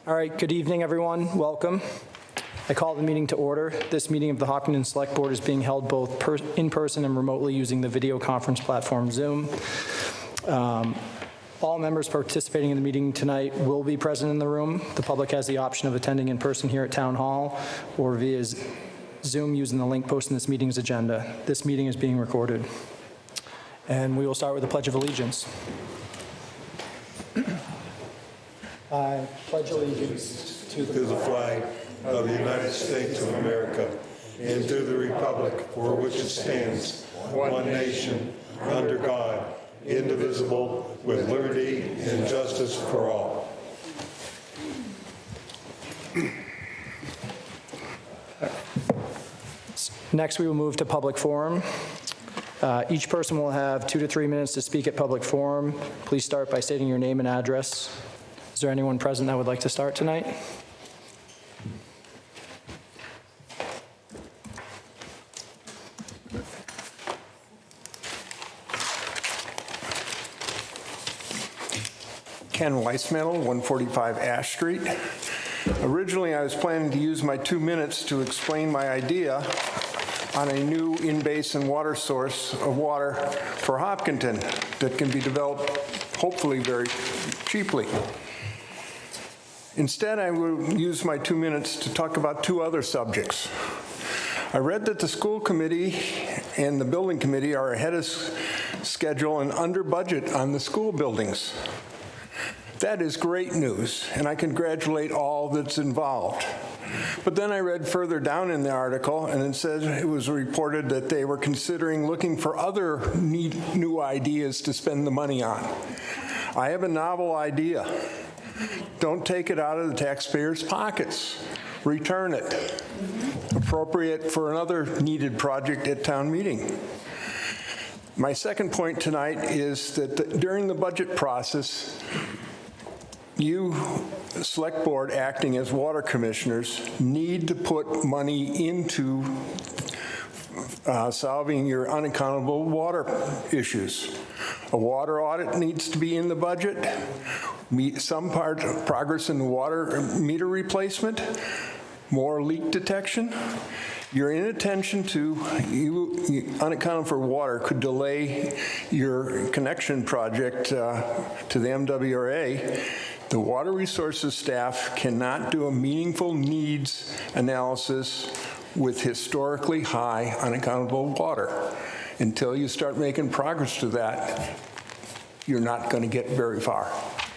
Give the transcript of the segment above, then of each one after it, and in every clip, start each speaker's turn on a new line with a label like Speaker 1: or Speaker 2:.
Speaker 1: All right, good evening, everyone. Welcome. I call the meeting to order. This meeting of the Hopkinton Select Board is being held both in person and remotely using the video conference platform Zoom. All members participating in the meeting tonight will be present in the room. The public has the option of attending in person here at Town Hall or via Zoom using the link posted in this meeting's agenda. This meeting is being recorded. And we will start with the Pledge of Allegiance. I pledge allegiance to
Speaker 2: the flag of the United States of America and to the republic for which it stands, one nation, under God, indivisible, with liberty and justice for all.
Speaker 1: Next, we will move to public forum. Each person will have 2 to 3 minutes to speak at public forum. Please start by stating your name and address. Is there anyone present that would like to start tonight?
Speaker 3: Ken Weissmantel, 145 Ash Street. Originally, I was planning to use my 2 minutes to explain my idea on a new in-basin water source of water for Hopkinton that can be developed hopefully very cheaply. Instead, I will use my 2 minutes to talk about 2 other subjects. I read that the school committee and the building committee are ahead of schedule and under budget on the school buildings. That is great news, and I congratulate all that's involved. But then I read further down in the article, and it said it was reported that they were considering looking for other new ideas to spend the money on. I have a novel idea. Don't take it out of the taxpayers' pockets. Return it. Appropriate for another needed project at town meeting. My second point tonight is that during the budget process, you, Select Board, acting as water commissioners, need to put money into solving your unaccountable water issues. A water audit needs to be in the budget. Some part of progress in the water meter replacement, more leak detection. Your inattention to unaccountable for water could delay your connection project to the MWRA. The water resources staff cannot do a meaningful needs analysis with historically high unaccountable water. Until you start making progress to that, you're not going to get very far.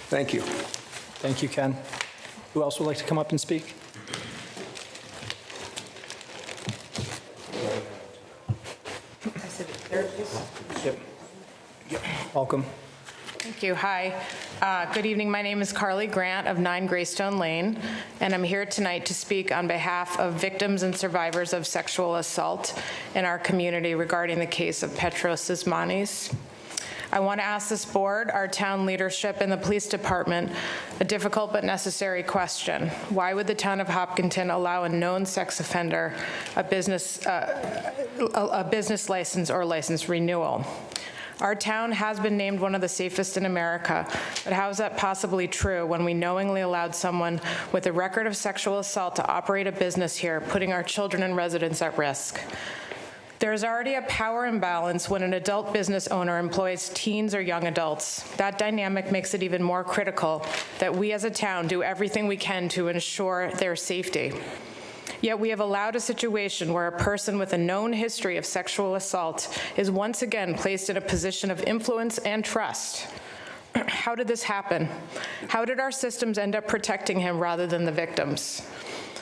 Speaker 3: Thank you.
Speaker 1: Thank you, Ken. Who else would like to come up and speak?
Speaker 4: I said therapist.
Speaker 1: Yep. Welcome.
Speaker 4: Thank you. Hi. Good evening. My name is Carly Grant of 9 Greystone Lane, and I'm here tonight to speak on behalf of victims and survivors of sexual assault in our community regarding the case of Petros Sismanis. I want to ask this board, our town leadership, and the police department a difficult but necessary question. Why would the town of Hopkinton allow a known sex offender a business license or license renewal? Our town has been named one of the safest in America, but how is that possibly true when we knowingly allowed someone with a record of sexual assault to operate a business here, putting our children and residents at risk? There is already a power imbalance when an adult business owner employs teens or young adults. That dynamic makes it even more critical that we as a town do everything we can to ensure their safety. Yet we have allowed a situation where a person with a known history of sexual assault is once again placed in a position of influence and trust. How did this happen? How did our systems end up protecting him rather than the victims?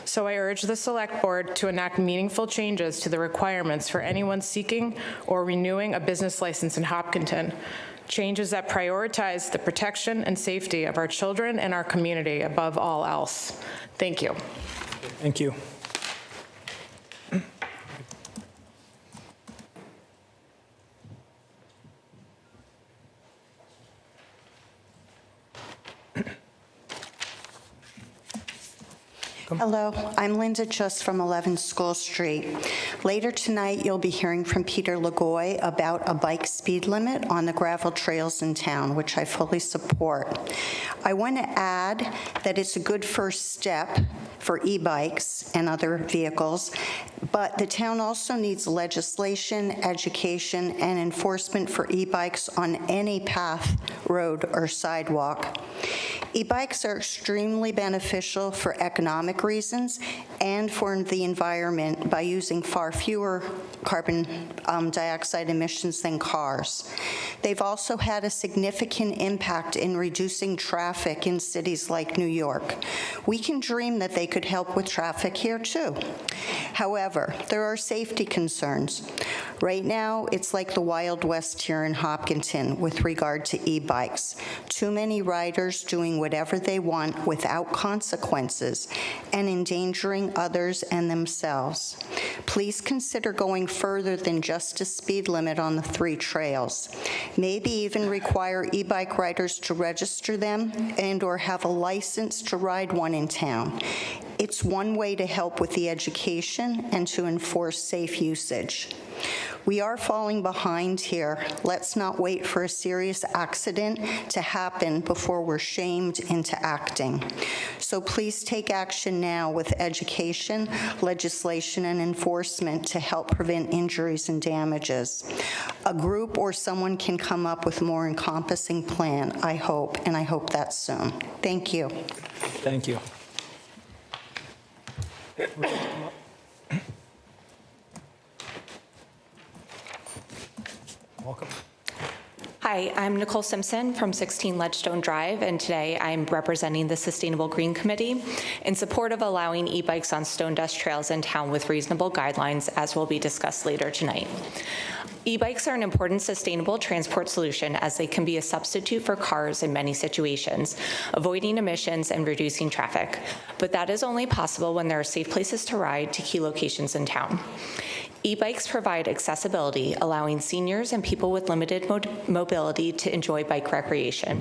Speaker 4: So I urge the Select Board to enact meaningful changes to the requirements for anyone seeking or renewing a business license in Hopkinton. Changes that prioritize the protection and safety of our children and our community above all else. Thank you.
Speaker 1: Thank you.
Speaker 5: Hello, I'm Linda Just from 11 School Street. Later tonight, you'll be hearing from Peter Lagoy about a bike speed limit on the gravel trails in town, which I fully support. I want to add that it's a good first step for e-bikes and other vehicles, but the town also needs legislation, education, and enforcement for e-bikes on any path, road, or sidewalk. E-bikes are extremely beneficial for economic reasons and for the environment by using far fewer carbon dioxide emissions than cars. They've also had a significant impact in reducing traffic in cities like New York. We can dream that they could help with traffic here too. However, there are safety concerns. Right now, it's like the Wild West here in Hopkinton with regard to e-bikes. Too many riders doing whatever they want without consequences and endangering others and themselves. Please consider going further than just a speed limit on the 3 trails. Maybe even require e-bike riders to register them and/or have a license to ride one in town. It's one way to help with the education and to enforce safe usage. We are falling behind here. Let's not wait for a serious accident to happen before we're shamed into acting. So please take action now with education, legislation, and enforcement to help prevent injuries and damages. A group or someone can come up with a more encompassing plan, I hope, and I hope that soon. Thank you.
Speaker 1: Thank you. Welcome.
Speaker 6: Hi, I'm Nicole Simpson from 16 Ledgestone Drive, and today I'm representing the Sustainable Green Committee in support of allowing e-bikes on stone dust trails in town with reasonable guidelines, as will be discussed later tonight. E-bikes are an important sustainable transport solution as they can be a substitute for cars in many situations, avoiding emissions and reducing traffic. But that is only possible when there are safe places to ride to key locations in town. E-bikes provide accessibility, allowing seniors and people with limited mobility to enjoy bike recreation.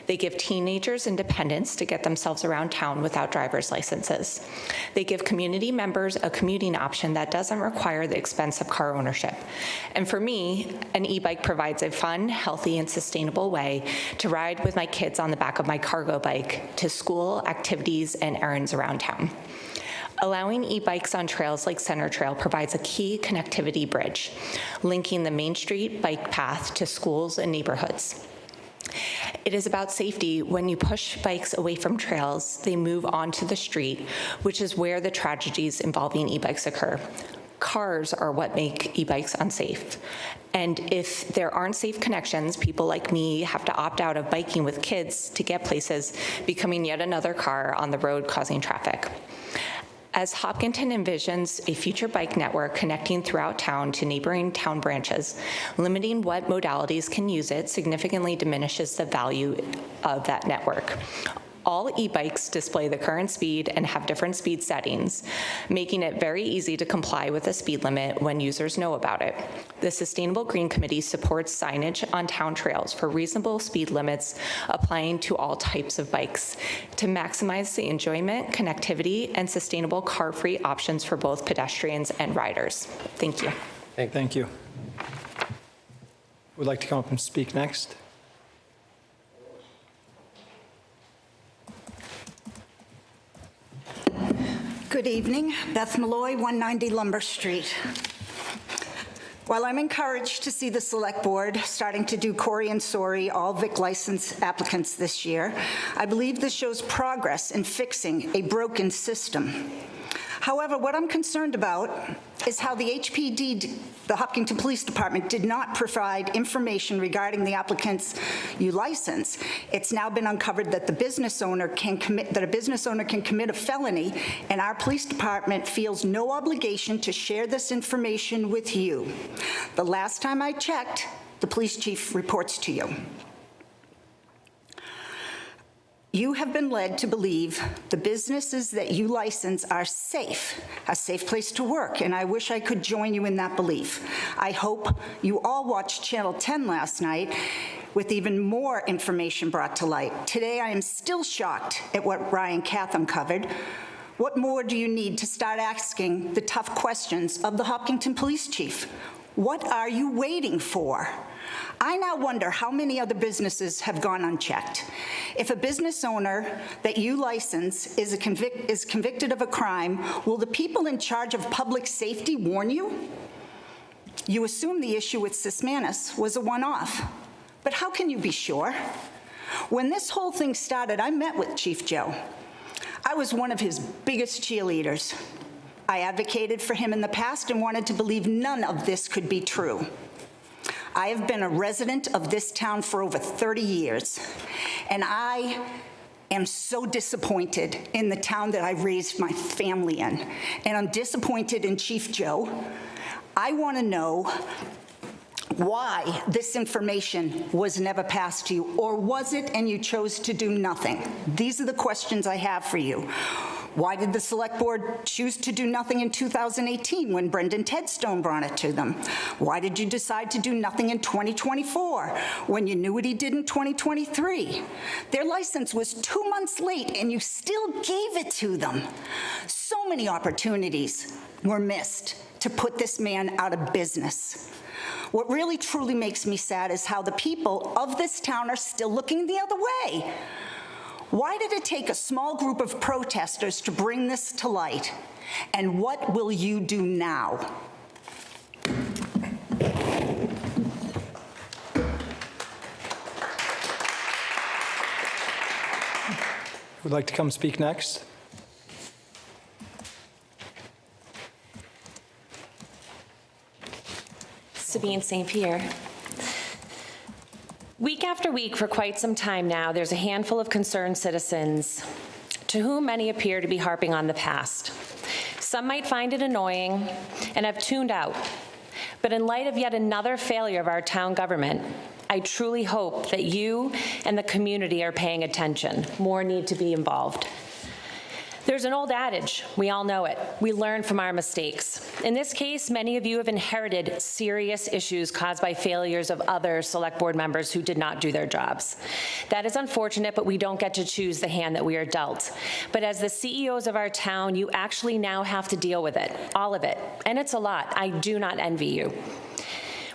Speaker 6: They give teenagers independence to get themselves around town without driver's licenses. They give community members a commuting option that doesn't require the expense of car ownership. And for me, an e-bike provides a fun, healthy, and sustainable way to ride with my kids on the back of my cargo bike to school, activities, and errands around town. Allowing e-bikes on trails like Center Trail provides a key connectivity bridge, linking the Main Street bike path to schools and neighborhoods. It is about safety. When you push bikes away from trails, they move onto the street, which is where the tragedies involving e-bikes occur. Cars are what make e-bikes unsafe. And if there aren't safe connections, people like me have to opt out of biking with kids to get places, becoming yet another car on the road causing traffic. As Hopkinton envisions a future bike network connecting throughout town to neighboring town branches, limiting what modalities can use it significantly diminishes the value of that network. All e-bikes display the current speed and have different speed settings, making it very easy to comply with the speed limit when users know about it. The Sustainable Green Committee supports signage on town trails for reasonable speed limits applying to all types of bikes to maximize the enjoyment, connectivity, and sustainable car-free options for both pedestrians and riders. Thank you.
Speaker 1: Thank you. Would like to come up and speak next?
Speaker 7: Good evening. Beth Malloy, 190 Lumber Street. While I'm encouraged to see the Select Board starting to do Corey and Sori, all Vic license applicants this year, I believe this shows progress in fixing a broken system. However, what I'm concerned about is how the HPD, the Hopkinton Police Department, did not provide information regarding the applicant's license. It's now been uncovered that a business owner can commit a felony, and our police department feels no obligation to share this information with you. The last time I checked, the police chief reports to you. You have been led to believe the businesses that you license are safe, a safe place to work, and I wish I could join you in that belief. I hope you all watched Channel 10 last night with even more information brought to light. Today, I am still shocked at what Ryan Catham covered. What more do you need to start asking the tough questions of the Hopkinton Police Chief? What are you waiting for? I now wonder how many other businesses have gone unchecked. If a business owner that you license is convicted of a crime, will the people in charge of public safety warn you? You assume the issue with Sysmanus was a one-off, but how can you be sure? When this whole thing started, I met with Chief Joe. I was one of his biggest cheerleaders. I advocated for him in the past and wanted to believe none of this could be true. I have been a resident of this town for over 30 years, and I am so disappointed in the town that I raised my family in, and I'm disappointed in Chief Joe. I want to know why this information was never passed to you, or was it and you chose to do nothing? These are the questions I have for you. Why did the Select Board choose to do nothing in 2018 when Brendan Tedstone brought it to them? Why did you decide to do nothing in 2024 when you knew what he did in 2023? Their license was 2 months late and you still gave it to them. So many opportunities were missed to put this man out of business. What really truly makes me sad is how the people of this town are still looking the other way. Why did it take a small group of protesters to bring this to light? And what will you do now?
Speaker 1: Would like to come speak next?
Speaker 8: Sabine St. Pierre. Week after week, for quite some time now, there's a handful of concerned citizens to whom many appear to be harping on the past. Some might find it annoying and have tuned out. But in light of yet another failure of our town government, I truly hope that you and the community are paying attention. More need to be involved. There's an old adage, we all know it, we learn from our mistakes. In this case, many of you have inherited serious issues caused by failures of other select board members who did not do their jobs. That is unfortunate, but we don't get to choose the hand that we are dealt. But as the CEOs of our town, you actually now have to deal with it, all of it, and it's a lot. I do not envy you.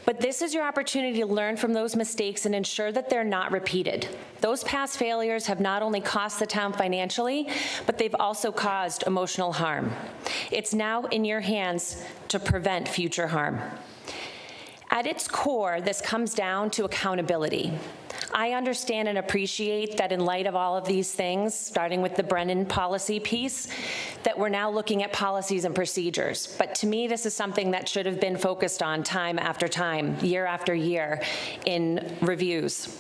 Speaker 8: But this is your opportunity to learn from those mistakes and ensure that they're not repeated. Those past failures have not only cost the town financially, but they've also caused emotional harm. It's now in your hands to prevent future harm. At its core, this comes down to accountability. I understand and appreciate that in light of all of these things, starting with the Brennan policy piece, that we're now looking at policies and procedures. But to me, this is something that should have been focused on time after time, year after year in reviews.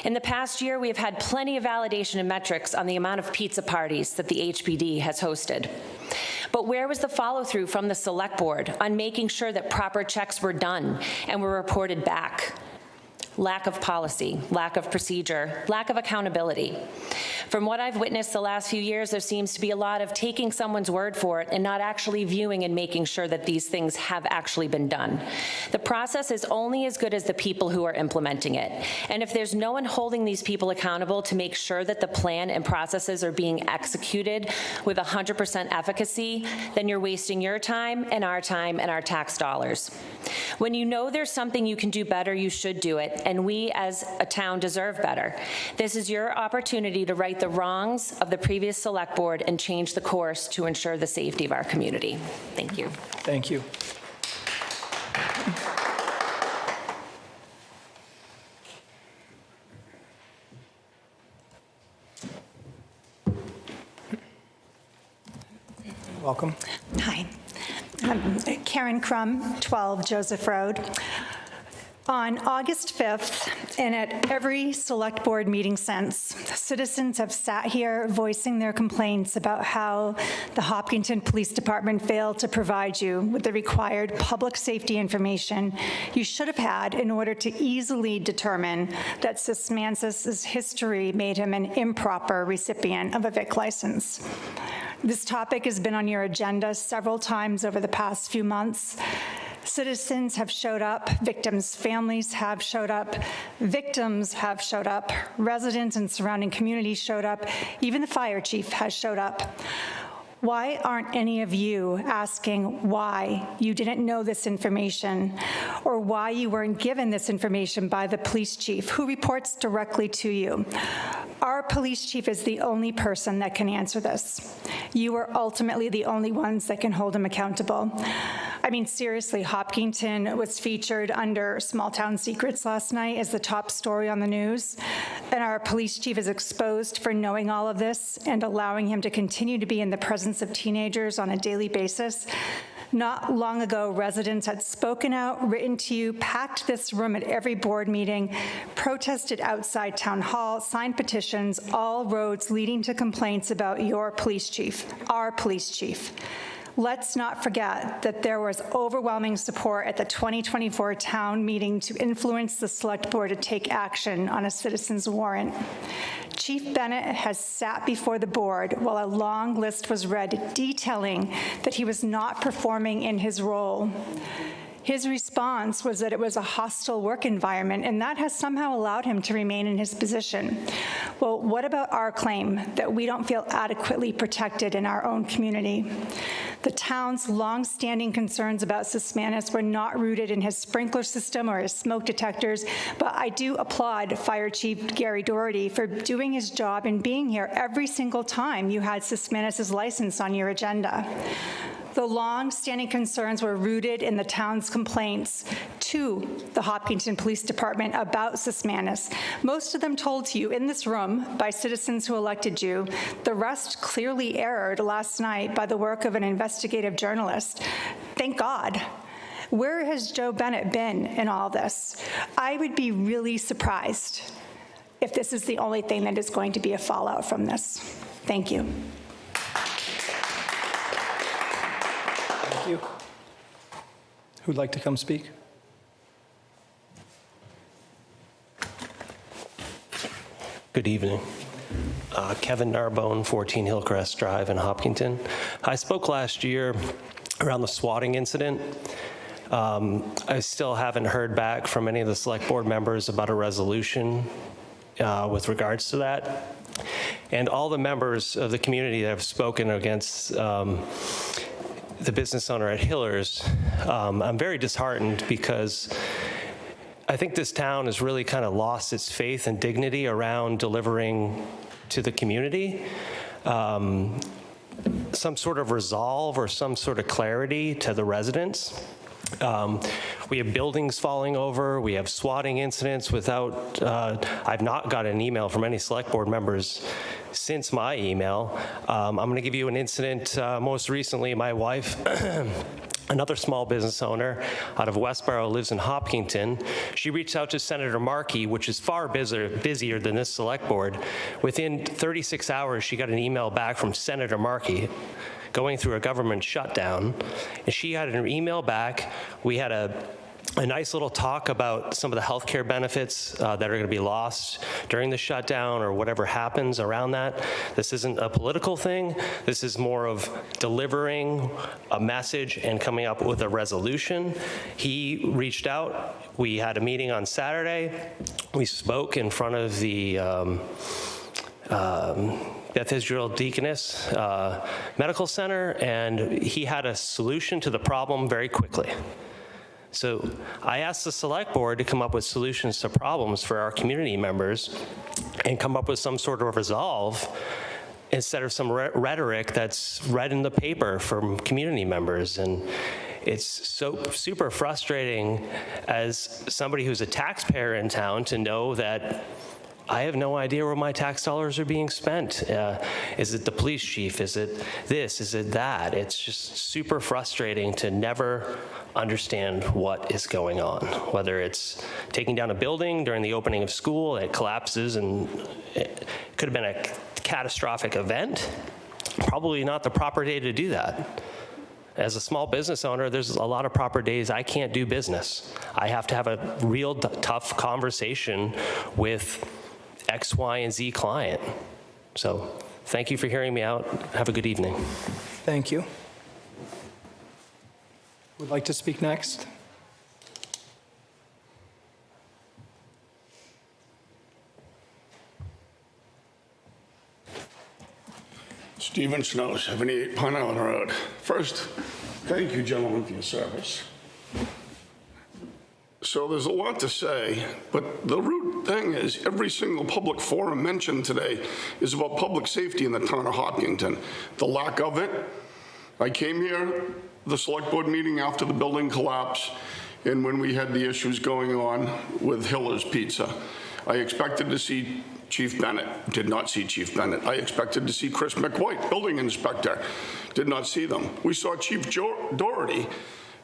Speaker 8: In the past year, we have had plenty of validation and metrics on the amount of pizza parties that the HPD has hosted. But where was the follow-through from the Select Board on making sure that proper checks were done and were reported back? Lack of policy, lack of procedure, lack of accountability. From what I've witnessed the last few years, there seems to be a lot of taking someone's word for it and not actually viewing and making sure that these things have actually been done. The process is only as good as the people who are implementing it. And if there's no one holding these people accountable to make sure that the plan and processes are being executed with 100% efficacy, then you're wasting your time and our tax dollars. When you know there's something you can do better, you should do it. And we as a town deserve better. This is your opportunity to right the wrongs of the previous select board and change the course to ensure the safety of our community. Thank you.
Speaker 1: Thank you. Welcome.
Speaker 9: Hi. I'm Karen Crum, 12 Joseph Road. On August 5th, and at every select board meeting since, citizens have sat here voicing their complaints about how the Hopkinton Police Department failed to provide you with the required public safety information you should have had in order to easily determine that Sysmanus's history made him an improper recipient of a VIC license. This topic has been on your agenda several times over the past few months. Citizens have showed up, victims' families have showed up, victims have showed up, residents and surrounding communities showed up, even the fire chief has showed up. Why aren't any of you asking why you didn't know this information or why you weren't given this information by the police chief who reports directly to you? Our police chief is the only person that can answer this. You are ultimately the only ones that can hold him accountable. I mean, seriously, Hopkinton was featured under Small Town Secrets last night as the top story on the news, and our police chief is exposed for knowing all of this and allowing him to continue to be in the presence of teenagers on a daily basis. Not long ago, residents had spoken out, written to you, packed this room at every board meeting, protested outside town hall, signed petitions, all roads leading to complaints about your police chief, our police chief. Let's not forget that there was overwhelming support at the 2024 town meeting to influence the select board to take action on a citizen's warrant. Chief Bennett has sat before the board while a long list was read detailing that he was not performing in his role. His response was that it was a hostile work environment, and that has somehow allowed him to remain in his position. Well, what about our claim that we don't feel adequately protected in our own community? The town's long-standing concerns about Sysmanus were not rooted in his sprinkler system or his smoke detectors, but I do applaud Fire Chief Gary Doherty for doing his job and being here every single time you had Sysmanus' license on your agenda. The long-standing concerns were rooted in the town's complaints to the Hopkinton Police Department about Sysmanus. Most of them told to you in this room by citizens who elected you. The rest clearly aired last night by the work of an investigative journalist. Thank God. Where has Joe Bennett been in all this? I would be really surprised if this is the only thing that is going to be a fallout from this. Thank you.
Speaker 1: Thank you. Who'd like to come speak?
Speaker 10: Good evening. Kevin Narbone, 14 Hillcrest Drive in Hopkinton. I spoke last year around the swatting incident. I still haven't heard back from any of the select board members about a resolution with regards to that. And all the members of the community that have spoken against the business owner at Hillers, I'm very disheartened because I think this town has really kind of lost its faith and dignity around delivering to the community some sort of resolve or some sort of clarity to the residents. We have buildings falling over. We have swatting incidents without, I've not got an email from any select board members since my email. I'm going to give you an incident. Most recently, my wife, another small business owner out of Westboro, lives in Hopkinton. She reached out to Senator Markey, which is far busier than this select board. Within 36 hours, she got an email back from Senator Markey going through a government shutdown, and she had an email back. We had a nice little talk about some of the healthcare benefits that are going to be lost during the shutdown or whatever happens around that. This isn't a political thing. This is more of delivering a message and coming up with a resolution. He reached out. We had a meeting on Saturday. We spoke in front of the Beth Israel Deaconess Medical Center, and he had a solution to the problem very quickly. So I asked the select board to come up with solutions to problems for our community members and come up with some sort of resolve instead of some rhetoric that's read in the paper from community members. And it's so super frustrating as somebody who's a taxpayer in town to know that I have no idea where my tax dollars are being spent. Is it the police chief? Is it this? Is it that? It's just super frustrating to never understand what is going on, whether it's taking down a building during the opening of school, it collapses, and it could have been a catastrophic event. Probably not the proper day to do that. As a small business owner, there's a lot of proper days I can't do business. I have to have a real tough conversation with X, Y, and Z client. So thank you for hearing me out. Have a good evening.
Speaker 1: Thank you. Would like to speak next?
Speaker 11: Stephen Snow, 78 Pine Island Road. First, thank you, gentlemen, for your service. So there's a lot to say, but the root thing is every single public forum mentioned today is about public safety in the town of Hopkinton. The lack of it. I came here, the select board meeting after the building collapse, and when we had the issues going on with Hiller's Pizza. I expected to see Chief Bennett, did not see Chief Bennett. I expected to see Chris McWhite, building inspector, did not see them. We saw Chief Doherty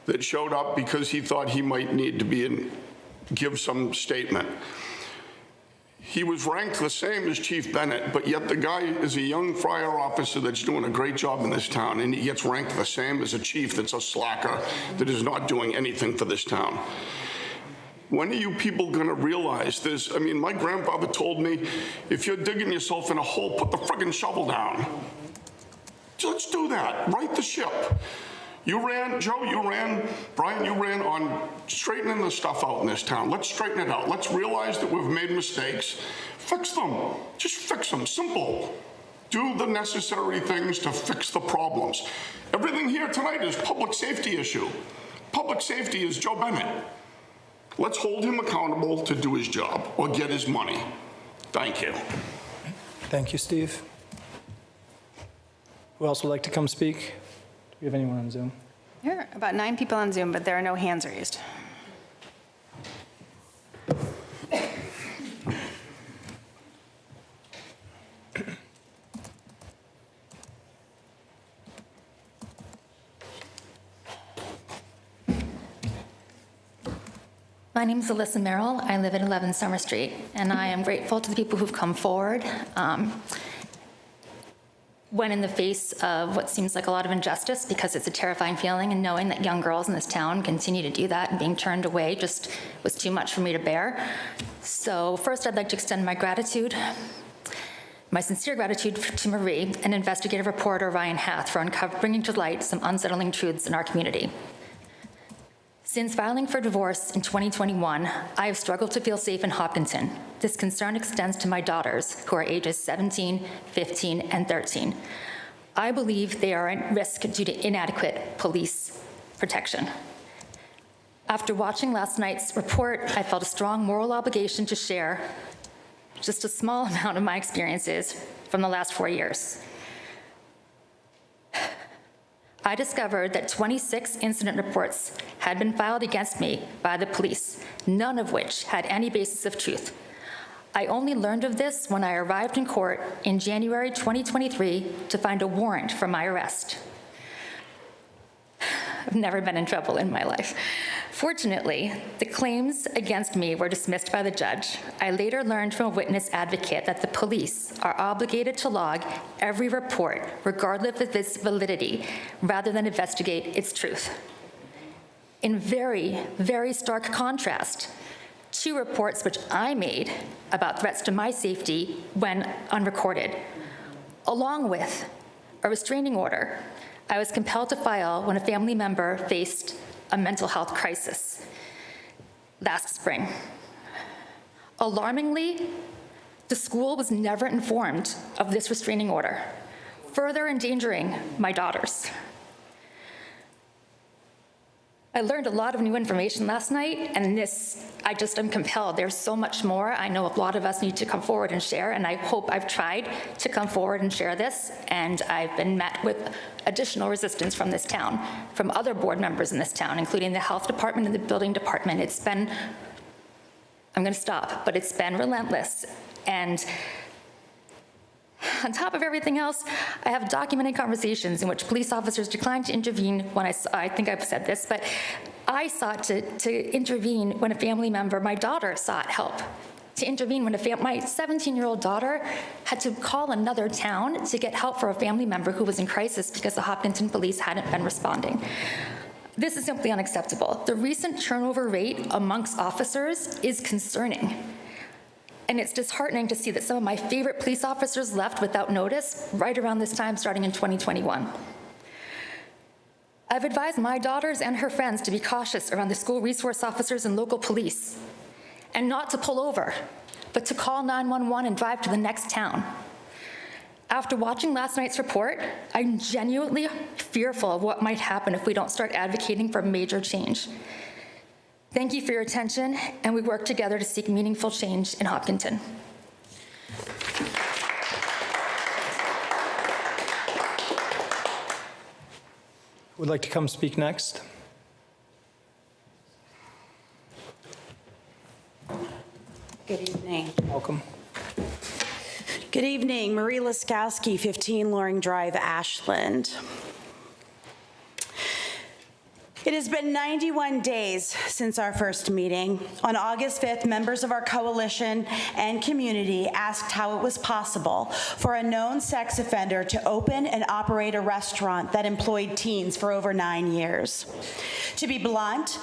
Speaker 11: that showed up because he thought he might need to give some statement. He was ranked the same as Chief Bennett, but yet the guy is a young fire officer that's doing a great job in this town, and he gets ranked the same as a chief that's a slacker that is not doing anything for this town. When are you people gonna realize this? I mean, my grandfather told me, if you're digging yourself in a hole, put the friggin' shovel down. So let's do that, right the ship. You ran, Joe, you ran, Brian, you ran on straightening the stuff out in this town. Let's straighten it out. Let's realize that we've made mistakes. Fix them, just fix them, simple. Do the necessary things to fix the problems. Everything here tonight is public safety issue. Public safety is Joe Bennett. Let's hold him accountable to do his job or get his money. Thank you.
Speaker 1: Thank you, Steve. Who else would like to come speak? Do we have anyone on Zoom?
Speaker 12: There are about 9 people on Zoom, but there are no hands raised.
Speaker 13: My name is Alyssa Merrill. I live at 11 Summer Street, and I am grateful to the people who've come forward. When in the face of what seems like a lot of injustice, because it's a terrifying feeling, and knowing that young girls in this town continue to do that and being turned away just was too much for me to bear. So first, I'd like to extend my gratitude, my sincere gratitude to Marie and investigative reporter Ryan Hath for bringing to light some unsettling truths in our community. Since filing for divorce in 2021, I have struggled to feel safe in Hopkinton. This concern extends to my daughters, who are ages 17, 15, and 13. I believe they are at risk due to inadequate police protection. After watching last night's report, I felt a strong moral obligation to share just a small amount of my experiences from the last 4 years. I discovered that 26 incident reports had been filed against me by the police, none of which had any basis of truth. I only learned of this when I arrived in court in January 2023 to find a warrant for my arrest. I've never been in trouble in my life. Fortunately, the claims against me were dismissed by the judge. I later learned from a witness advocate that the police are obligated to log every report, regardless of its validity, rather than investigate its truth. In very, very stark contrast, 2 reports which I made about threats to my safety went unrecorded, along with a restraining order I was compelled to file when a family member faced a mental health crisis last spring. Alarmingly, the school was never informed of this restraining order, further endangering my daughters. I learned a lot of new information last night, and I just am compelled. There's so much more. I know a lot of us need to come forward and share, and I hope I've tried to come forward and share this, and I've been met with additional resistance from this town, from other board members in this town, including the health department and the building department. It's been, I'm gonna stop, but it's been relentless. And on top of everything else, I have documented conversations in which police officers declined to intervene when I think I've said this, but I sought to intervene when a family member, my daughter, sought help. To intervene when my 17-year-old daughter had to call another town to get help for a family member who was in crisis because the Hopkinton police hadn't been responding. This is simply unacceptable. The recent turnover rate amongst officers is concerning. And it's disheartening to see that some of my favorite police officers left without notice right around this time, starting in 2021. I've advised my daughters and her friends to be cautious around the school resource officers and local police, and not to pull over, but to call 911 and drive to the next town. After watching last night's report, I'm genuinely fearful of what might happen if we don't start advocating for major change. Thank you for your attention, and we work together to seek meaningful change in Hopkinton.
Speaker 1: Who would like to come speak next?
Speaker 14: Good evening.
Speaker 1: Welcome.
Speaker 14: Good evening. Marie Laskowski, 15 Loring Drive, Ashland. It has been 91 days since our first meeting. On August 5th, members of our coalition and community asked how it was possible for a known sex offender to open and operate a restaurant that employed teens for over 9 years. To be blunt,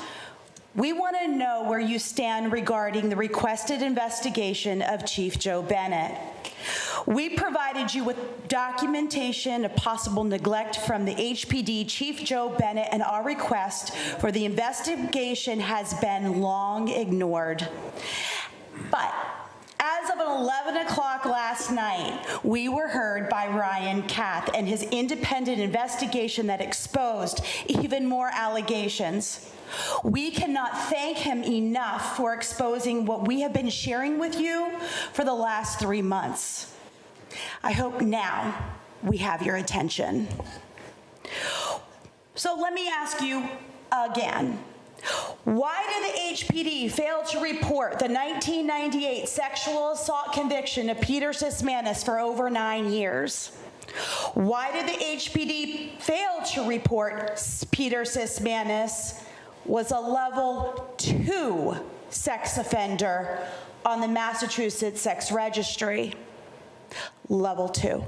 Speaker 14: we want to know where you stand regarding the requested investigation of Chief Joe Bennett. We provided you with documentation of possible neglect from the HPD Chief Joe Bennett, and our request for the investigation has been long ignored. But as of 11 o'clock last night, we were heard by Ryan Kath and his independent investigation that exposed even more allegations. We cannot thank him enough for exposing what we have been sharing with you for the last 3 months. I hope now we have your attention. So let me ask you again. Why did the HPD fail to report the 1998 sexual assault conviction of Peter Sismanis for over 9 years? Why did the HPD fail to report Peter Sismanis was a level 2 sex offender on the Massachusetts Sex Registry? Level 2.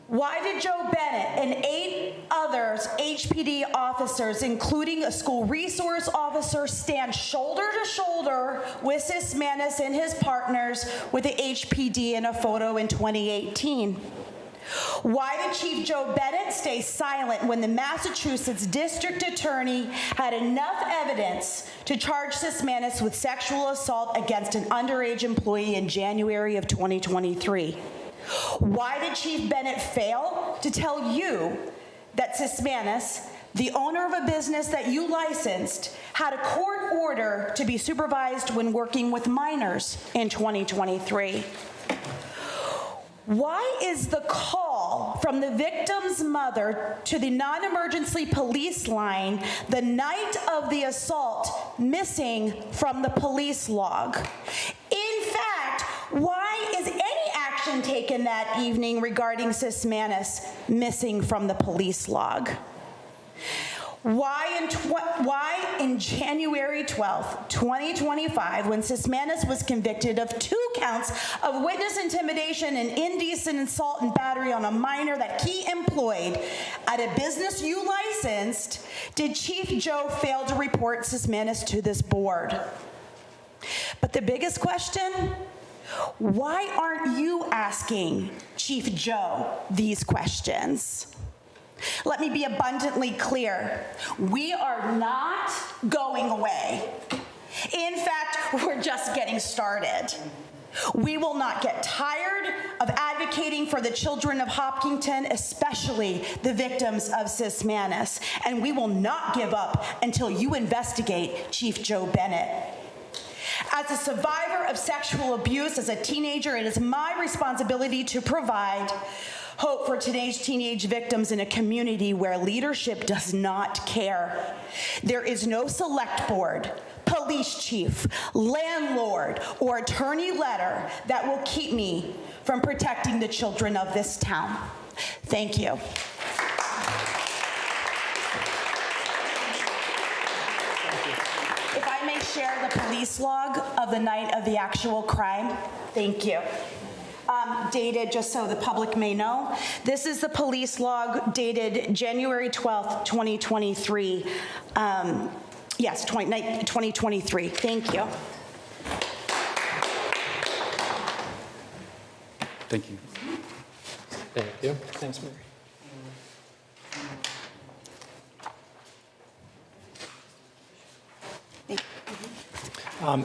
Speaker 14: Why did Joe Bennett and 8 others HPD officers, including a school resource officer, stand shoulder to shoulder with Sismanis and his partners with the HPD in a photo in 2018? Why did Chief Joe Bennett stay silent when the Massachusetts District Attorney had enough evidence to charge Sismanis with sexual assault against an underage employee in January of 2023? Why did Chief Bennett fail to tell you that Sismanis, the owner of a business that you licensed, had a court order to be supervised when working with minors in 2023? Why is the call from the victim's mother to the non-emergency police line the night of the assault missing from the police log? In fact, why is any action taken that evening regarding Sismanis missing from the police log? Why in January 12th, 2025, when Sismanis was convicted of 2 counts of witness intimidation and indecent assault and battery on a minor that he employed at a business you licensed, did Chief Joe fail to report Sismanis to this board? But the biggest question, why aren't you asking Chief Joe these questions? Let me be abundantly clear. We are not going away. In fact, we're just getting started. We will not get tired of advocating for the children of Hopkinton, especially the victims of Sismanis, and we will not give up until you investigate Chief Joe Bennett. As a survivor of sexual abuse as a teenager, it is my responsibility to provide hope for today's teenage victims in a community where leadership does not care. There is no select board, police chief, landlord, or attorney letter that will keep me from protecting the children of this town. Thank you. If I may share the police log of the night of the actual crime. Thank you. Dated, just so the public may know, this is the police log dated January 12th, 2023. Yes, 2023. Thank you.
Speaker 15: Thank you.
Speaker 1: Thank you. Thanks, Mary.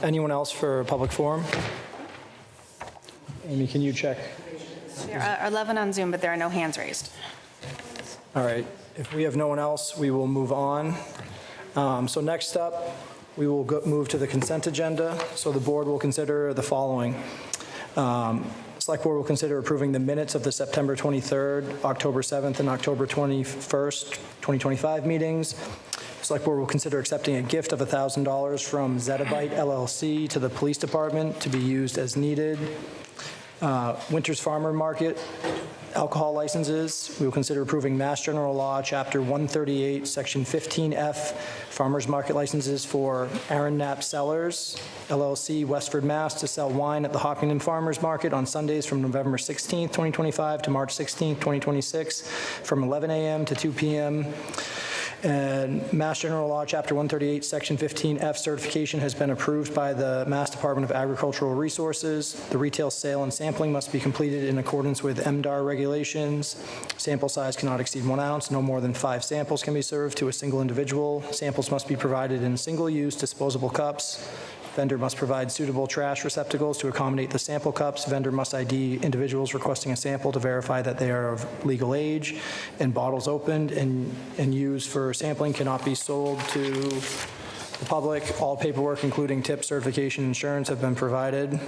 Speaker 1: Anyone else for a public forum? Amy, can you check?
Speaker 12: There are 11 on Zoom, but there are no hands raised.
Speaker 1: All right, if we have no one else, we will move on. So next up, we will move to the consent agenda. So the board will consider the following. Select Board will consider approving the minutes of the September 23rd, October 7th, and October 21st, 2025 meetings. Select Board will consider accepting a gift of $1,000 from Zettabyte LLC to the Police Department to be used as needed. Winters Farmer Market alcohol licenses. We will consider approving Mass General Law, Chapter 138, Section 15F, farmers market licenses for Aaron Knapp Cellars, LLC, Westford, Mass., to sell wine at the Hopkinton Farmers Market on Sundays from November 16th, 2025 to March 16th, 2026, from 11 a.m. to 2 p.m. And Mass General Law, Chapter 138, Section 15F certification has been approved by the Mass Department of Agricultural Resources. The retail sale and sampling must be completed in accordance with MDAR regulations. Sample size cannot exceed 1 ounce. No more than 5 samples can be served to a single individual. Samples must be provided in single-use disposable cups. Vendor must provide suitable trash receptacles to accommodate the sample cups. Vendor must ID individuals requesting a sample to verify that they are of legal age. And bottles opened and used for sampling cannot be sold to the public. All paperwork, including tip, certification, insurance, have been provided.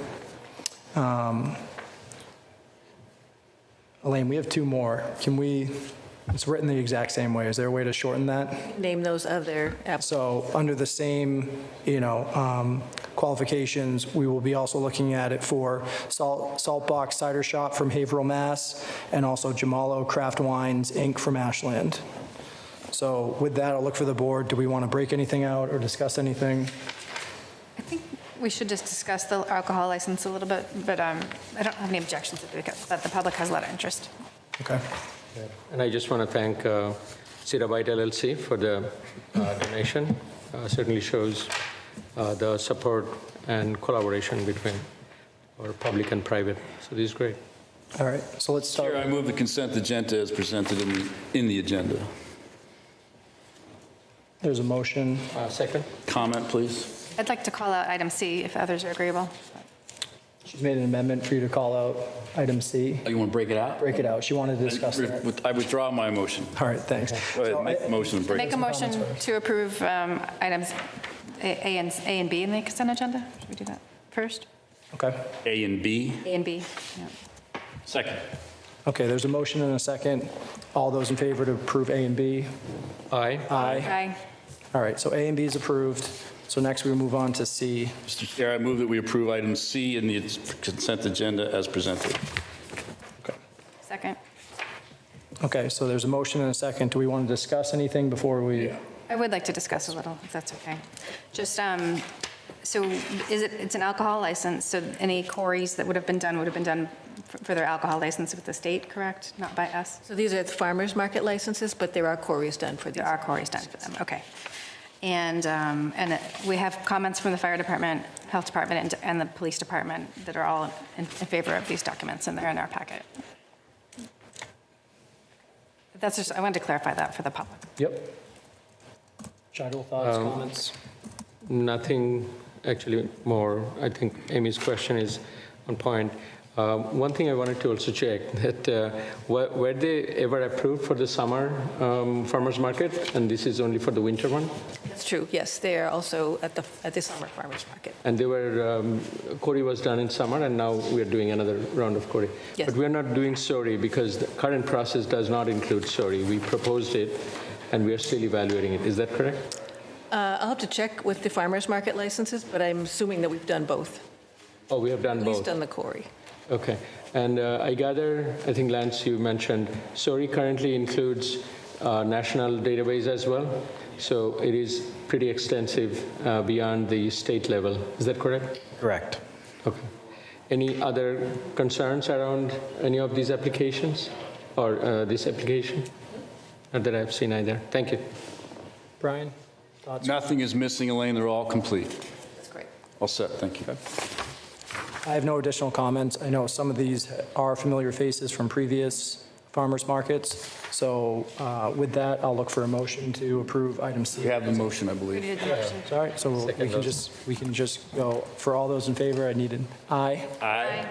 Speaker 1: Elaine, we have 2 more. Can we, it's written the exact same way. Is there a way to shorten that?
Speaker 15: Name those other apps.
Speaker 1: So under the same, qualifications, we will be also looking at it for Salt Box Cider Shop from Haverhill, Mass., and also Jamalo Craft Wines, Inc. from Ashland. So with that, I'll look for the board. Do we want to break anything out or discuss anything?
Speaker 12: I think we should just discuss the alcohol license a little bit, but I don't have any objections that the public has a lot of interest.
Speaker 1: Okay.
Speaker 16: And I just want to thank Zettabyte LLC for the donation. Certainly shows the support and collaboration between our public and private. So this is great.
Speaker 1: All right, so let's start.
Speaker 17: Chair, I move the consent agenda as presented in the agenda.
Speaker 1: There's a motion.
Speaker 16: Second.
Speaker 17: Comment, please.
Speaker 12: I'd like to call out item C if others are agreeable.
Speaker 1: She's made an amendment for you to call out item C.
Speaker 17: Oh, you want to break it out?
Speaker 1: Break it out. She wanted to discuss that.
Speaker 17: I withdraw my motion.
Speaker 1: All right, thanks.
Speaker 17: Go ahead, make the motion and break it.
Speaker 12: Make a motion to approve items A and B in the consent agenda. Should we do that first?
Speaker 1: Okay.
Speaker 17: A and B.
Speaker 12: A and B, yeah.
Speaker 17: Second.
Speaker 1: Okay, there's a motion and a second. All those in favor to approve A and B?
Speaker 16: Aye.
Speaker 1: Aye.
Speaker 12: Aye.
Speaker 1: All right, so A and B is approved. So next we move on to C.
Speaker 17: Mr. Chair, I move that we approve item C in the consent agenda as presented.
Speaker 1: Okay.
Speaker 12: Second.
Speaker 1: Okay, so there's a motion and a second. Do we want to discuss anything before we?
Speaker 12: I would like to discuss a little, if that's okay. Just, so it's an alcohol license, so any queries that would have been done for their alcohol license with the state, correct? Not by us?
Speaker 15: So these are the farmers market licenses, but there are queries done for these.
Speaker 12: There are queries done for them, okay. And we have comments from the fire department, health department, and the police department that are all in favor of these documents, and they're in our packet. That's just, I wanted to clarify that for the public.
Speaker 1: Yep. Shadul, thoughts, comments?
Speaker 16: Nothing actually more. I think Amy's question is on point. One thing I wanted to also check that were they ever approved for the summer farmers market, and this is only for the winter one?
Speaker 15: That's true, yes. They are also at the summer farmers market.
Speaker 16: And they were, Cory was done in summer, and now we are doing another round of Cory.
Speaker 15: Yes.
Speaker 16: But we are not doing SORI because the current process does not include SORI. We proposed it, and we are still evaluating it. Is that correct?
Speaker 15: I'll have to check with the farmers market licenses, but I'm assuming that we've done both.
Speaker 16: Oh, we have done both.
Speaker 15: At least done the Cory.
Speaker 16: Okay. And I gather, I think, Lance, you mentioned, SORI currently includes national database as well. So it is pretty extensive beyond the state level. Is that correct?
Speaker 1: Correct.
Speaker 16: Okay. Any other concerns around any of these applications or this application? Not that I've seen either. Thank you.
Speaker 1: Brian, thoughts?
Speaker 17: Nothing is missing, Elaine. They're all complete.
Speaker 15: That's great.
Speaker 17: All set. Thank you.
Speaker 1: I have no additional comments. I know some of these are familiar faces from previous farmers markets. So with that, I'll look for a motion to approve item C.
Speaker 17: We have the motion, I believe.
Speaker 1: Sorry, so we can just go for all those in favor. I need an aye.
Speaker 17: Aye.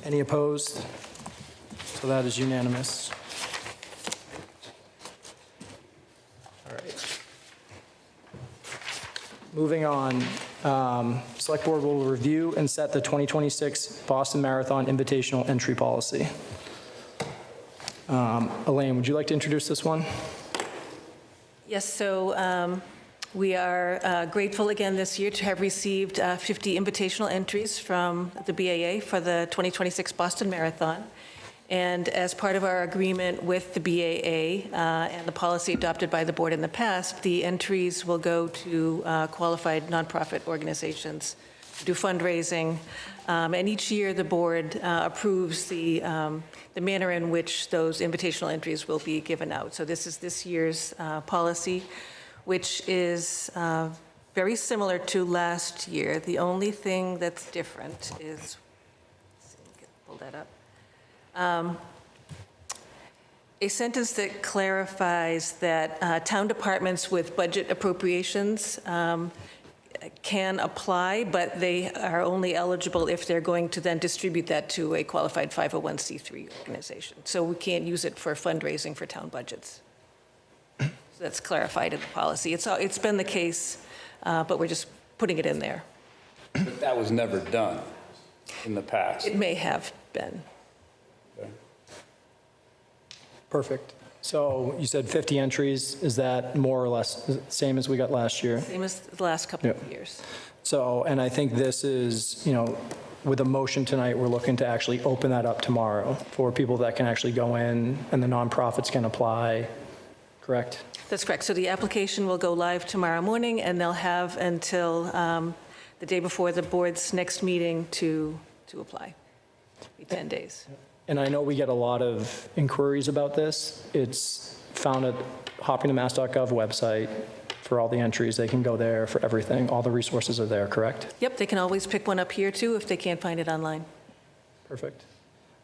Speaker 1: Any opposed? So that is unanimous. All right. Moving on, Select Board will review and set the 2026 Boston Marathon Invitational Entry Policy. Elaine, would you like to introduce this one?
Speaker 15: Yes, so we are grateful again this year to have received 50 invitational entries from the BAA for the 2026 Boston Marathon. And as part of our agreement with the BAA and the policy adopted by the board in the past, the entries will go to qualified nonprofit organizations to do fundraising. And each year, the board approves the manner in which those invitational entries will be given out. So this is this year's policy, which is very similar to last year. The only thing that's different is, let's see, pull that up. A sentence that clarifies that town departments with budget appropriations can apply, but they are only eligible if they're going to then distribute that to a qualified 501c3 organization. So we can't use it for fundraising for town budgets. So that's clarified in the policy. It's been the case, but we're just putting it in there.
Speaker 17: But that was never done in the past.
Speaker 15: It may have been.
Speaker 1: Perfect. So you said 50 entries. Is that more or less the same as we got last year?
Speaker 15: Same as the last couple of years.
Speaker 1: So, and I think this is, with a motion tonight, we're looking to actually open that up tomorrow for people that can actually go in and the nonprofits can apply, correct?
Speaker 15: That's correct. So the application will go live tomorrow morning, and they'll have until the day before the board's next meeting to apply. It'll be 10 days.
Speaker 1: And I know we get a lot of inquiries about this. It's found at hoppingtomass.gov website for all the entries. They can go there for everything. All the resources are there, correct?
Speaker 15: Yep, they can always pick one up here, too, if they can't find it online.
Speaker 1: Perfect.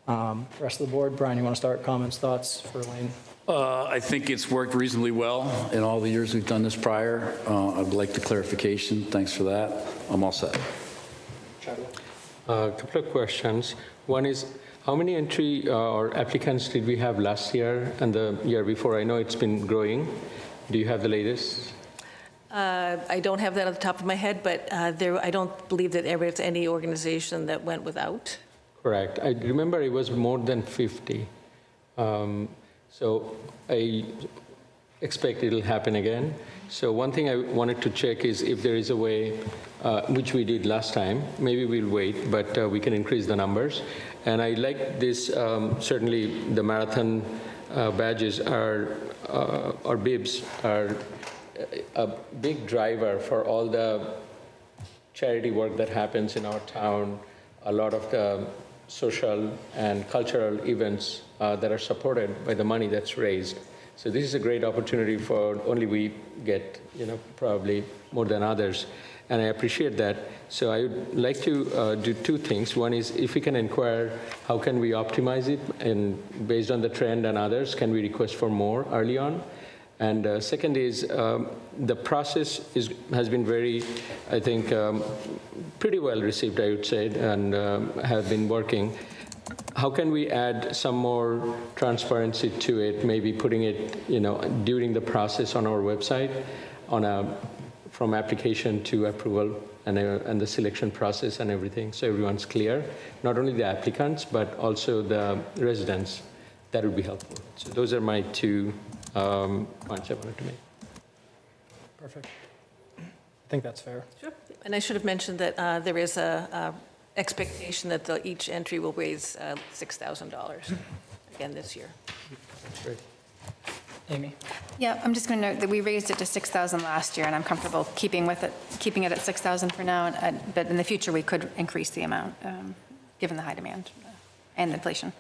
Speaker 1: Rest of the board, Brian, you want to start? Comments, thoughts for Elaine?
Speaker 17: I think it's worked reasonably well in all the years we've done this prior. I'd like the clarification. Thanks for that. I'm all set.
Speaker 16: A couple of questions. One is, how many entry or applicants did we have last year and the year before? I know it's been growing. Do you have the latest?
Speaker 15: I don't have that on the top of my head, but I don't believe that there was any organization that went without.
Speaker 16: Correct. I remember it was more than 50. So I expect it'll happen again. So one thing I wanted to check is if there is a way, which we did last time, maybe we'll wait, but we can increase the numbers. And I like this, certainly the marathon badges or bibs are a big driver for all the charity work that happens in our town, a lot of the social and cultural events that are supported by the money that's raised. So this is a great opportunity for only we get, probably more than others. And I appreciate that. So I would like to do two things. One is if we can inquire, how can we optimize it? And based on the trend and others, can we request for more early on? And second is the process has been very, I think, pretty well received, I would say, and have been working. How can we add some more transparency to it, maybe putting it, during the process on our website, from application to approval and the selection process and everything, so everyone's clear, not only the applicants, but also the residents. That would be helpful. So those are my two points I wanted to make.
Speaker 1: Perfect. I think that's fair.
Speaker 15: Sure. And I should have mentioned that there is a expectation that each entry will raise $6,000 again this year.
Speaker 16: That's great.
Speaker 1: Amy?
Speaker 12: Yeah, I'm just going to note that we raised it to 6,000 last year, and I'm comfortable keeping it at 6,000 for now, but in the future, we could increase the amount, given the high demand and inflation.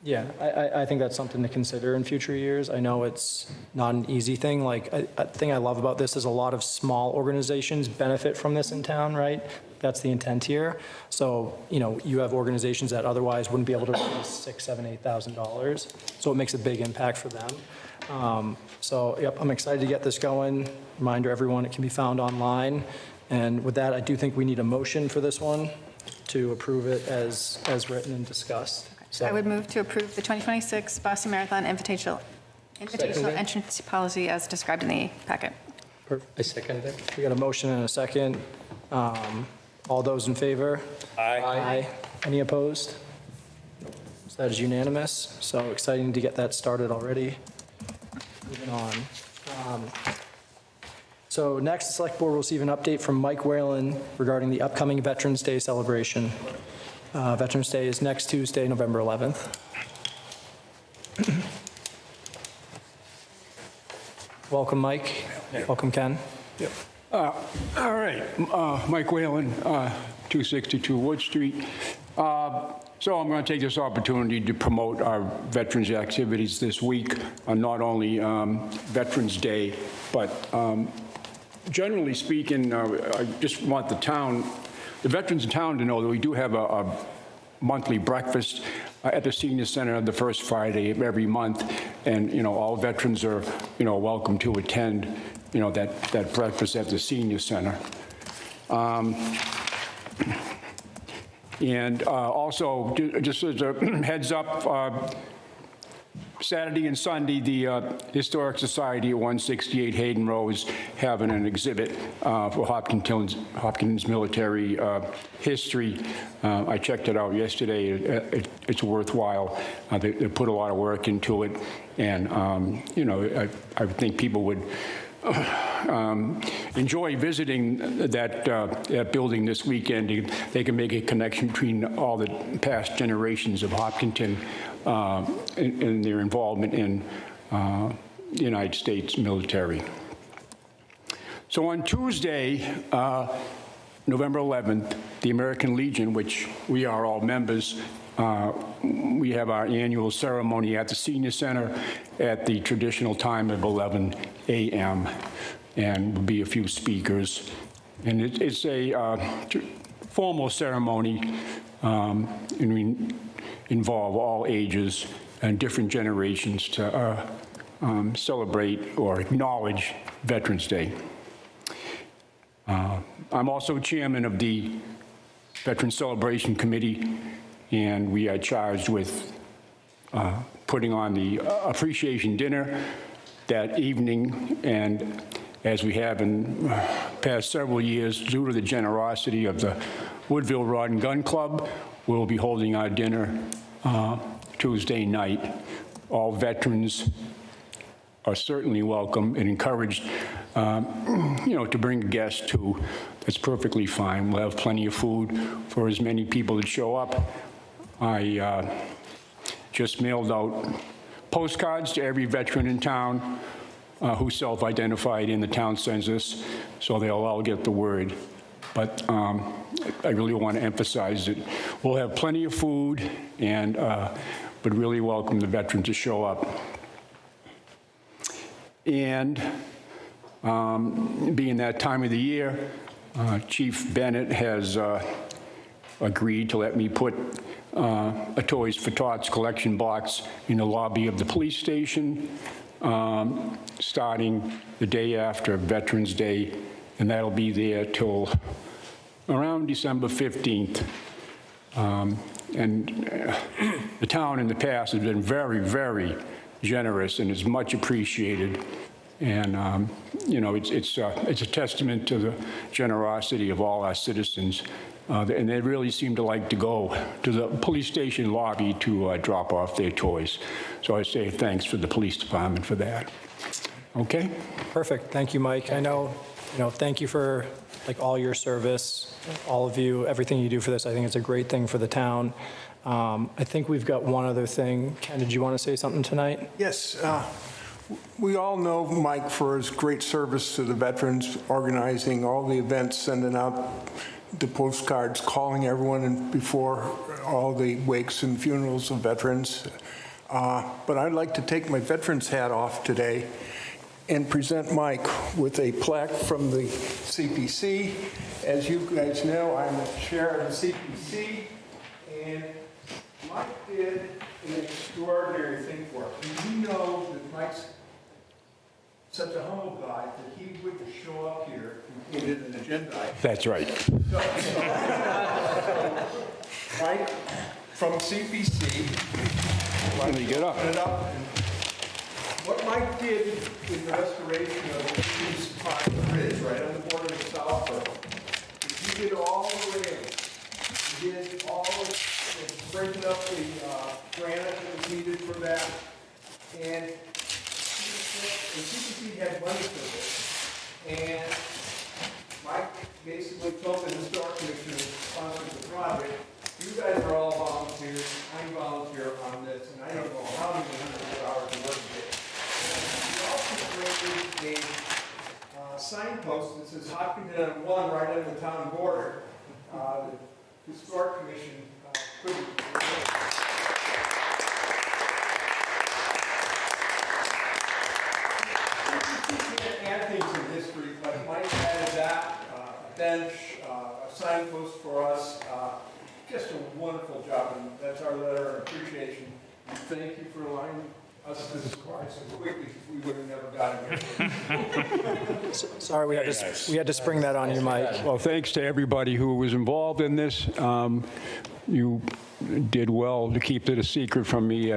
Speaker 1: Yeah, I think that's something to consider in future years. I know it's not an easy thing. Like, a thing I love about this is a lot of small organizations benefit from this in town, right? That's the intent here. So, you have organizations that otherwise wouldn't be able to raise $6,000, $7,000, $8,000. So it makes a big impact for them. So, yep, I'm excited to get this going. Reminder, everyone, it can be found online. And with that, I do think we need a motion for this one to approve it as written and discussed.
Speaker 12: Okay. I would move to approve the 2026 Boston Marathon invitational entrance policy as described in the packet.
Speaker 16: I second that.
Speaker 1: We got a motion and a second. All those in favor? Aye. Any opposed? So that is unanimous. So exciting to get that started already. Moving on. So next, the Select Board will receive an update from Mike Whalen regarding the upcoming Veterans Day celebration. Veterans Day is next Tuesday, November 11th. Welcome, Mike. Welcome, Ken.
Speaker 18: All right, Mike Whalen, 262 Wood Street. So I'm going to take this opportunity to promote our Veterans activities this week, not only Veterans Day, but generally speaking, I just want the veterans in town to know that we do have a monthly breakfast at the Senior Center the first Friday of every month, and all veterans are welcome to attend that breakfast at the Senior Center. And also, just as a heads up, Saturday and Sunday, the Historic Society at 168 Hayden Row is having an exhibit for Hopkins military history. I checked it out yesterday. It's worthwhile. They put a lot of work into it, and I think people would enjoy visiting that building this weekend. They can make a connection between all the past generations of Hopkinton and their involvement in the United States military. So on Tuesday, November 11th, the American Legion, which we are all members, we have our annual ceremony at the Senior Center at the traditional time of 11 a.m. and will be a few speakers. And it's a formal ceremony, and we involve all ages and different generations to celebrate or acknowledge Veterans Day. I'm also chairman of the Veterans Celebration Committee, and we are charged with putting on the appreciation dinner that evening. And as we have in past several years, due to the generosity of the Woodville Rod and Gun Club, we'll be holding our dinner Tuesday night. All veterans are certainly welcome and encouraged, to bring a guest too. That's perfectly fine. We'll have plenty of food for as many people that show up. I just mailed out postcards to every veteran in town who self-identified in the town census, so they'll all get the word. But I really want to emphasize that we'll have plenty of food, and but really welcome the veterans to show up. And being that time of the year, Chief Bennett has agreed to let me put a Toys for Tots collection box in the lobby of the police station starting the day after Veterans Day, and that'll be there till around December 15th. And the town in the past has been very, very generous and is much appreciated. And, it's a testament to the generosity of all our citizens. And they really seem to like to go to the police station lobby to drop off their toys. So I say thanks for the police department for that. Okay?
Speaker 1: Perfect. Thank you, Mike. I know, thank you for all your service, all of you, everything you do for this. I think it's a great thing for the town. I think we've got one other thing. Ken, did you want to say something tonight?
Speaker 3: Yes. We all know Mike for his great service to the veterans, organizing all the events, sending out the postcards, calling everyone before all the wakes and funerals of veterans. But I'd like to take my veterans hat off today and present Mike with a plaque from the CPC. As you guys know, I'm the chair of the CPC, and Mike did an extraordinary thing for us. And you know that Mike's such a humble guy that he wouldn't show up here and put in an agenda item.
Speaker 18: That's right.
Speaker 3: Mike, from CPC.
Speaker 18: Let me get up.
Speaker 3: Open it up. What Mike did in the restoration of the East Pond Bridge, right on the border of Southborough, is he did all the railings. He did all of, breaking up the granite that was needed for that. And CPC had money for this. And Mike basically told the Historic Commission who sponsored the project, you guys are all volunteers, I'm volunteer on this, and I don't know how many hundreds of hours of work it is. We also created a signpost that says Hopkinton on 1 right on the town border. The Historic Commission couldn't. Add things in history, but Mike added that, a bench, a signpost for us. Just a wonderful job, and that's our letter of appreciation. And thank you for allowing us to describe so quickly, we would have never gotten here.
Speaker 1: Sorry, we had to spring that on you, Mike.
Speaker 18: Well, thanks to everybody who was involved in this. You did well to keep it a secret from me.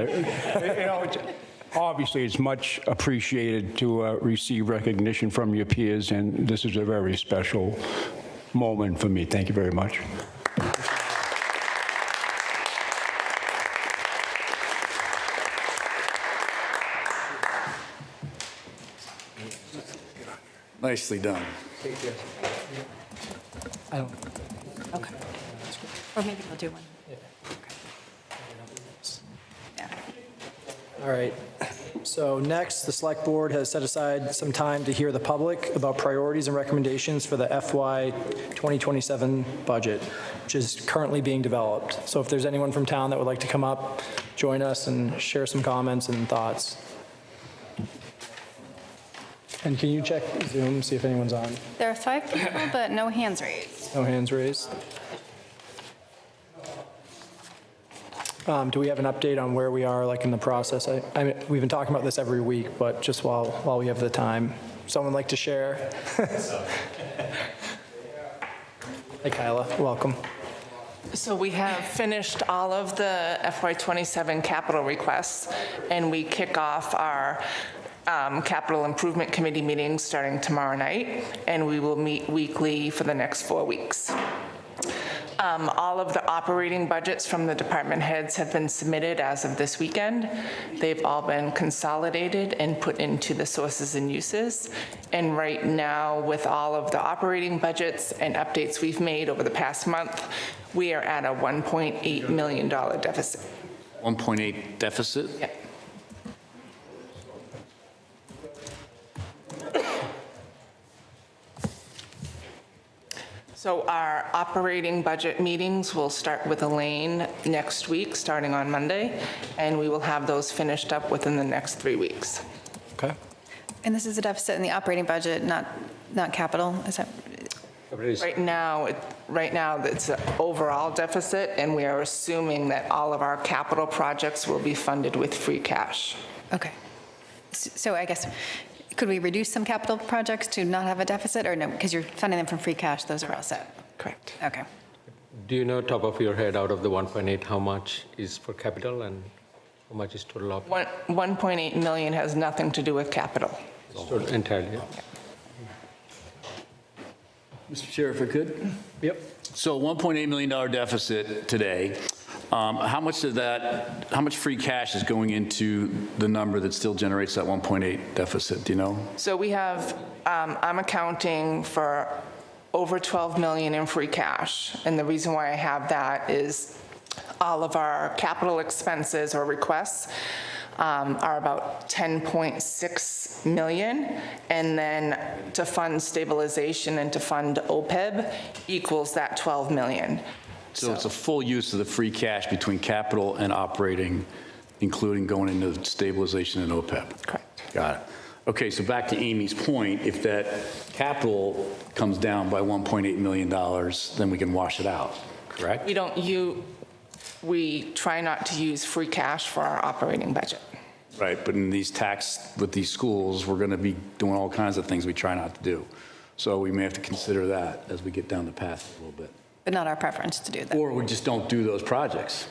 Speaker 18: Obviously, it's much appreciated to receive recognition from your peers, and this is a very special moment for me. Thank you very much.
Speaker 17: Nicely done.
Speaker 1: I don't.
Speaker 12: Okay. Or maybe we'll do one.
Speaker 1: All right. So next, the Select Board has set aside some time to hear the public about priorities and recommendations for the FY 2027 budget, which is currently being developed. So if there's anyone from town that would like to come up, join us and share some comments and thoughts. And can you check Zoom, see if anyone's on?
Speaker 12: There are 5 people, but no hands raised.
Speaker 1: No hands raised. Do we have an update on where we are, like in the process? I mean, we've been talking about this every week, but just while we have the time, someone like to share? Hi, Kyla. Welcome.
Speaker 4: So we have finished all of the FY27 capital requests, and we kick off our Capital Improvement Committee meetings starting tomorrow night, and we will meet weekly for the next 4 weeks. All of the operating budgets from the department heads have been submitted as of this weekend. They've all been consolidated and put into the sources and uses. And right now, with all of the operating budgets and updates we've made over the past month, we are at a $1.8 million deficit.
Speaker 17: 1.8 deficit?
Speaker 4: Yeah. So our operating budget meetings will start with Elaine next week, starting on Monday, and we will have those finished up within the next 3 weeks.
Speaker 1: Okay.
Speaker 12: And this is a deficit in the operating budget, not capital, is that?
Speaker 4: Right now, it's an overall deficit, and we are assuming that all of our capital projects will be funded with free cash.
Speaker 12: Okay. So I guess, could we reduce some capital projects to not have a deficit, or no, because you're funding them from free cash, those are all set?
Speaker 4: Correct.
Speaker 12: Okay.
Speaker 16: Do you know top of your head out of the 1.8 how much is for capital and how much is total op?
Speaker 4: 1.8 million has nothing to do with capital.
Speaker 16: Entirely. Yeah.
Speaker 17: Mr. Chair, if I could?
Speaker 1: Yep.
Speaker 17: So $1.8 million deficit today. How much of that, how much free cash is going into the number that still generates that 1.8 deficit? Do you know?
Speaker 4: So we have, I'm accounting for over 12 million in free cash. And the reason why I have that is all of our capital expenses or requests are about 10.6 million. And then to fund stabilization and to fund OPEB equals that 12 million.
Speaker 17: So it's a full use of the free cash between capital and operating, including going into stabilization and OPEB.
Speaker 4: Correct.
Speaker 17: Got it. Okay, so back to Amy's point, if that capital comes down by $1.8 million, then we can wash it out, correct?
Speaker 4: We try not to use free cash for our operating budget.
Speaker 17: Right, but in these with these schools, we're going to be doing all kinds of things we try not to do. So we may have to consider that as we get down the path a little bit.
Speaker 12: But not our preference to do that.
Speaker 17: Or we just don't do those projects.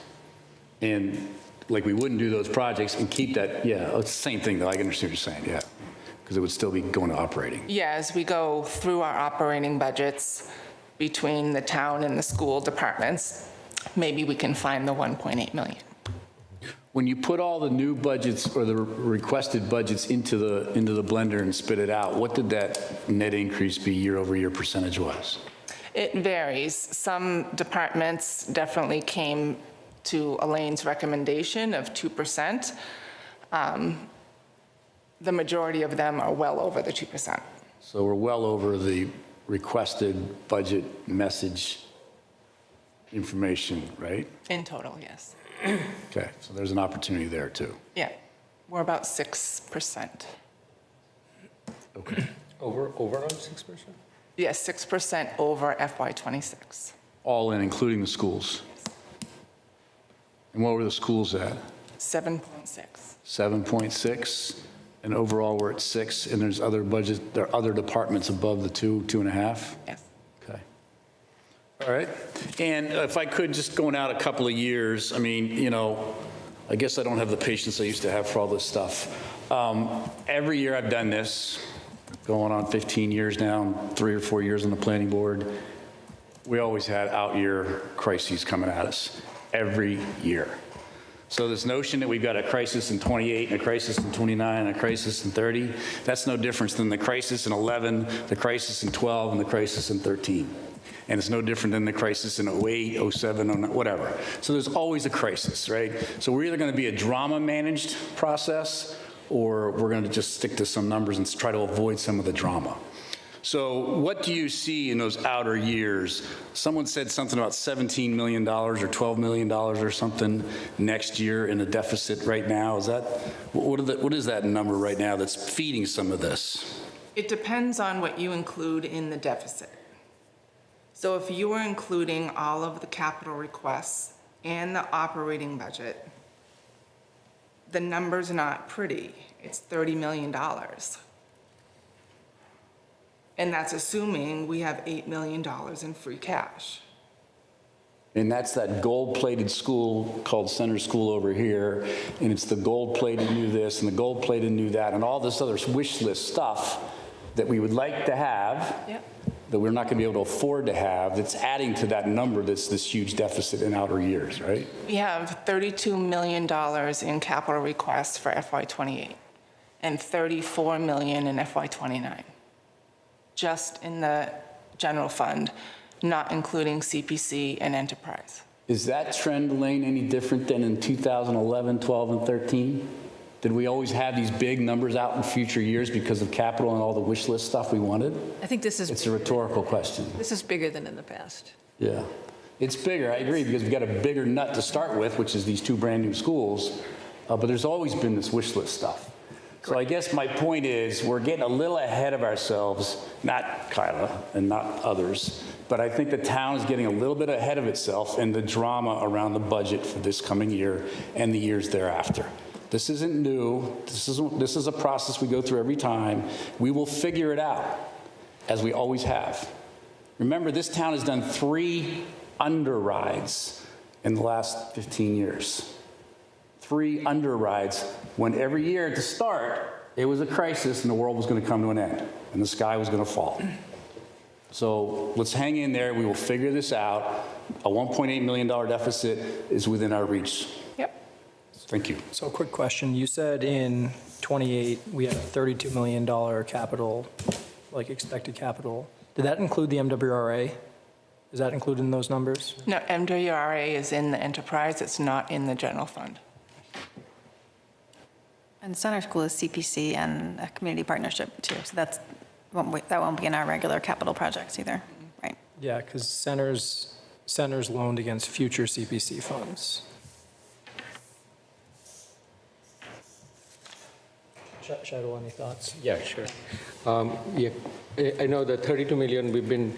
Speaker 17: And like, we wouldn't do those projects and keep that, yeah, it's the same thing, though, I understand what you're saying, yeah, because it would still be going to operating.
Speaker 4: Yeah, as we go through our operating budgets between the town and the school departments, maybe we can find the 1.8 million.
Speaker 17: When you put all the new budgets or the requested budgets into the blender and spit it out, what did that net increase be year over year percentage-wise?
Speaker 4: It varies. Some departments definitely came to Elaine's recommendation of 2%. The majority of them are well over the 2%.
Speaker 17: So we're well over the requested budget message information, right?
Speaker 4: In total, yes.
Speaker 17: Okay, so there's an opportunity there too.
Speaker 4: Yeah, we're about 6%.
Speaker 17: Okay.
Speaker 16: Overall 6%?
Speaker 4: Yes, 6% over FY26.
Speaker 17: All in, including the schools? And what were the schools at?
Speaker 4: 7.6.
Speaker 17: 7.6, and overall we're at 6, and there's other budgets, there are other departments above the 2.5?
Speaker 4: Yes.
Speaker 17: Okay. All right. And if I could, just going out a couple of years, I mean, you know, I guess I don't have the patience I used to have for all this stuff. Every year I've done this, going on 15 years now, 3 or 4 years on the planning board, we always had out-year crises coming at us, every year. So this notion that we've got a crisis in 28, and a crisis in 29, and a crisis in 30, that's no different than the crisis in 11, the crisis in 12, and the crisis in 13. And it's no different than the crisis in 08, 07, whatever. So there's always a crisis, right? So we're either going to be a drama-managed process, or we're going to just stick to some numbers and try to avoid some of the drama. So what do you see in those outer years? Someone said something about $17 million or $12 million or something next year in a deficit right now. Is that, what is that number right now that's feeding some of this?
Speaker 4: It depends on what you include in the deficit. So if you were including all of the capital requests and the operating budget, the number's not pretty. It's $30 million. And that's assuming we have $8 million in free cash.
Speaker 17: And that's that gold-plated school called Center School over here, and it's the gold-plated new this and the gold-plated new that and all this other wish list stuff that we would like to have, that we're not going to be able to afford to have, that's adding to that number that's this huge deficit in outer years, right?
Speaker 4: We have $32 million in capital requests for FY28 and $34 million in FY29. Just in the general fund, not including CPC and enterprise.
Speaker 17: Is that trend, Elaine, any different than in 2011, 12, and 13? Did we always have these big numbers out in future years because of capital and all the wish list stuff we wanted?
Speaker 15: I think this is...
Speaker 17: It's a rhetorical question.
Speaker 15: This is bigger than in the past.
Speaker 17: Yeah. It's bigger, I agree, because we've got a bigger nut to start with, which is these 2 brand new schools, but there's always been this wish list stuff. So I guess my point is we're getting a little ahead of ourselves, not Kyla and not others, but I think the town is getting a little bit ahead of itself in the drama around the budget for this coming year and the years thereafter. This isn't new. This is a process we go through every time. We will figure it out, as we always have. Remember, this town has done 3 underrides in the last 15 years. 3 underrides, when every year at the start, it was a crisis and the world was going to come to an end and the sky was going to fall. So let's hang in there. We will figure this out. A $1.8 million deficit is within our reach.
Speaker 4: Yep.
Speaker 17: Thank you.
Speaker 1: So a quick question. You said in 28, we had a $32 million capital, like expected capital. Did that include the MWRA? Is that included in those numbers?
Speaker 4: No, MWRA is in the enterprise. It's not in the general fund.
Speaker 12: And Center School is CPC and a community partnership too, so that won't be in our regular capital projects either, right?
Speaker 1: Yeah, because centers loaned against future CPC funds. Shadow, any thoughts?
Speaker 16: Yeah, sure. Yeah, I know the 32 million, we've been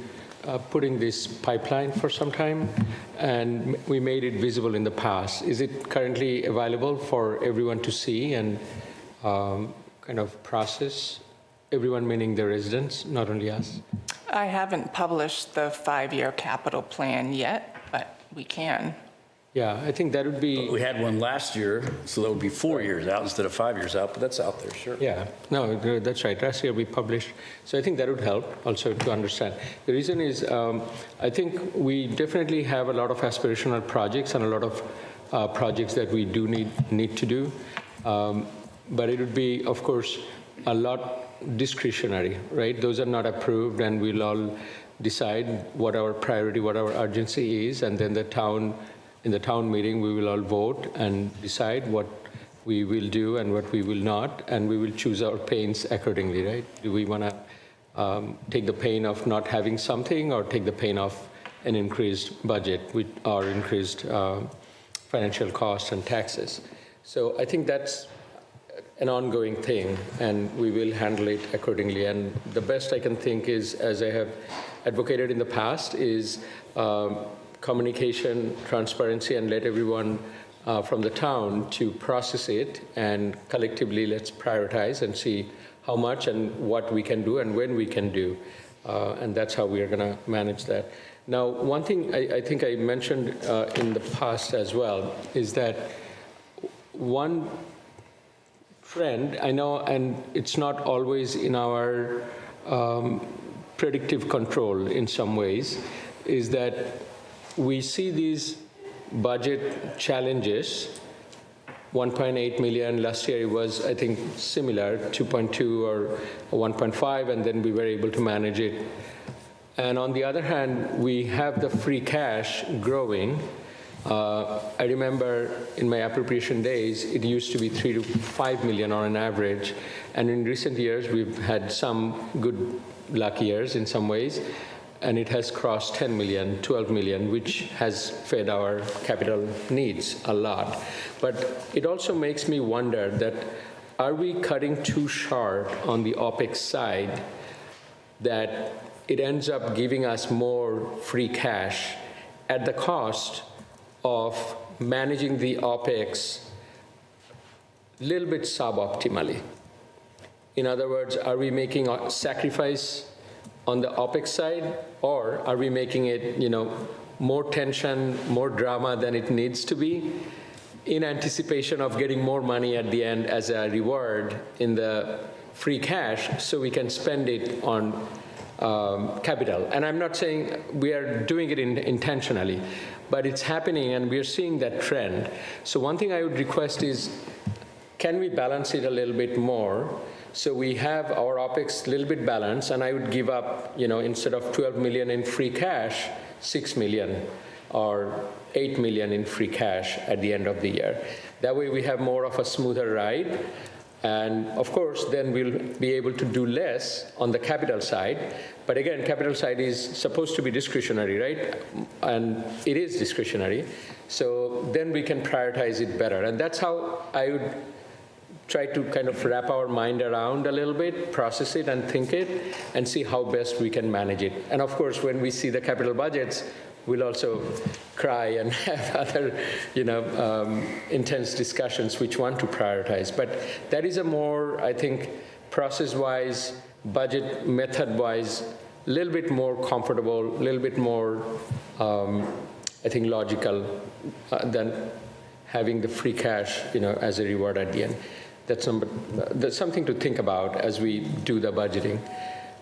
Speaker 16: putting this pipeline for some time, and we made it visible in the past. Is it currently available for everyone to see and kind of process? Everyone meaning the residents, not only us?
Speaker 4: I haven't published the 5-year capital plan yet, but we can.
Speaker 16: Yeah, I think that would be.
Speaker 17: We had one last year, so that would be 4 years out instead of 5 years out, but that's out there, sure.
Speaker 16: Yeah, no, that's right. Last year we published. So I think that would help also to understand. The reason is I think we definitely have a lot of aspirational projects and a lot of projects that we do need to do. But it would be, of course, a lot discretionary, right? Those are not approved, and we'll all decide what our priority, what our urgency is, and then in the town meeting, we will all vote and decide what we will do and what we will not, and we will choose our pains accordingly, right? Do we want to take the pain of not having something, or take the pain of an increased budget or increased financial costs and taxes? So I think that's an ongoing thing, and we will handle it accordingly. And the best I can think is, as I have advocated in the past, is communication, transparency, and let everyone from the town to process it, and collectively let's prioritize and see how much and what we can do and when we can do. And that's how we are going to manage that. Now, one thing I think I mentioned in the past as well is that one trend, I know, and it's not always in our predictive control in some ways, is that we see these budget challenges. 1.8 million, last year it was, I think, similar, 2.2 or 1.5, and then we were able to manage it. And on the other hand, we have the free cash growing. I remember in my appropriation days, it used to be 3 to 5 million on an average. And in recent years, we've had some good luck years in some ways, and it has crossed 10 million, 12 million, which has fed our capital needs a lot. But it also makes me wonder that, are we cutting too sharp on the OPEX side that it ends up giving us more free cash at the cost of managing the OPEX a little bit suboptimally? In other words, are we making a sacrifice on the OPEX side, or are we making it, more tension, more drama than it needs to be, in anticipation of getting more money at the end as a reward in the free cash, so we can spend it on capital? And I'm not saying we are doing it intentionally, but it's happening, and we are seeing that trend. So one thing I would request is, can we balance it a little bit more, so we have our OPEX a little bit balanced, and I would give up, instead of 12 million in free cash, 6 million or 8 million in free cash at the end of the year. That way we have more of a smoother ride. And of course, then we'll be able to do less on the capital side. But again, capital side is supposed to be discretionary, right? And it is discretionary. So then we can prioritize it better. And that's how I would try to kind of wrap our mind around a little bit, process it and think it, and see how best we can manage it. And of course, when we see the capital budgets, we'll also cry and have other, intense discussions which one to prioritize. But that is a more, I think, process-wise, budget method-wise, a little bit more comfortable, a little bit more, I think, logical than having the free cash, as a reward at the end. That's something to think about as we do the budgeting,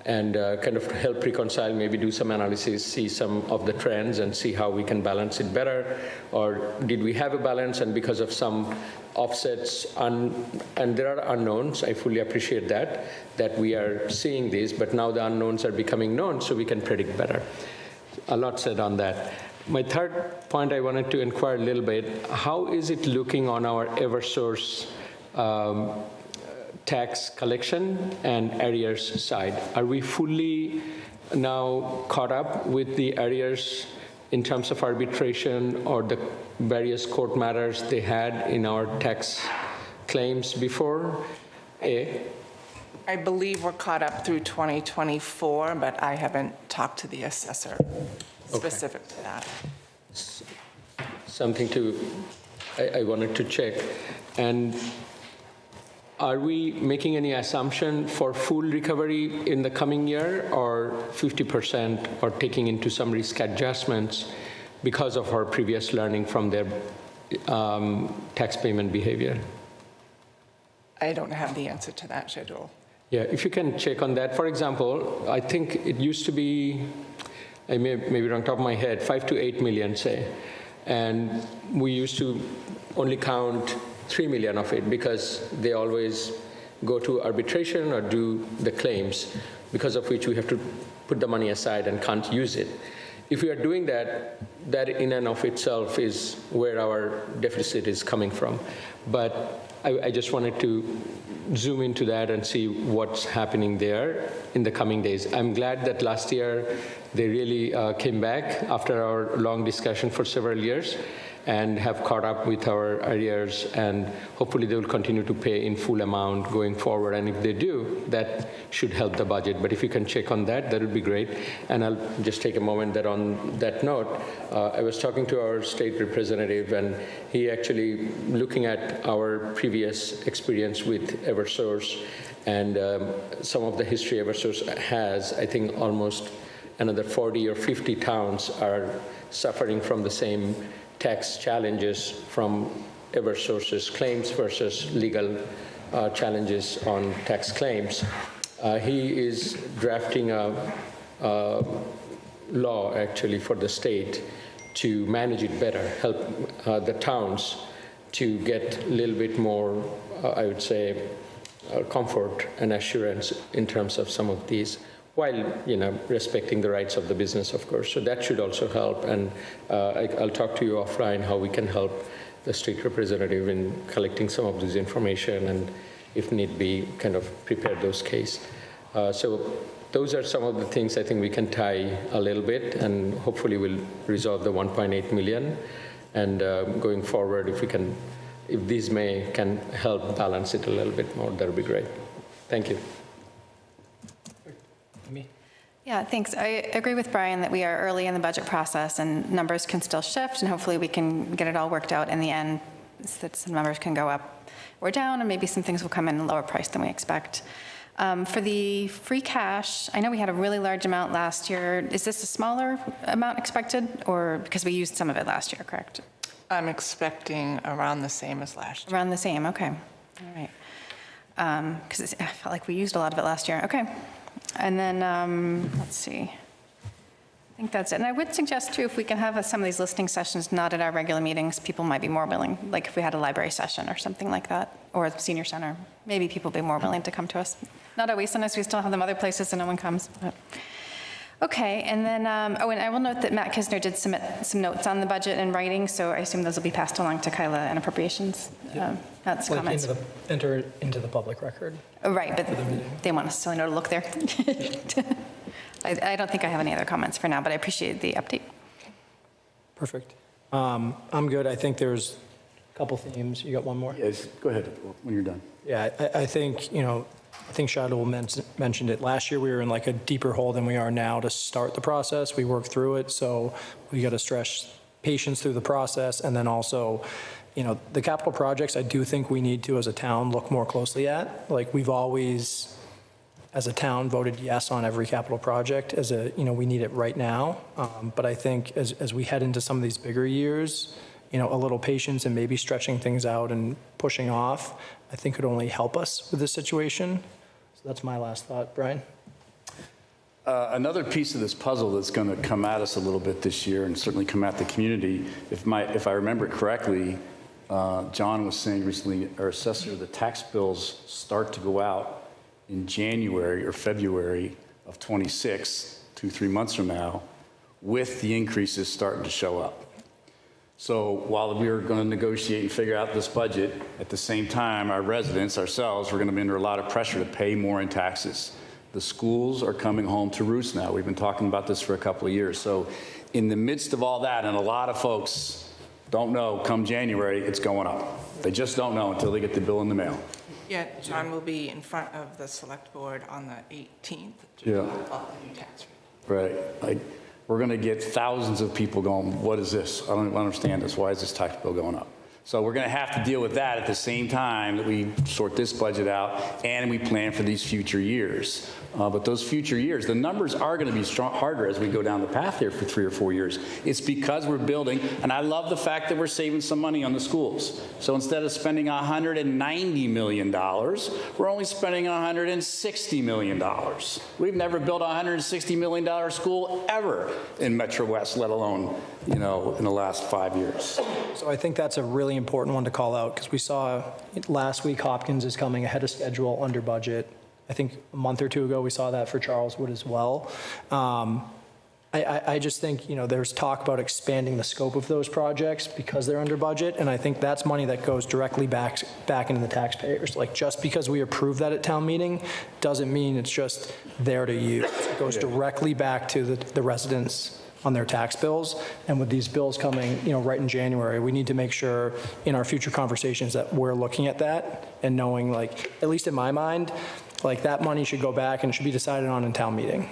Speaker 16: and kind of help reconcile, maybe do some analysis, see some of the trends, and see how we can balance it better. Or did we have a balance, and because of some offsets, and there are unknowns, I fully appreciate that we are seeing these, but now the unknowns are becoming known, so we can predict better. A lot said on that. My third point, I wanted to inquire a little bit, how is it looking on our Eversource tax collection and arrears side? Are we fully now caught up with the arrears in terms of arbitration or the various court matters they had in our tax claims before?
Speaker 19: I believe we're caught up through 2024, but I haven't talked to the assessor specific to that.
Speaker 16: Something I wanted to check. And are we making any assumption for full recovery in the coming year, or 50%, or taking into some risk adjustments because of our previous learning from their tax payment behavior.
Speaker 19: I don't have the answer to that schedule.
Speaker 16: Yeah, if you can check on that. For example, I think it used to be, I may be on top of my head, 5 to 8 million, say. And we used to only count 3 million of it because they always go to arbitration or do the claims, because of which we have to put the money aside and can't use it. If we are doing that, that in and of itself is where our deficit is coming from. But I just wanted to zoom into that and see what's happening there in the coming days. I'm glad that last year they really came back after our long discussion for several years and have caught up with our arrears, and hopefully they will continue to pay in full amount going forward. And if they do, that should help the budget. But if you can check on that, that would be great. And I'll just take a moment that on that note, I was talking to our state representative, and he actually looking at our previous experience with Eversource and some of the history Eversource has. I think almost another 40 or 50 towns are suffering from the same tax challenges from Eversource's claims versus legal challenges on tax claims. He is drafting a law actually for the state to manage it better, help the towns to get a little bit more, I would say, comfort and assurance in terms of some of these, while respecting the rights of the business, of course. So that should also help, and I'll talk to you offline how we can help the state representative in collecting some of this information, and if need be, kind of prepare those cases. So those are some of the things I think we can tie a little bit, and hopefully we'll resolve the 1.8 million. And going forward, if these can help balance it a little bit more, that would be great. Thank you.
Speaker 12: Yeah, thanks. I agree with Brian that we are early in the budget process and numbers can still shift, and hopefully we can get it all worked out in the end so that some numbers can go up or down, and maybe some things will come in lower price than we expect. For the free cash, I know we had a really large amount last year. Is this a smaller amount expected, or because we used some of it last year, correct?
Speaker 19: I'm expecting around the same as last year.
Speaker 12: Around the same, okay. All right. Because I felt like we used a lot of it last year. Okay. And then, let's see. I think that's it. And I would suggest, too, if we can have some of these listening sessions not at our regular meetings, people might be more willing, like if we had a library session or something like that, or a senior center, maybe people would be more willing to come to us. Not always. Sometimes we still have them other places and no one comes. But. Okay, and then, and I will note that Matt Kisner did submit some notes on the budget in writing, so I assume those will be passed along to Kyla and Appropriations. That's comments.
Speaker 1: Enter into the public record.
Speaker 12: Oh, right, but they want us to know to look there. I don't think I have any other comments for now, but I appreciate the update.
Speaker 1: Perfect. I'm good. I think there's a couple themes. You got one more?
Speaker 17: Yes, go ahead when you're done.
Speaker 1: Yeah, I think, I think Shadul mentioned it. Last year, we were in like a deeper hole than we are now to start the process. We worked through it, so we got to stress patience through the process. And then also, the capital projects, I do think we need to, as a town, look more closely at. Like, we've always, as a town, voted yes on every capital project we need it right now. But I think as we head into some of these bigger years, a little patience and maybe stretching things out and pushing off, I think could only help us with this situation. So that's my last thought. Brian?
Speaker 17: Another piece of this puzzle that's going to come at us a little bit this year, and certainly come at the community, if I remember it correctly, John was saying recently, our assessor, the tax bills start to go out in January or February of 26, 2-3 months from now, with the increases starting to show up. So while we are going to negotiate and figure out this budget, at the same time, our residents, ourselves, we're going to be under a lot of pressure to pay more in taxes. The schools are coming home to roost now. We've been talking about this for a couple of years. So in the midst of all that, and a lot of folks don't know, come January, it's going up. They just don't know until they get the bill in the mail.
Speaker 19: Yeah, John will be in front of the select board on the 18th to
Speaker 17: Yeah.
Speaker 19: talk about the new tax rate.
Speaker 17: Right. We're going to get thousands of people going, what is this? I don't understand this. Why is this tax bill going up? So we're going to have to deal with that at the same time that we sort this budget out and we plan for these future years. But those future years, the numbers are going to be harder as we go down the path here for 3 or 4 years. It's because we're building, and I love the fact that we're saving some money on the schools. So instead of spending $190 million, we're only spending $160 million. We've never built a $160 million school ever in Metro West, let alone, in the last 5 years.
Speaker 1: So I think that's a really important one to call out, because we saw last week Hopkins is coming ahead of schedule, under budget. I think a month or two ago we saw that for Charleswood as well. I just think, there's talk about expanding the scope of those projects because they're under budget, and I think that's money that goes directly back into the taxpayers. Like, just because we approve that at town meeting doesn't mean it's just there to use. It goes directly back to the residents on their tax bills. And with these bills coming, right in January, we need to make sure in our future conversations that we're looking at that and knowing, at least in my mind, that money should go back and it should be decided on in town meeting.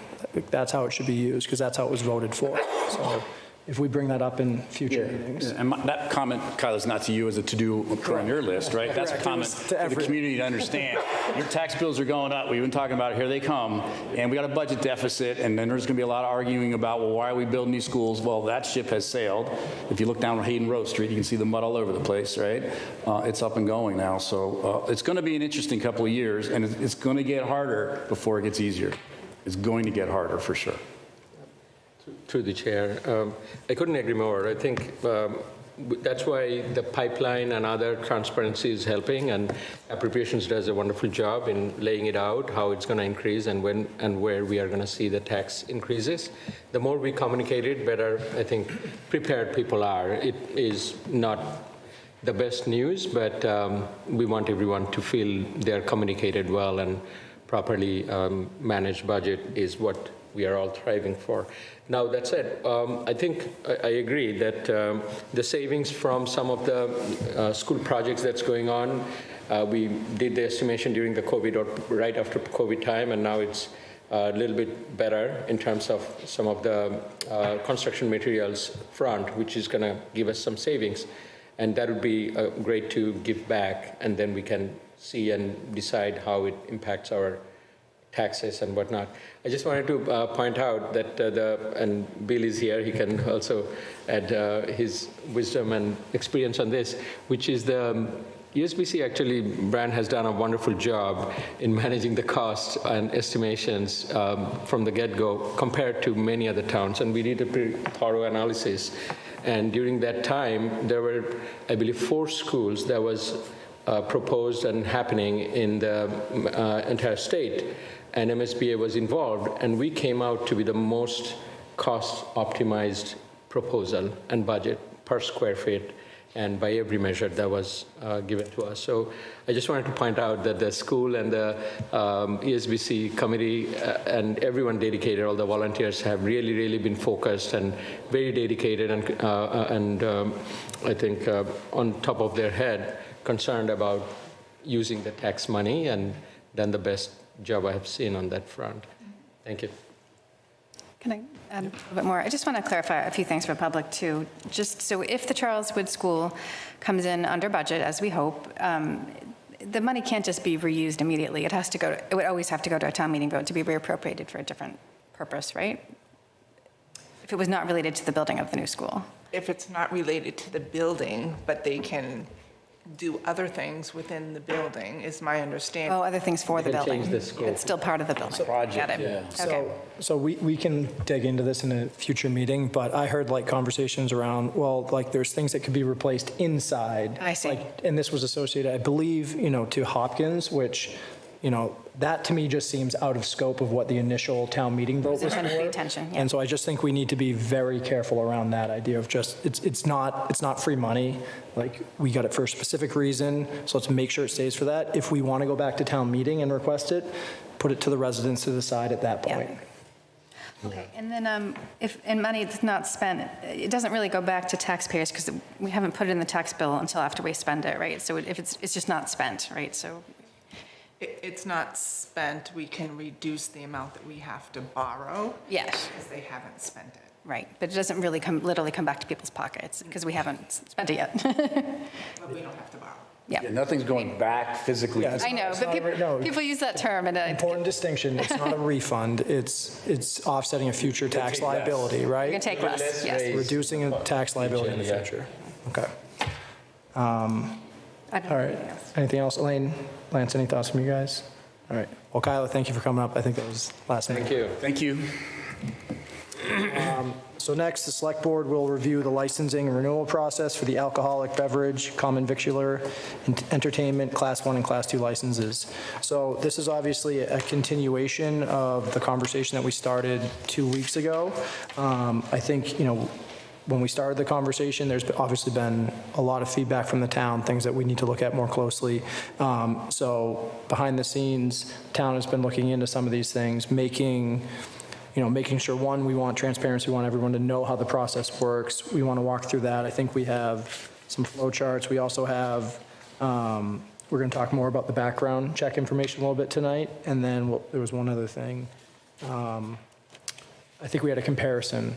Speaker 1: That's how it should be used, because that's how it was voted for. So if we bring that up in future meetings.
Speaker 17: And that comment, Kyle, is not to you as a to-do on your list, right? That's a comment for the community to understand. Your tax bills are going up. We've been talking about it. Here they come. And we got a budget deficit, and then there's going to be a lot of arguing about, well, why are we building these schools? Well, that ship has sailed. If you look down Hayden Road Street, you can see the mud all over the place, right? It's up and going now. So it's going to be an interesting couple of years, and it's going to get harder before it gets easier. It's going to get harder for sure.
Speaker 16: Through the chair, I couldn't agree more. I think that's why the pipeline and other transparency is helping, and appropriations does a wonderful job in laying it out, how it's going to increase and when and where we are going to see the tax increases. The more we communicate it, better, I think, prepared people are. It is not the best news, but we want everyone to feel they're communicated well, and properly managed budget is what we are all thriving for. Now, that said, I think I agree that the savings from some of the school projects that's going on, we did the estimation during the COVID or right after COVID time, and now it's a little bit better in terms of some of the construction materials front, which is going to give us some savings. And that would be great to give back, and then we can see and decide how it impacts our taxes and whatnot. I just wanted to point out that and Bill is here, he can also add his wisdom and experience on this, which is the USBC. Actually, Brian has done a wonderful job in managing the costs and estimations from the get-go compared to many other towns, and we did a pretty thorough analysis. And during that time, there were, I believe, 4 schools that was proposed and happening in the entire state, and MSBA was involved, and we came out to be the most cost-optimized proposal and budget per square feet, and by every measure that was given to us. So I just wanted to point out that the school and the ESBC committee and everyone dedicated, all the volunteers have really, really been focused and very dedicated, and I think on top of their head, concerned about using the tax money, and done the best job I have seen on that front. Thank you.
Speaker 12: Can I add a little bit more? I just want to clarify a few things for the public, too. Just so if the Charleswood School comes in under budget, as we hope, the money can't just be reused immediately. It has to go. It would always have to go to a town meeting vote to be reappropriated for a different purpose, right? If it was not related to the building of the new school.
Speaker 19: If it's not related to the building, but they can do other things within the building, is my understanding.
Speaker 12: Oh, other things for the building.
Speaker 16: Change the scope.
Speaker 12: It's still part of the building.
Speaker 17: Project,
Speaker 12: Got it.
Speaker 17: yeah.
Speaker 12: Okay.
Speaker 1: So we can dig into this in a future meeting, but I heard conversations around, there's things that could be replaced inside.
Speaker 12: I see.
Speaker 1: And this was associated, I believe, to Hopkins, which, that to me just seems out of scope of what the initial town meeting vote was for.
Speaker 12: Wasn't trying to pay attention, yeah.
Speaker 1: And so I just think we need to be very careful around that idea of just, it's not free money. We got it for a specific reason, so let's make sure it stays for that. If we want to go back to town meeting and request it, put it to the residents to decide at that point.
Speaker 12: Yeah. Okay, and then if money that's not spent, it doesn't really go back to taxpayers because we haven't put it in the tax bill until after we spend it, right? So if it's just not spent, right? So
Speaker 19: It's not spent, we can reduce the amount that we have to borrow.
Speaker 12: Yes.
Speaker 19: Because they haven't spent it.
Speaker 12: Right, but it doesn't really literally come back to people's pockets because we haven't spent it yet.
Speaker 15: But we don't have to borrow.
Speaker 12: Yeah.
Speaker 17: Yeah, nothing's going back physically.
Speaker 1: Yeah, it's
Speaker 12: I know,
Speaker 1: it's
Speaker 12: but
Speaker 1: not a re- no.
Speaker 12: people use that term and
Speaker 1: Important distinction, it's not a refund, it's offsetting a future tax liability, right?
Speaker 12: We're going to take less, yes.
Speaker 1: Reducing a tax liability in the future. Okay. All right. Anything else? Elaine, Lance, any thoughts from you guys? All right. Well, Kyla, thank you for coming up. I think that was last night.
Speaker 16: Thank you.
Speaker 17: Thank you.
Speaker 1: So next, the Select Board will review the licensing and renewal process for the alcoholic beverage, common victular, and entertainment Class 1 and Class 2 licenses. So this is obviously a continuation of the conversation that we started 2 weeks ago. I think, when we started the conversation, there's obviously been a lot of feedback from the town, things that we need to look at more closely. So behind the scenes, town has been looking into some of these things, making sure, one, we want transparency, we want everyone to know how the process works. We want to walk through that. I think we have some flow charts. We also have, we're going to talk more about the background check information a little bit tonight. And then there was one other thing. I think we had a comparison.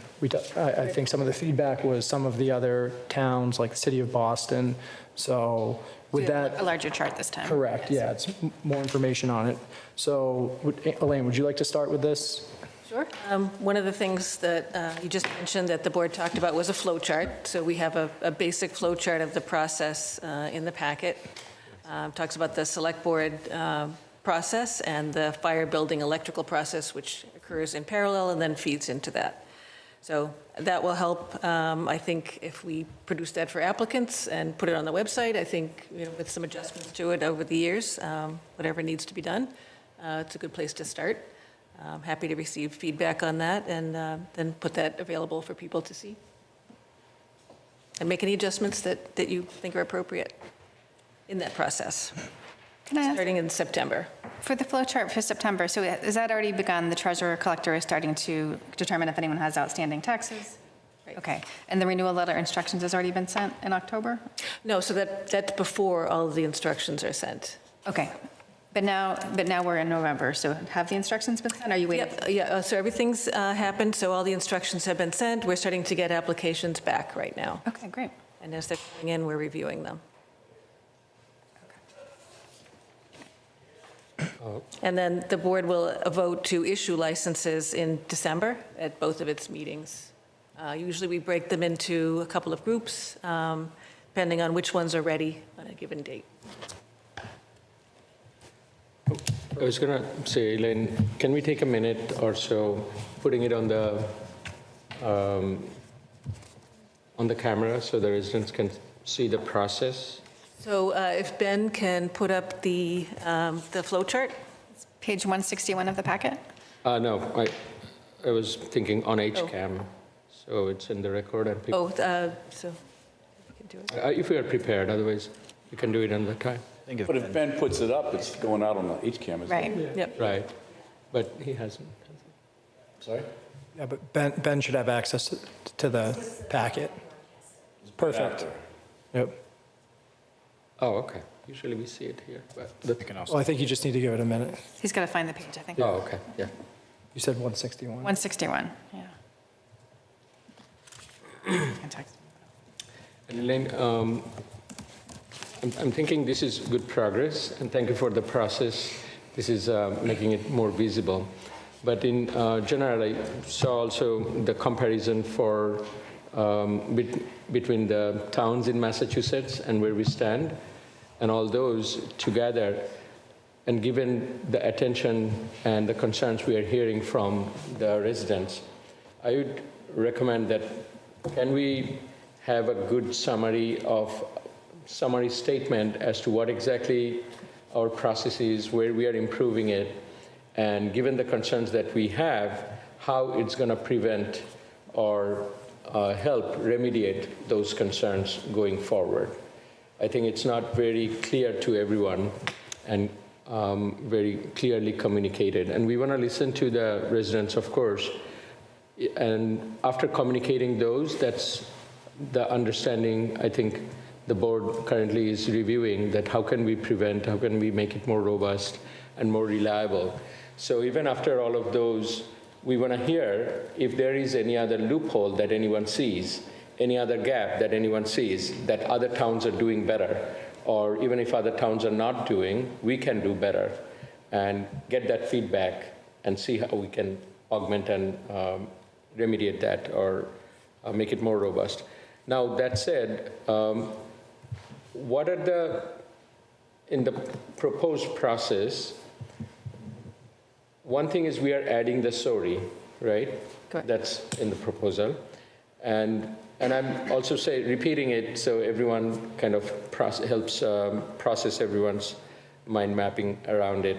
Speaker 1: I think some of the feedback was some of the other towns, like the city of Boston. So with that.
Speaker 12: A larger chart this time.
Speaker 1: Correct, yeah, it's more information on it. So Elaine, would you like to start with this?
Speaker 15: Sure. One of the things that you just mentioned that the board talked about was a flow chart. So we have a basic flow chart of the process in the packet. Talks about the select board process and the fire building electrical process, which occurs in parallel and then feeds into that. So that will help, I think, if we produce that for applicants and put it on the website. I think, with some adjustments to it over the years, whatever needs to be done, it's a good place to start. I'm happy to receive feedback on that and then put that available for people to see. And make any adjustments that you think are appropriate in that process, starting in September.
Speaker 12: For the flow chart for September, so has that already begun? The treasurer collector is starting to determine if anyone has outstanding taxes? Right. Okay. And the renewal letter instructions has already been sent in October?
Speaker 15: No, so that's before all of the instructions are sent.
Speaker 12: Okay. But now we're in November, so have the instructions been sent? Are you waiting?
Speaker 15: Yeah, so everything's happened, so all the instructions have been sent. We're starting to get applications back right now.
Speaker 12: Okay, great.
Speaker 15: And as they're coming in, we're reviewing them. And then the board will vote to issue licenses in December at both of its meetings. Usually we break them into a couple of groups, depending on which ones are ready on a given date.
Speaker 16: I was going to say, Elaine, can we take a minute or so putting it on the camera so the residents can see the process?
Speaker 15: So if Ben can put up the flow chart.
Speaker 12: Page 161 of the packet?
Speaker 16: No, I was thinking on HCAM, so it's in the record and people.
Speaker 15: So we can do it.
Speaker 16: If we are prepared, otherwise we can do it another time.
Speaker 17: But if Ben puts it up, it's going out on the HCAM, isn't it?
Speaker 12: Right.
Speaker 15: Yep.
Speaker 16: Right, but he hasn't.
Speaker 17: Sorry?
Speaker 1: Yeah, but Ben should have access to the packet. Perfect. Yep.
Speaker 16: Oh, okay. Usually we see it here, but
Speaker 1: Well, I think you just need to give it a minute.
Speaker 12: He's got to find the page, I think.
Speaker 16: Oh, okay, yeah.
Speaker 1: You said 161?
Speaker 12: 161, yeah.
Speaker 16: And Elaine, I'm thinking this is good progress, and thank you for the process. This is making it more visible. But in general, I saw also the comparison for between the towns in Massachusetts and where we stand, and all those together. And given the attention and the concerns we are hearing from the residents, I would recommend that can we have a good summary statement as to what exactly our process is, where we are improving it, and given the concerns that we have, how it's going to prevent or help remediate those concerns going forward. I think it's not very clear to everyone and very clearly communicated. And we want to listen to the residents, of course. And after communicating those, that's the understanding I think the board currently is reviewing, that how can we prevent, how can we make it more robust and more reliable. So even after all of those We want to hear if there is any other loophole that anyone sees, any other gap that anyone sees that other towns are doing better, or even if other towns are not doing, we can do better, and get that feedback and see how we can augment and remediate that or make it more robust. Now, that said, what are in the proposed process, one thing is we are adding the SORI, right?
Speaker 12: Correct.
Speaker 16: That's in the proposal. And I'm also repeating it so everyone kind of helps process everyone's mind mapping around it,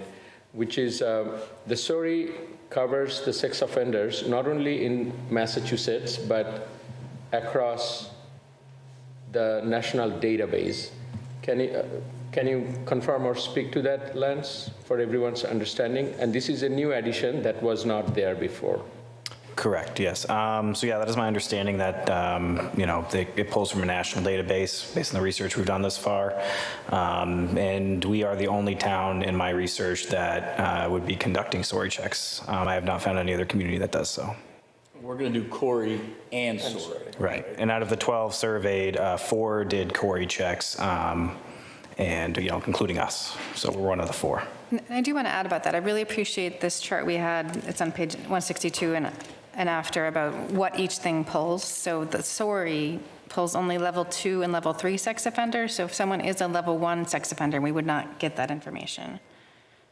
Speaker 16: which is the SORI covers the sex offenders not only in Massachusetts, but across the national database. Can you confirm or speak to that, Lance, for everyone's understanding? And this is a new addition that was not there before.
Speaker 20: Correct, yes. So yeah, that is my understanding that, it pulls from a national database based on the research we've done thus far. And we are the only town in my research that would be conducting SORI checks. I have not found any other community that does so.
Speaker 17: We're going to do Corey and SORI.
Speaker 20: Right. And out of the 12 surveyed, 4 did CORI checks, and, including us. So we're one of the 4.
Speaker 12: And I do want to add about that. I really appreciate this chart we had. It's on page 162 and after about what each thing pulls. So the SORI pulls only level 2 and level 3 sex offenders. So if someone is a level 1 sex offender, we would not get that information.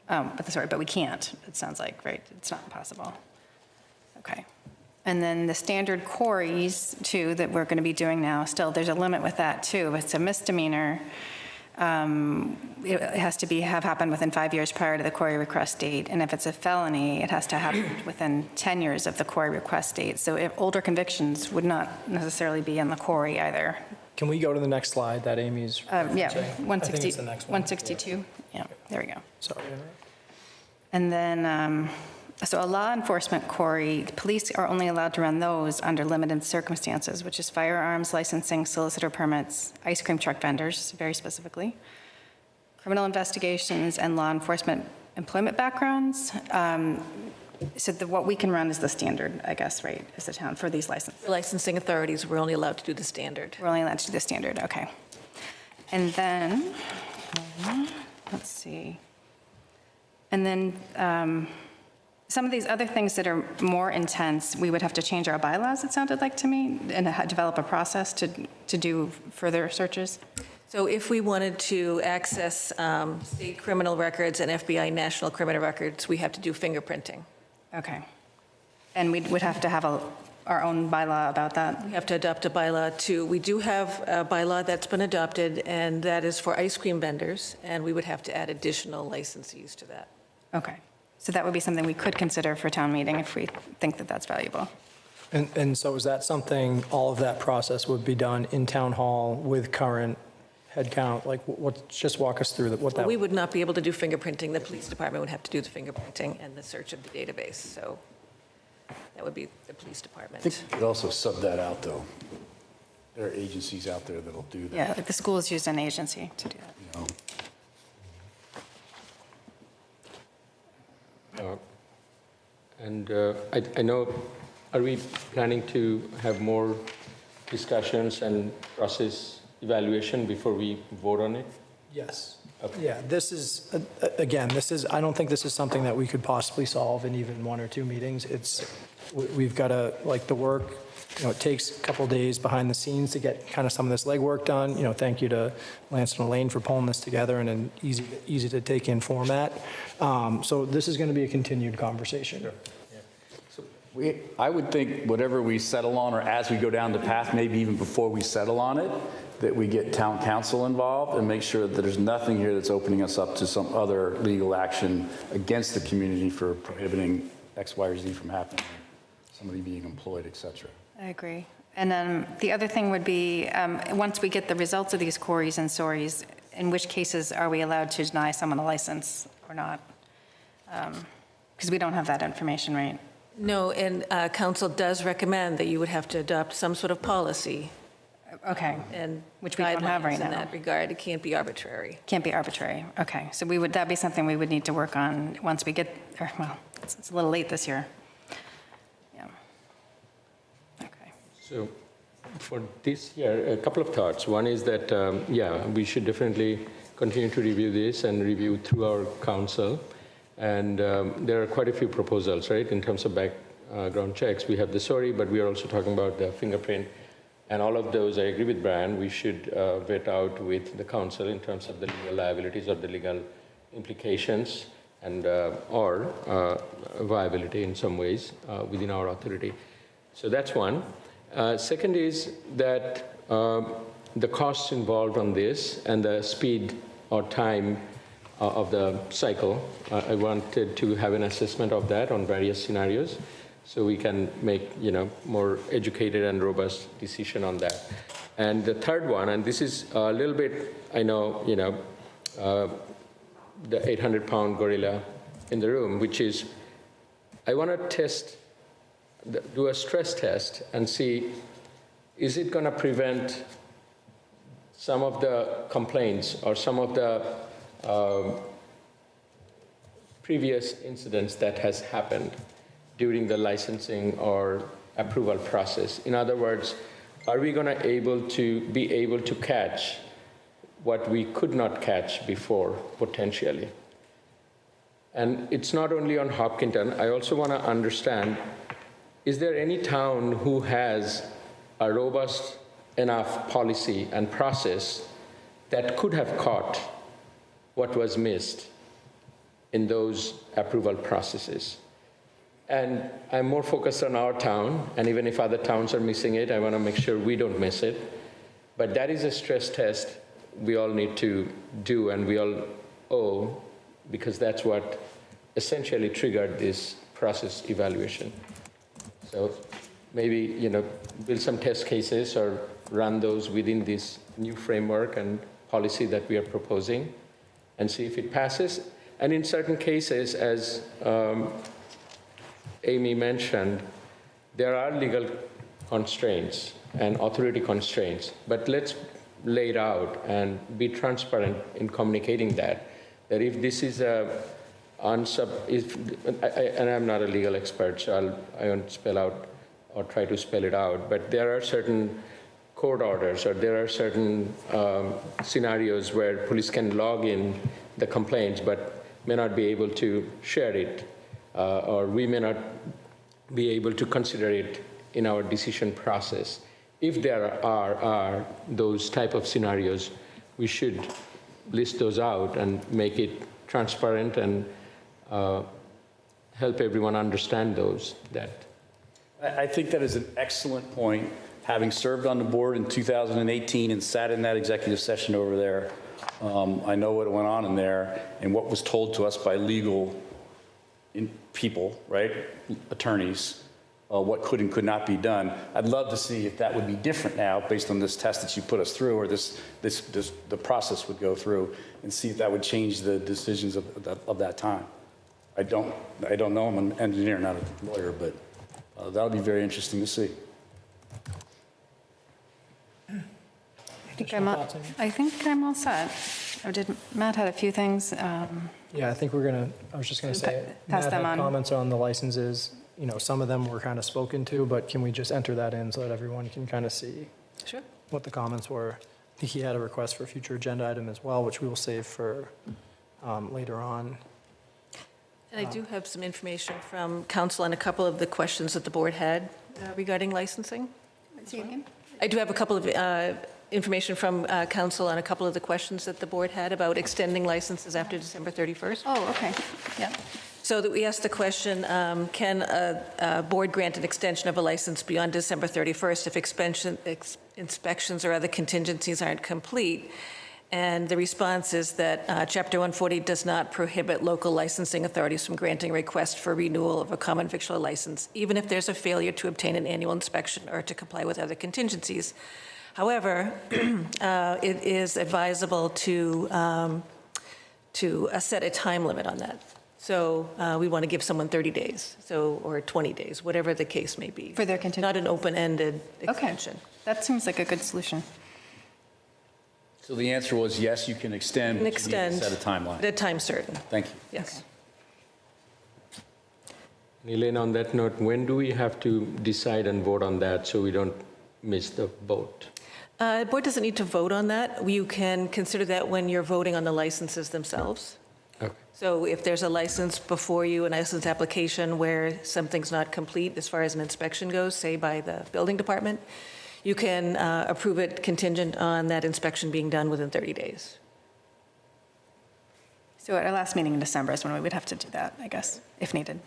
Speaker 12: But we can't, it sounds like, right? It's not possible. Okay. And then the standard CORIs, too, that we're going to be doing now, still, there's a limit with that, too. If it's a misdemeanor, it has to have happened within 5 years prior to the CORI request date. And if it's a felony, it has to happen within 10 years of the CORI request date. So if older convictions would not necessarily be in the CORI either.
Speaker 1: Can we go to the next slide that Amy's
Speaker 12: Yeah,
Speaker 1: referencing?
Speaker 12: 160,
Speaker 1: I think it's the next one.
Speaker 12: 162. Yeah, there we go.
Speaker 1: Sorry.
Speaker 12: And then, so a law enforcement CORI, police are only allowed to run those under limited circumstances, which is firearms licensing, solicitor permits, ice cream truck vendors, very specifically, criminal investigations, and law enforcement employment backgrounds. So what we can run is the standard, I guess, right, as the town for these licenses.
Speaker 15: Licensing authorities, we're only allowed to do the standard.
Speaker 12: We're only allowed to do the standard, okay. And then, let's see. And then some of these other things that are more intense, we would have to change our bylaws, it sounded like to me, and develop a process to do further searches.
Speaker 15: So if we wanted to access state criminal records and FBI national criminal records, we have to do fingerprinting.
Speaker 12: Okay. And we would have to have our own bylaw about that?
Speaker 15: We have to adopt a bylaw too. We do have a bylaw that's been adopted, and that is for ice cream vendors, and we would have to add additional licensees to that.
Speaker 12: Okay. So that would be something we could consider for town meeting if we think that that's valuable.
Speaker 1: And so is that something, all of that process would be done in town hall with current head count? Like, just walk us through what that.
Speaker 15: We would not be able to do fingerprinting. The police department would have to do the fingerprinting and the search of the database. So that would be the police department.
Speaker 17: I think you could also sub that out, though. There are agencies out there that'll do that.
Speaker 12: Yeah, like the schools use an agency to do that.
Speaker 17: You know.
Speaker 16: I know, are we planning to have more discussions and process evaluation before we vote on it?
Speaker 1: Yes.
Speaker 16: Okay.
Speaker 1: Yeah, this is, again, I don't think this is something that we could possibly solve in even 1 or 2 meetings. We've got to, like, the work, it takes a couple days behind the scenes to get kind of some of this legwork done. Thank you to Lance and Elaine for pulling this together in an easy to take in format. So this is going to be a continued conversation. Sure.
Speaker 17: I would think whatever we settle on, or as we go down the path, maybe even before we settle on it, that we get town council involved and make sure that there's nothing here that's opening us up to some other legal action against the community for prohibiting X, Y, or Z from happening, somebody being employed, et cetera.
Speaker 12: I agree. And then the other thing would be, once we get the results of these CORIs and SORIs, in which cases are we allowed to deny someone a license or not? Because we don't have that information, right?
Speaker 15: No, and council does recommend that you would have to adopt some sort of policy.
Speaker 12: Okay.
Speaker 15: And
Speaker 12: which we don't have right
Speaker 15: guidelines
Speaker 12: now.
Speaker 15: in that regard. It can't be arbitrary.
Speaker 12: Can't be arbitrary. Okay. So that'd be something we would need to work on once we get, well, it's a little late this year.
Speaker 16: So for this year, a couple of thoughts. One is that, yeah, we should definitely continue to review this and review through our council. And there are quite a few proposals, right, in terms of background checks. We have the SORI, but we are also talking about the fingerprint. And all of those, I agree with Brian, we should vet out with the council in terms of the legal liabilities or the legal implications and or viability in some ways within our authority. So that's one. Second is that the costs involved on this and the speed or time of the cycle, I wanted to have an assessment of that on various scenarios so we can make, more educated and robust decision on that. And the third one, and this is a little bit, I know, the 800-pound gorilla in the room, which is I want to do a stress test and see, is it going to prevent some of the complaints or some of the previous incidents that has happened during the licensing or approval process? In other words, are we going to be able to catch what we could not catch before, potentially? And it's not only on Hopkinton. I also want to understand, is there any town who has a robust enough policy and process that could have caught what was missed in those approval processes? And I'm more focused on our town, and even if other towns are missing it, I want to make sure we don't miss it. But that is a stress test we all need to do, and we all owe, because that's what essentially triggered this process evaluation. So maybe, build some test cases or run those within this new framework and policy that we are proposing and see if it passes. And in certain cases, as Amy mentioned, there are legal constraints and authority constraints, but let's lay it out and be transparent in communicating that if this is and I'm not a legal expert, so I won't spell out or try to spell it out, but there are certain court orders or there are certain scenarios where police can log in the complaints but may not be able to share it, or we may not be able to consider it in our decision process. If there are those type of scenarios, we should list those out and make it transparent and help everyone understand those.
Speaker 17: I think that is an excellent point. Having served on the board in 2018 and sat in that executive session over there, I know what went on in there and what was told to us by legal people, right, attorneys, what could and could not be done. I'd love to see if that would be different now based on this test that you put us through, or the process would go through, and see if that would change the decisions of that time. I don't know. I'm an engineer, not a lawyer, but that would be very interesting to see.
Speaker 12: I think I'm all set. Or Matt had a few things.
Speaker 1: Yeah, I think I was just going to say,
Speaker 12: Pass
Speaker 1: Matt
Speaker 12: them
Speaker 1: had
Speaker 12: on.
Speaker 1: comments on the licenses. Some of them were kind of spoken to, but can we just enter that in so that everyone can kind of see
Speaker 12: Sure.
Speaker 1: what the comments were? I think he had a request for a future agenda item as well, which we will save for later on.
Speaker 15: And I do have some information from council on a couple of the questions that the board had regarding licensing.
Speaker 12: See again?
Speaker 15: I do have a couple of information from council on a couple of the questions that the board had about extending licenses after December 31st.
Speaker 12: Oh, okay. Yeah.
Speaker 15: So that we asked the question, can a board grant an extension of a license beyond December 31st if inspections or other contingencies aren't complete? And the response is that Chapter 140 does not prohibit local licensing authorities from granting a request for renewal of a common victular license, even if there's a failure to obtain an annual inspection or to comply with other contingencies. However, it is advisable to set a time limit on that. So we want to give someone 30 days, or 20 days, whatever the case may be.
Speaker 12: For their contingency.
Speaker 15: Not an open-ended extension.
Speaker 12: Okay. That seems like a good solution.
Speaker 17: So the answer was yes, you can extend, but you need to set a timeline.
Speaker 15: At a time certain.
Speaker 17: Thank you.
Speaker 15: Yes.
Speaker 16: Elaine, on that note, when do we have to decide and vote on that so we don't missed the boat?
Speaker 15: The board doesn't need to vote on that. You can consider that when you're voting on the licenses themselves.
Speaker 16: Okay.
Speaker 15: So if there's a license before you, a license application where something's not complete as far as an inspection goes, say by the building department, you can approve it contingent on that inspection being done within 30 days.
Speaker 12: So at our last meeting in December is when we would have to do that, I guess, if needed.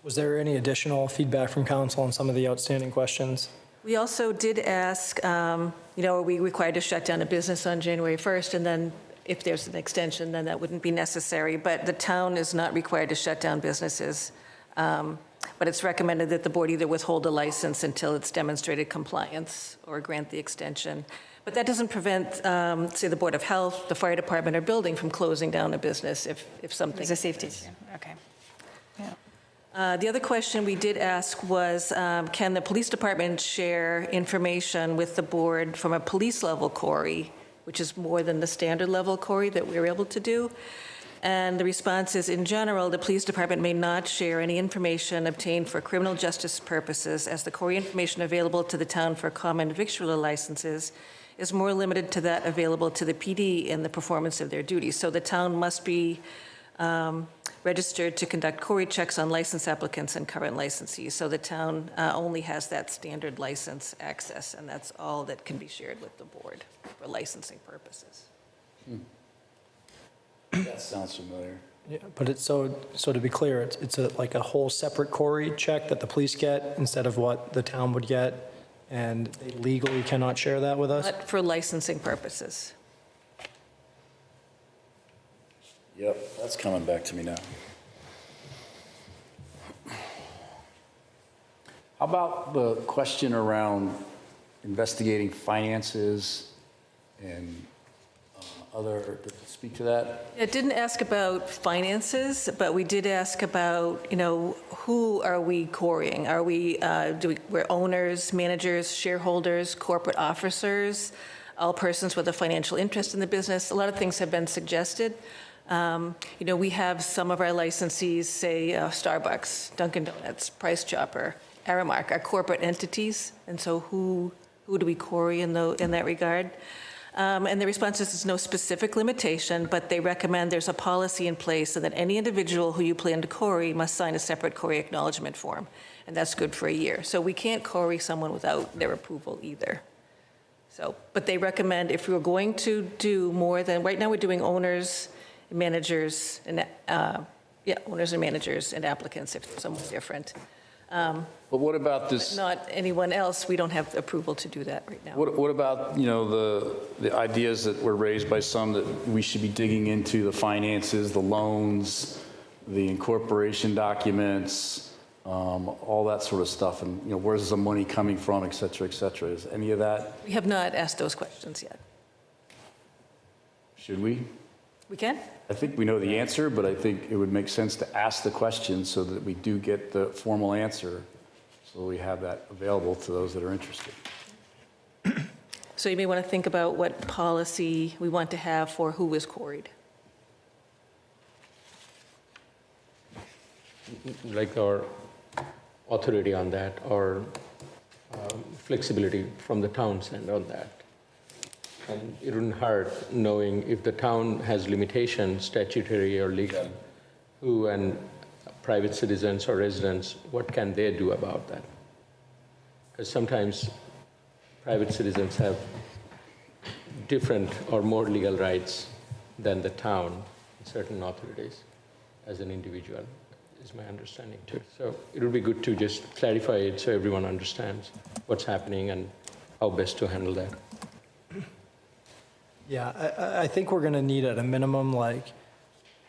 Speaker 1: Was there any additional feedback from council on some of the outstanding questions?
Speaker 15: We also did ask, are we required to shut down a business on January 1st? And then if there's an extension, then that wouldn't be necessary. But the town is not required to shut down businesses. But it's recommended that the board either withhold a license until it's demonstrated compliance or grant the extension. But that doesn't prevent, say, the Board of Health, the fire department, or building from closing down a business if something.
Speaker 12: There's a safety issue. Okay.
Speaker 15: The other question we did ask was, can the police department share information with the board from a police level query, which is more than the standard level query that we're able to do? And the response is, in general, the police department may not share any information obtained for criminal justice purposes, as the query information available to the town for common victualler licenses is more limited to that available to the PD in the performance of their duties. So the town must be registered to conduct query checks on license applicants and current licensees. So the town only has that standard license access, and that's all that can be shared with the board for licensing purposes.
Speaker 17: That sounds familiar.
Speaker 1: Yeah, but it's so to be clear, it's like a whole separate query check that the police get instead of what the town would get, and they legally cannot share that with us?
Speaker 15: But for licensing purposes.
Speaker 17: Yep, that's coming back to me now. How about the question around investigating finances and other, did it speak to that?
Speaker 15: It didn't ask about finances, but we did ask about, who are we querying? Are we, we're owners, managers, shareholders, corporate officers, all persons with a financial interest in the business? A lot of things have been suggested. We have some of our licensees, say Starbucks, Dunkin' Donuts, Price Chopper, Aramark, are corporate entities, and so who do we query in that regard? And the response is there's no specific limitation, but they recommend there's a policy in place so that any individual who you plan to query must sign a separate query acknowledgement form, and that's good for a year. So we can't query someone without their approval either. So, but they recommend if we're going to do more than, right now we're doing owners, managers, and owners and managers and applicants if someone's different.
Speaker 17: But what about this?
Speaker 15: Not anyone else, we don't have approval to do that right now.
Speaker 17: What about, the ideas that were raised by some that we should be digging into the finances, the loans, the incorporation documents, all that sort of stuff, and, where's the money coming from, et cetera, et cetera? Is any of that?
Speaker 15: We have not asked those questions yet.
Speaker 17: Should we?
Speaker 15: We can?
Speaker 17: I think we know the answer, but I think it would make sense to ask the question so that we do get the formal answer, so we have that available to those that are interested.
Speaker 15: So you may want to think about what policy we want to have for who is queried.
Speaker 16: Like our authority on that, or flexibility from the town's end on that. And it wouldn't hurt knowing if the town has limitations, statutory or legal, who and private citizens or residents, what can they do about that? Because sometimes private citizens have different or more legal rights than the town, certain authorities, as an individual, is my understanding too. So it would be good to just clarify it so everyone understands what's happening and how best to handle that.
Speaker 1: Yeah, I think we're going to need at a minimum, like,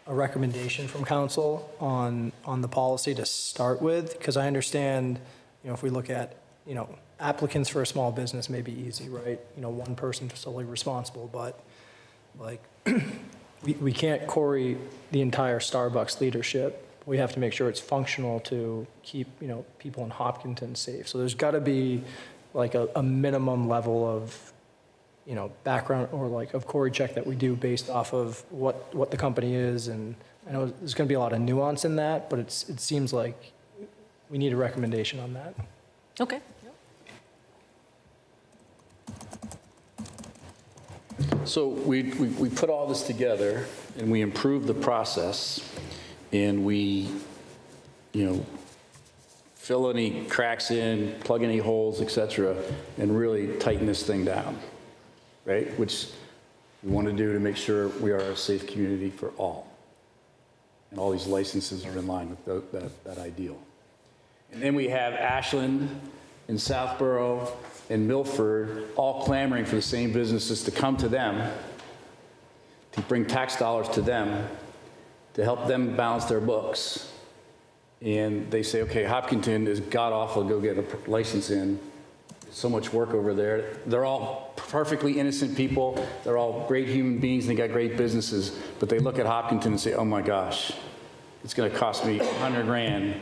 Speaker 1: a recommendation from council on the policy to start with, because I understand, if we look at, applicants for a small business may be easy, right? One person solely responsible, but, like, we can't query the entire Starbucks leadership. We have to make sure it's functional to keep, people in Hopkinton safe. So there's got to be, like, a minimum level of background or like of Corey check that we do based off of what the company is. And I know there's going to be a lot of nuance in that, but it seems like we need a recommendation on that.
Speaker 8: Okay.
Speaker 17: So we put all this together and we improved the process and we, fill any cracks in, plug any holes, et cetera, and really tighten this thing down, right? Which we want to do to make sure we are a safe community for all. And all these licenses are in line with that ideal. And then we have Ashland and Southborough and Milford all clamoring for the same businesses to come to them, to bring tax dollars to them, to help them balance their books. And they say, okay, Hopkinton is god-awful, go get a license in. So much work over there. They're all perfectly innocent people. They're all great human beings, and they got great businesses. But they look at Hopkinton and say, oh my gosh, it's going to cost me $100,000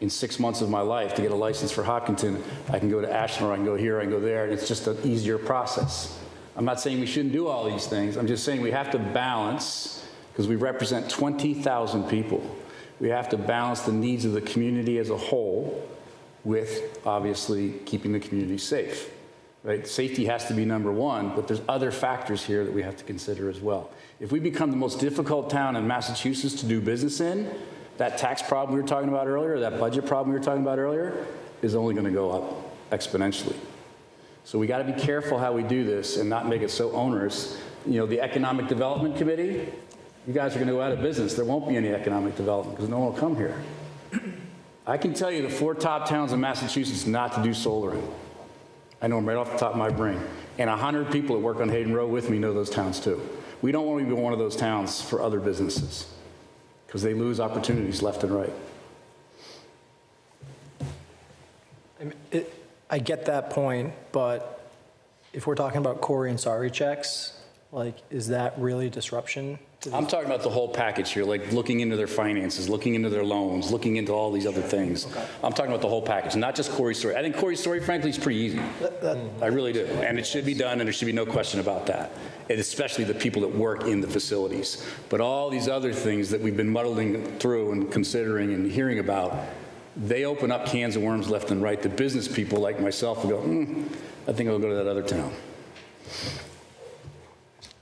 Speaker 17: in 6 months of my life to get a license for Hopkinton. I can go to Ashland, or I can go here, I can go there, and it's just an easier process. I'm not saying we shouldn't do all these things. I'm just saying we have to balance, because we represent 20,000 people. We have to balance the needs of the community as a whole with, obviously, keeping the community safe. Right? Safety has to be number one, but there's other factors here that we have to consider as well. If we become the most difficult town in Massachusetts to do business in, that tax problem we were talking about earlier, that budget problem we were talking about earlier, is only going to go up exponentially. So we got to be careful how we do this and not make it so onerous. The Economic Development Committee, you guys are going to go out of business. There won't be any economic development because no one will come here. I can tell you the 4 top towns in Massachusetts not to do solar in. I know them right off the top of my brain. And 100 people that work on Hayden Road with me know those towns too. We don't want to be one of those towns for other businesses because they lose opportunities left and right.
Speaker 1: I get that point, but if we're talking about Corey and Sorry checks, is that really disruption?
Speaker 17: I'm talking about the whole package here, like looking into their finances, looking into their loans, looking into all these other things. Okay. I'm talking about the whole package, not just Corey's story. I think Corey's story, frankly, is pretty easy. I really do. And it should be done, and there should be no question about that. And especially the people that work in the facilities. But all these other things that we've been muddling through and considering and hearing about, they open up cans of worms left and right. The business people like myself will go, I think I'll go to that other town.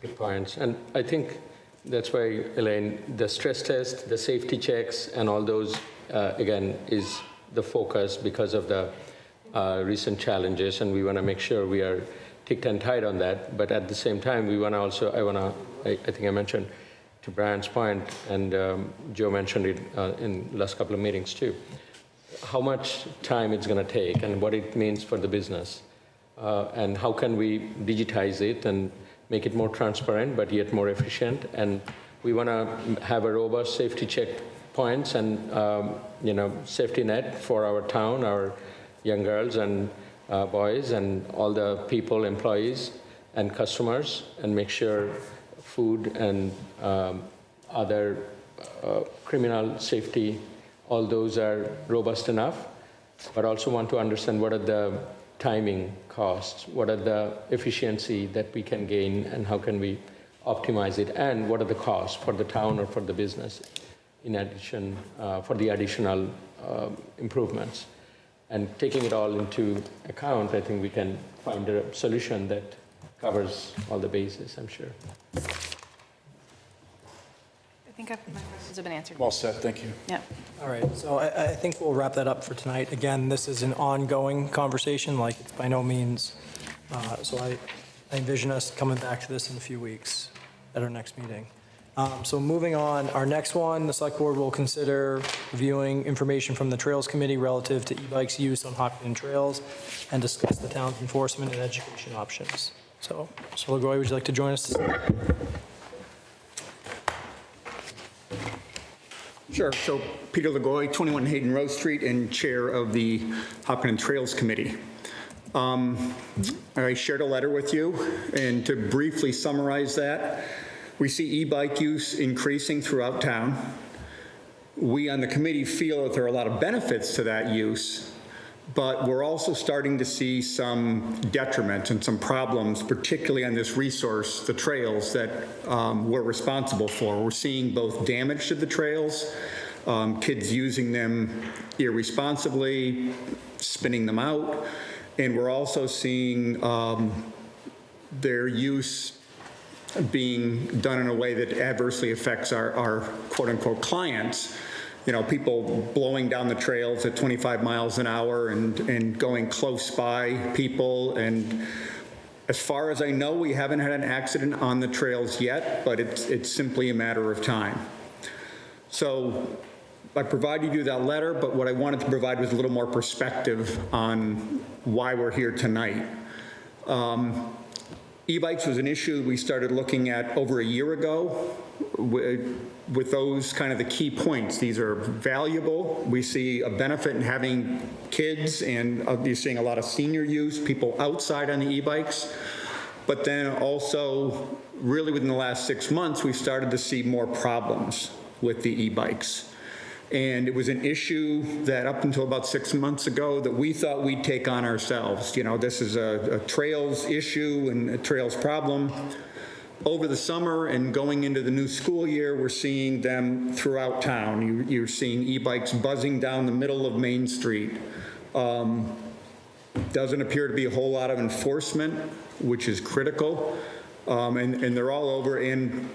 Speaker 16: Good points. And I think that's why, Elaine, the stress test, the safety checks, and all those, again, is the focus because of the recent challenges, and we want to make sure we are ticked and tied on that. But at the same time, we want to also, I think I mentioned to Brian's point, and Joe mentioned it in the last couple of meetings too, how much time it's going to take and what it means for the business, and how can we digitize it and make it more transparent, but yet more efficient. And we want to have a robust safety checkpoints and safety net for our town, our young girls and boys, and all the people, employees, and customers, and make sure food and other criminal safety, all those are robust enough. But also want to understand what are the timing costs, what are the efficiency that we can gain, and how can we optimize it, and what are the costs for the town or for the business in addition, for the additional improvements. And taking it all into account, I think we can find a solution that covers all the bases, I'm sure.
Speaker 12: I think my questions have been answered.
Speaker 17: Well said, thank you.
Speaker 12: Yeah.
Speaker 1: All right, so I think we'll wrap that up for tonight. Again, this is an ongoing conversation, it's by no means, so I envision us coming back to this in a few weeks at our next meeting. So moving on, our next one, the Select Board will consider reviewing information from the Trails Committee relative to e-bikes use on Hopkinton trails and discuss the town's enforcement and education options. So, Mr. LaGoy, would you like to join us?
Speaker 21: Sure. So Peter LaGoy, 21 Hayden Row Street, and chair of the Hopkinton Trails Committee. I shared a letter with you, and to briefly summarize that, we see e-bike use increasing throughout town. We on the committee feel that there are a lot of benefits to that use, but we're also starting to see some detriment and some problems, particularly on this resource, the trails that we're responsible for. We're seeing both damage to the trails, kids using them irresponsibly, spinning them out, and we're also seeing their use being done in a way that adversely affects our quote-unquote clients. You know, people blowing down the trails at 25 miles an hour and going close by people. And as far as I know, we haven't had an accident on the trails yet, but it's simply a matter of time. So I provided you that letter, but what I wanted to provide was a little more perspective on why we're here tonight. E-bikes was an issue we started looking at over a year ago with those kind of the key points. These are valuable. We see a benefit in having kids, and you're seeing a lot of senior use, people outside on the e-bikes. But then also, really within the last 6 months, we started to see more problems with the e-bikes. And it was an issue that up until about 6 months ago that we thought we'd take on ourselves. You know, this is a trails issue and a trails problem. Over the summer and going into the new school year, we're seeing them throughout town. You're seeing e-bikes buzzing down the middle of Main Street. Doesn't appear to be a whole lot of enforcement, which is critical. And they're all over. And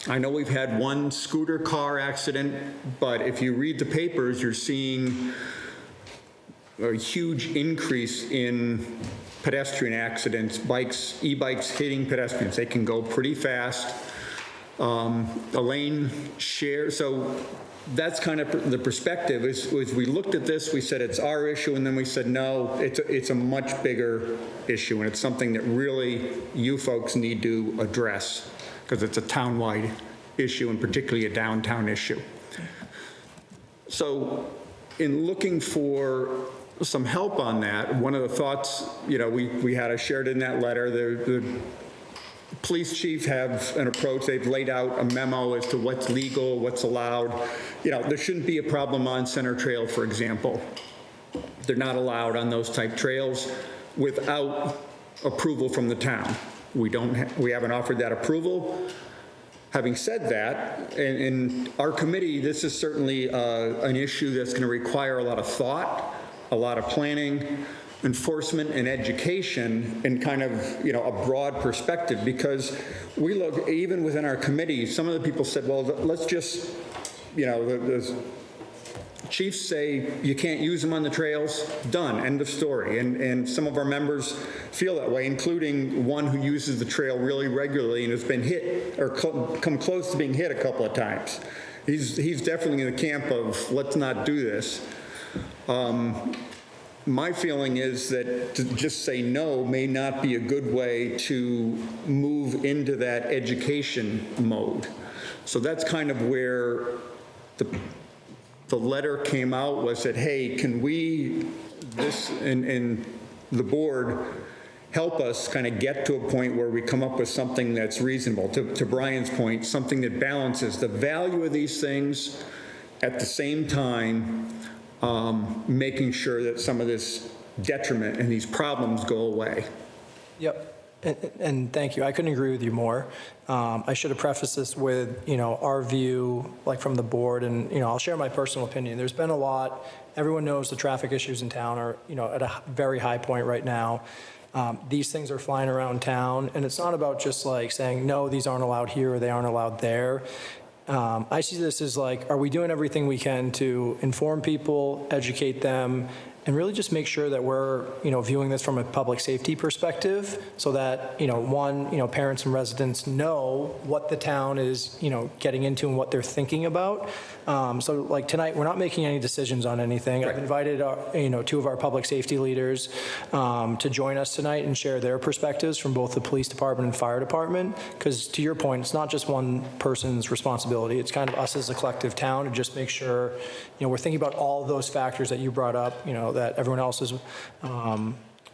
Speaker 21: I know we've had one scooter car accident, but if you read the papers, you're seeing a huge increase in pedestrian accidents, e-bikes hitting pedestrians. They can go pretty fast. A lane share, so that's kind of the perspective. As we looked at this, we said it's our issue, and then we said, no, it's a much bigger issue, and it's something that really you folks need to address, because it's a town-wide issue, and particularly a downtown issue. So in looking for some help on that, one of the thoughts, you know, we had, I shared in that letter, the police chief have an approach. They've laid out a memo as to what's legal, what's allowed. You know, there shouldn't be a problem on Center Trail, for example. They're not allowed on those type trails without approval from the town. We haven't offered that approval. Having said that, in our committee, this is certainly an issue that's going to require a lot of thought, a lot of planning, enforcement, and education, and kind of, you know, a broad perspective, because we look, even within our committee, some of the people said, well, let's just, you know, the chiefs say you can't use them on the trails, done, end of story. And some of our members feel that way, including one who uses the trail really regularly and has been hit or come close to being hit a couple of times. He's definitely in the camp of let's not do this. My feeling is that to just say no may not be a good way to move into that education mode. So that's kind of where the letter came out, was that, hey, can we, this and the board, help us kind of get to a point where we come up with something that's reasonable. To Brian's point, something that balances the value of these things at the same time, making sure that some of this detriment and these problems go away.
Speaker 1: Yep. And thank you. I couldn't agree with you more. I should have prefaced this with, you know, our view, like from the board, and, you know, I'll share my personal opinion. There's been a lot. Everyone knows the traffic issues in town are, you know, at a very high point right now. These things are flying around town, and it's not about just like saying, no, these aren't allowed here or they aren't allowed there. I see this as like, are we doing everything we can to inform people, educate them, and really just make sure that we're, you know, viewing this from a public safety perspective, so that, you know, one, you know, parents and residents know what the town is, you know, getting into and what they're thinking about. So like tonight, we're not making any decisions on anything. Right. I've invited, you know, 2 of our public safety leaders to join us tonight and share their perspectives from both the police department and fire department. Because to your point, it's not just one person's responsibility. It's kind of us as a collective town to just make sure, you know, we're thinking about all of those factors that you brought up, you know, that everyone else has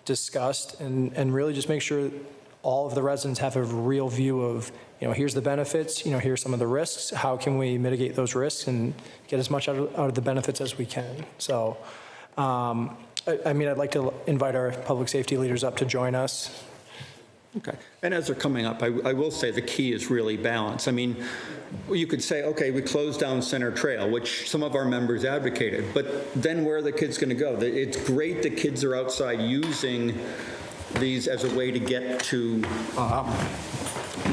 Speaker 1: discussed, and really just make sure all of the residents have a real view of, you know, here's the benefits, you know, here's some of the risks, how can we mitigate those risks and get as much out of the benefits as we can. So I mean, I'd like to invite our public safety leaders up to join us.
Speaker 21: Okay. And as they're coming up, I will say the key is really balance. I mean, you could say, okay, we closed down Center Trail, which some of our members advocated, but then where are the kids going to go? It's great that kids are outside using these as a way to get to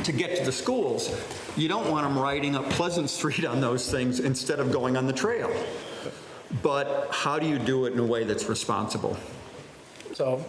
Speaker 21: the schools. You don't want them riding up Pleasant Street on those things instead of going on the trail. But how do you do it in a way that's responsible?
Speaker 1: So,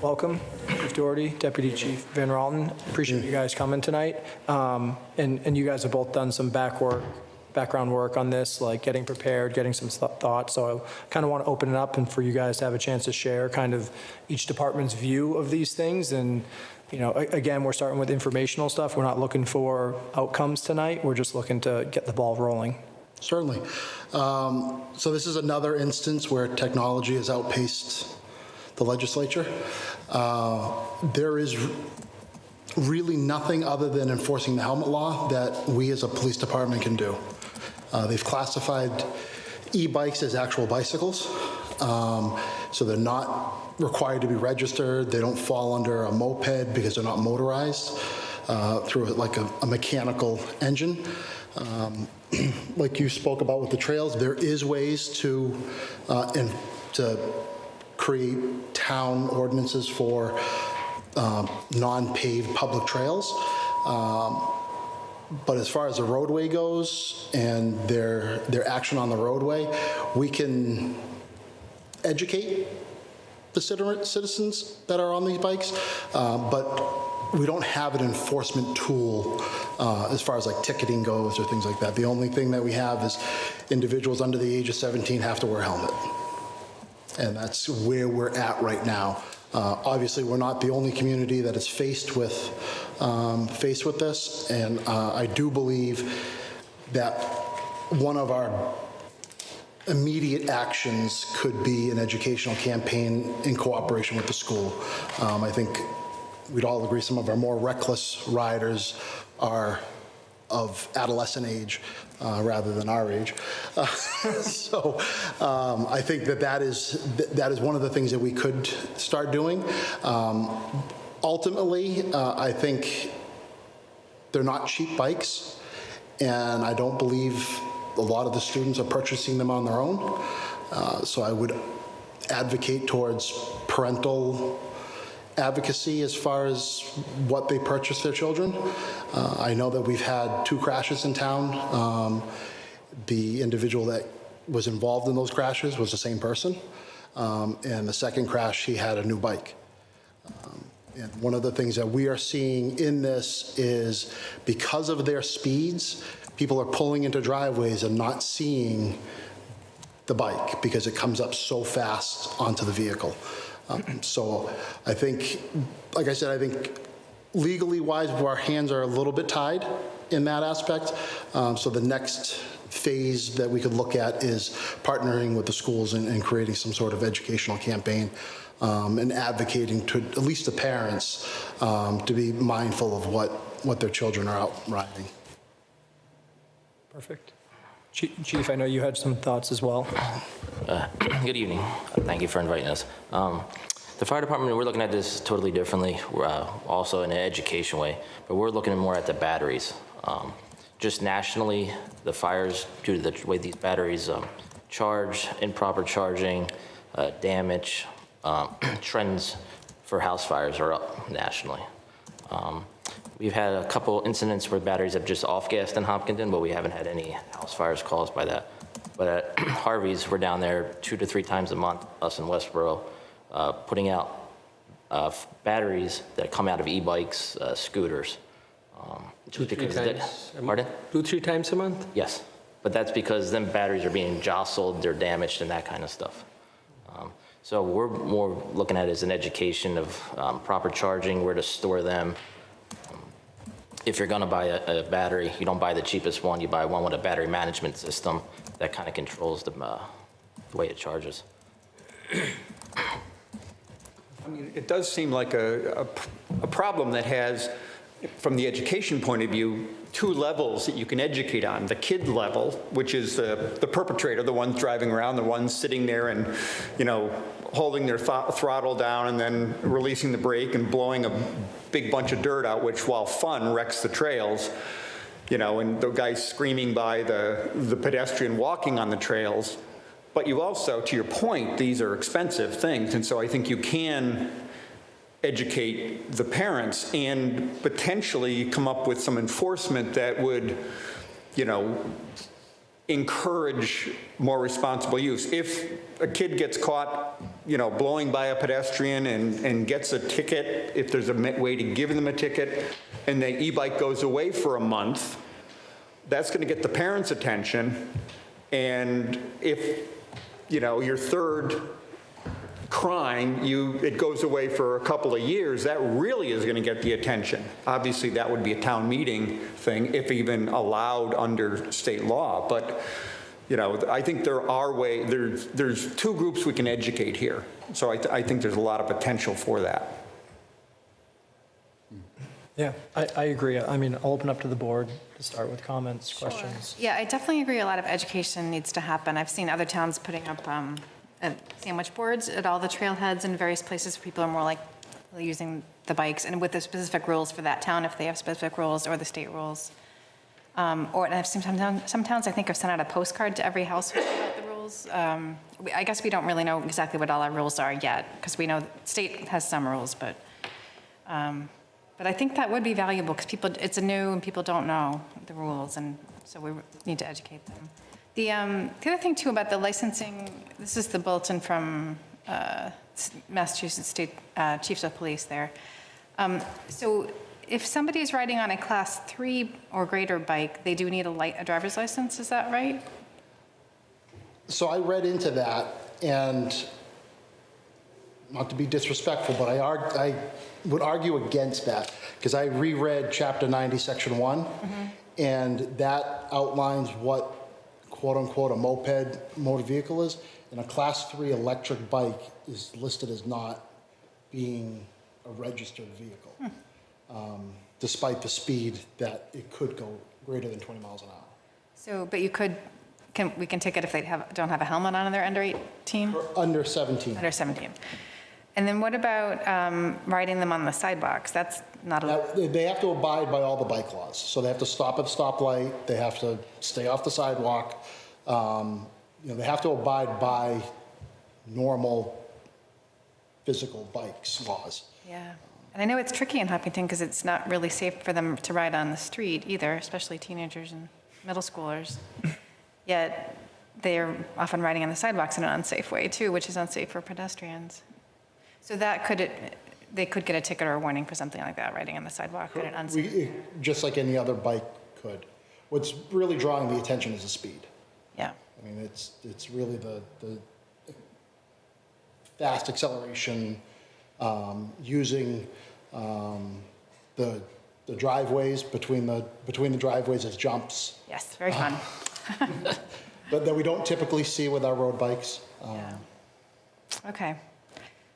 Speaker 1: welcome, Chief Doherty, Deputy Chief Van Ralton. Appreciate you guys coming tonight. And you guys have both done some background work on this, like getting prepared, getting some thoughts. So I kind of want to open it up and for you guys to have a chance to share kind of each department's view of these things. And, you know, again, we're starting with informational stuff. We're not looking for outcomes tonight. We're just looking to get the ball rolling.
Speaker 2: Certainly. So this is another instance where technology has outpaced the legislature. There is really nothing other than enforcing the helmet law that we as a police department can do. They've classified e-bikes as actual bicycles, so they're not required to be registered. They don't fall under a moped because they're not motorized through like a mechanical engine. Like you spoke about with the trails, there is ways to create town ordinances for non-paved public trails. But as far as the roadway goes and their action on the roadway, we can educate the citizens that are on these bikes, but we don't have an enforcement tool as far as like ticketing goes or things like that. The only thing that we have is individuals under the age of 17 have to wear a helmet. And that's where we're at right now. Obviously, we're not the only community that is faced with this, and I do believe that one of our immediate actions could be an educational campaign in cooperation with the school. I think we'd all agree some of our more reckless riders are of adolescent age rather than our age. So I think that is one of the things that we could start doing. Ultimately, I think they're not cheap bikes, and I don't believe a lot of the students are purchasing them on their own. So I would advocate towards parental advocacy as far as what they purchase their children. I know that we've had 2 crashes in town. The individual that was involved in those crashes was the same person. And the second crash, he had a new bike. And one of the things that we are seeing in this is because of their speeds, people are pulling into driveways and not seeing the bike because it comes up so fast onto the vehicle. So I think, like I said, I think legally wise, our hands are a little bit tied in that aspect. So the next phase that we could look at is partnering with the schools and creating some sort of educational campaign and advocating to at least the parents to be mindful of what their children are out riding.
Speaker 1: Perfect. Chief, I know you had some thoughts as well.
Speaker 22: Good evening. Thank you for inviting us. The fire department, we're looking at this totally differently. We're also in an education way, but we're looking more at the batteries. Just nationally, the fires, due to the way these batteries charge, improper charging, damage, trends for house fires are up nationally. We've had a couple incidents where batteries have just off-gassed in Hopkinton, but we haven't had any house fires caused by that. But at Harvey's, we're down there 2 to 3 times a month, us in Westboro, putting out batteries that come out of e-bikes, scooters.
Speaker 16: 2, 3 times?
Speaker 22: Pardon?
Speaker 16: 2, 3 times a month?
Speaker 22: Yes, but that's because them batteries are being jostled, they're damaged, and that kind of stuff. So we're more looking at it as an education of proper charging, where to store them. If you're going to buy a battery, you don't buy the cheapest one. You buy one with a battery management system that kind of controls the way it charges.
Speaker 21: I mean, it does seem like a problem that has, from the education point of view, 2 levels that you can educate on. The kid level, which is the perpetrator, the ones driving around, the ones sitting there and, you know, holding their throttle down and then releasing the brake and blowing a big bunch of dirt out, which while fun wrecks the trails, you know, and the guys screaming by the pedestrian walking on the trails. But you also, to your point, these are expensive things, and so I think you can educate the parents and potentially come up with some enforcement that would, you know, encourage more responsible use. If a kid gets caught, you know, blowing by a pedestrian and gets a ticket, if there's a way to give them a ticket, and the e-bike goes away for a month, that's going to get the parents' attention. And if, you know, your third crime, it goes away for a couple of years, that really is going to get the attention. Obviously, that would be a town meeting thing, if even allowed under state law. But, you know, I think there are there's two groups we can educate here. So I think there's a lot of potential for that.
Speaker 1: Yeah, I agree. I mean, I'll open up to the board to start with comments, questions.
Speaker 12: Yeah, I definitely agree a lot of education needs to happen. I've seen other towns putting up sandwich boards at all the trailheads and various places where people are more like using the bikes and with the specific rules for that town, if they have specific rules, or the state rules. Or and I've seen some towns, I think, have sent out a postcard to every household about the rules. I guess we don't really know exactly what all our rules are yet, because we know the state has some rules, but I think that would be valuable because it's new and people don't know the rules, and so we need to educate them. The other thing too about the licensing, this is the bulletin from Massachusetts State Chiefs of Police there. So if somebody is riding on a class 3 or greater bike, they do need a driver's license, is that right?
Speaker 2: So I read into that, and not to be disrespectful, but I would argue against that, because I reread Chapter 90, Section 1, and that outlines what quote-unquote a moped motor vehicle is, and a Class 3 electric bike is listed as not being a registered vehicle, despite the speed that it could go greater than 20 miles an hour.
Speaker 12: So, but we can ticket if they don't have a helmet on and they're under 18?
Speaker 2: Or under 17.
Speaker 12: Under 17. And then what about riding them on the sidewalks? That's not
Speaker 2: They have to abide by all the bike laws. So they have to stop at the stoplight. They have to stay off the sidewalk. You know, they have to abide by normal physical bikes laws.
Speaker 12: Yeah. And I know it's tricky in Hopkinton because it's not really safe for them to ride on the street either, especially teenagers and middle schoolers. Yet they're often riding on the sidewalks in an unsafe way too, which is unsafe for pedestrians. So they could get a ticket or a warning for something like that, riding on the sidewalk at an unsafe.
Speaker 2: Just like any other bike could. What's really drawing the attention is the speed.
Speaker 12: Yeah.
Speaker 2: I mean, it's really the fast acceleration, using the driveways between the driveways as jumps.
Speaker 12: Yes, very fun.
Speaker 2: But that we don't typically see with our road bikes.
Speaker 12: Okay.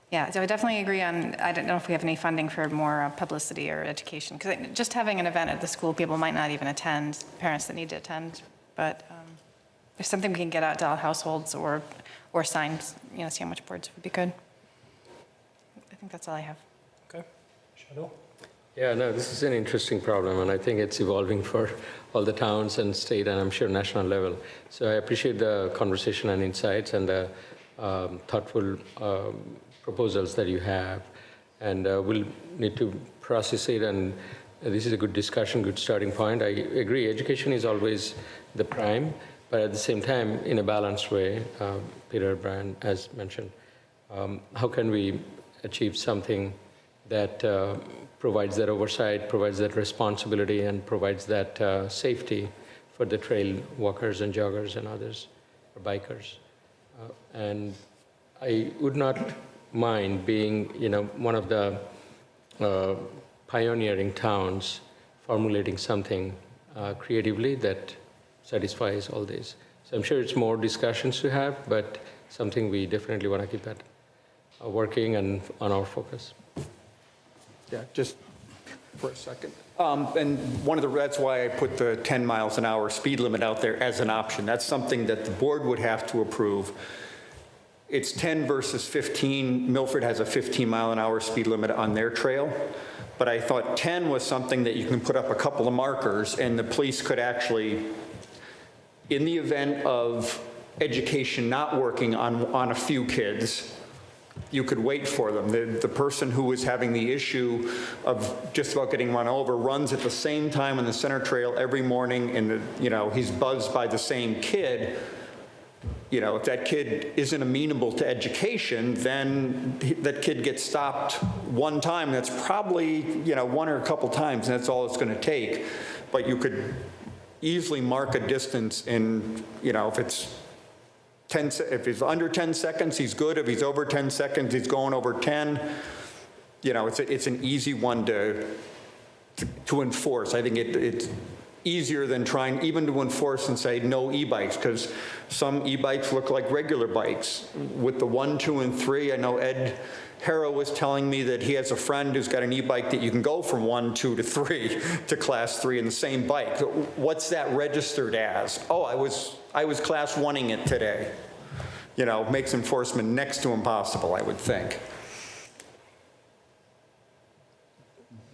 Speaker 12: Yeah, so I definitely agree on, I don't know if we have any funding for more publicity or education, because just having an event at the school, people might not even attend, parents that need to attend, but if something we can get out to all households or signs, you know, sandwich boards would be good. I think that's all I have.
Speaker 1: Okay. Shadow?
Speaker 16: Yeah, no, this is an interesting problem, and I think it's evolving for all the towns and state, and I'm sure national level. So I appreciate the conversation and insights and the thoughtful proposals that you have, and we'll need to process it, and this is a good discussion, good starting point. I agree, education is always the prime, but at the same time, in a balanced way, Peter, Brian, as mentioned, how can we achieve something that provides that oversight, provides that responsibility, and provides that safety for the trail walkers and joggers and others, or bikers. And I would not mind being, you know, one of the pioneering towns formulating something creatively that satisfies all this. So I'm sure it's more discussions to have, but something we definitely want to keep at working and on our focus.
Speaker 21: Yeah, just for a second. And that's why I put the 10 miles an hour speed limit out there as an option. That's something that the board would have to approve. it's 10 versus 15. Milford has a 15-mile-an-hour speed limit on their trail. But I thought 10 was something that you can put up a couple of markers, and the police could actually, in the event of education not working on a few kids, you could wait for them. The person who was having the issue of just about getting run over runs at the same time on the center trail every morning, and he's buzzed by the same kid. If that kid isn't amenable to education, then that kid gets stopped one time. That's probably, one or a couple times, and that's all it's going to take. But you could easily mark a distance in, if it's 10, if he's under 10 seconds, he's good. If he's over 10 seconds, he's going over 10. It's an easy one to enforce. I think it's easier than trying even to enforce and say no e-bikes, because some e-bikes look like regular bikes. With the 1, 2, and 3, I know Ed Harrow was telling me that he has a friend who's got an e-bike that you can go from 1, 2 to 3 to class 3 in the same bike. What's that registered as? Oh, I was class 1ing it today. Makes enforcement next to impossible, I would think.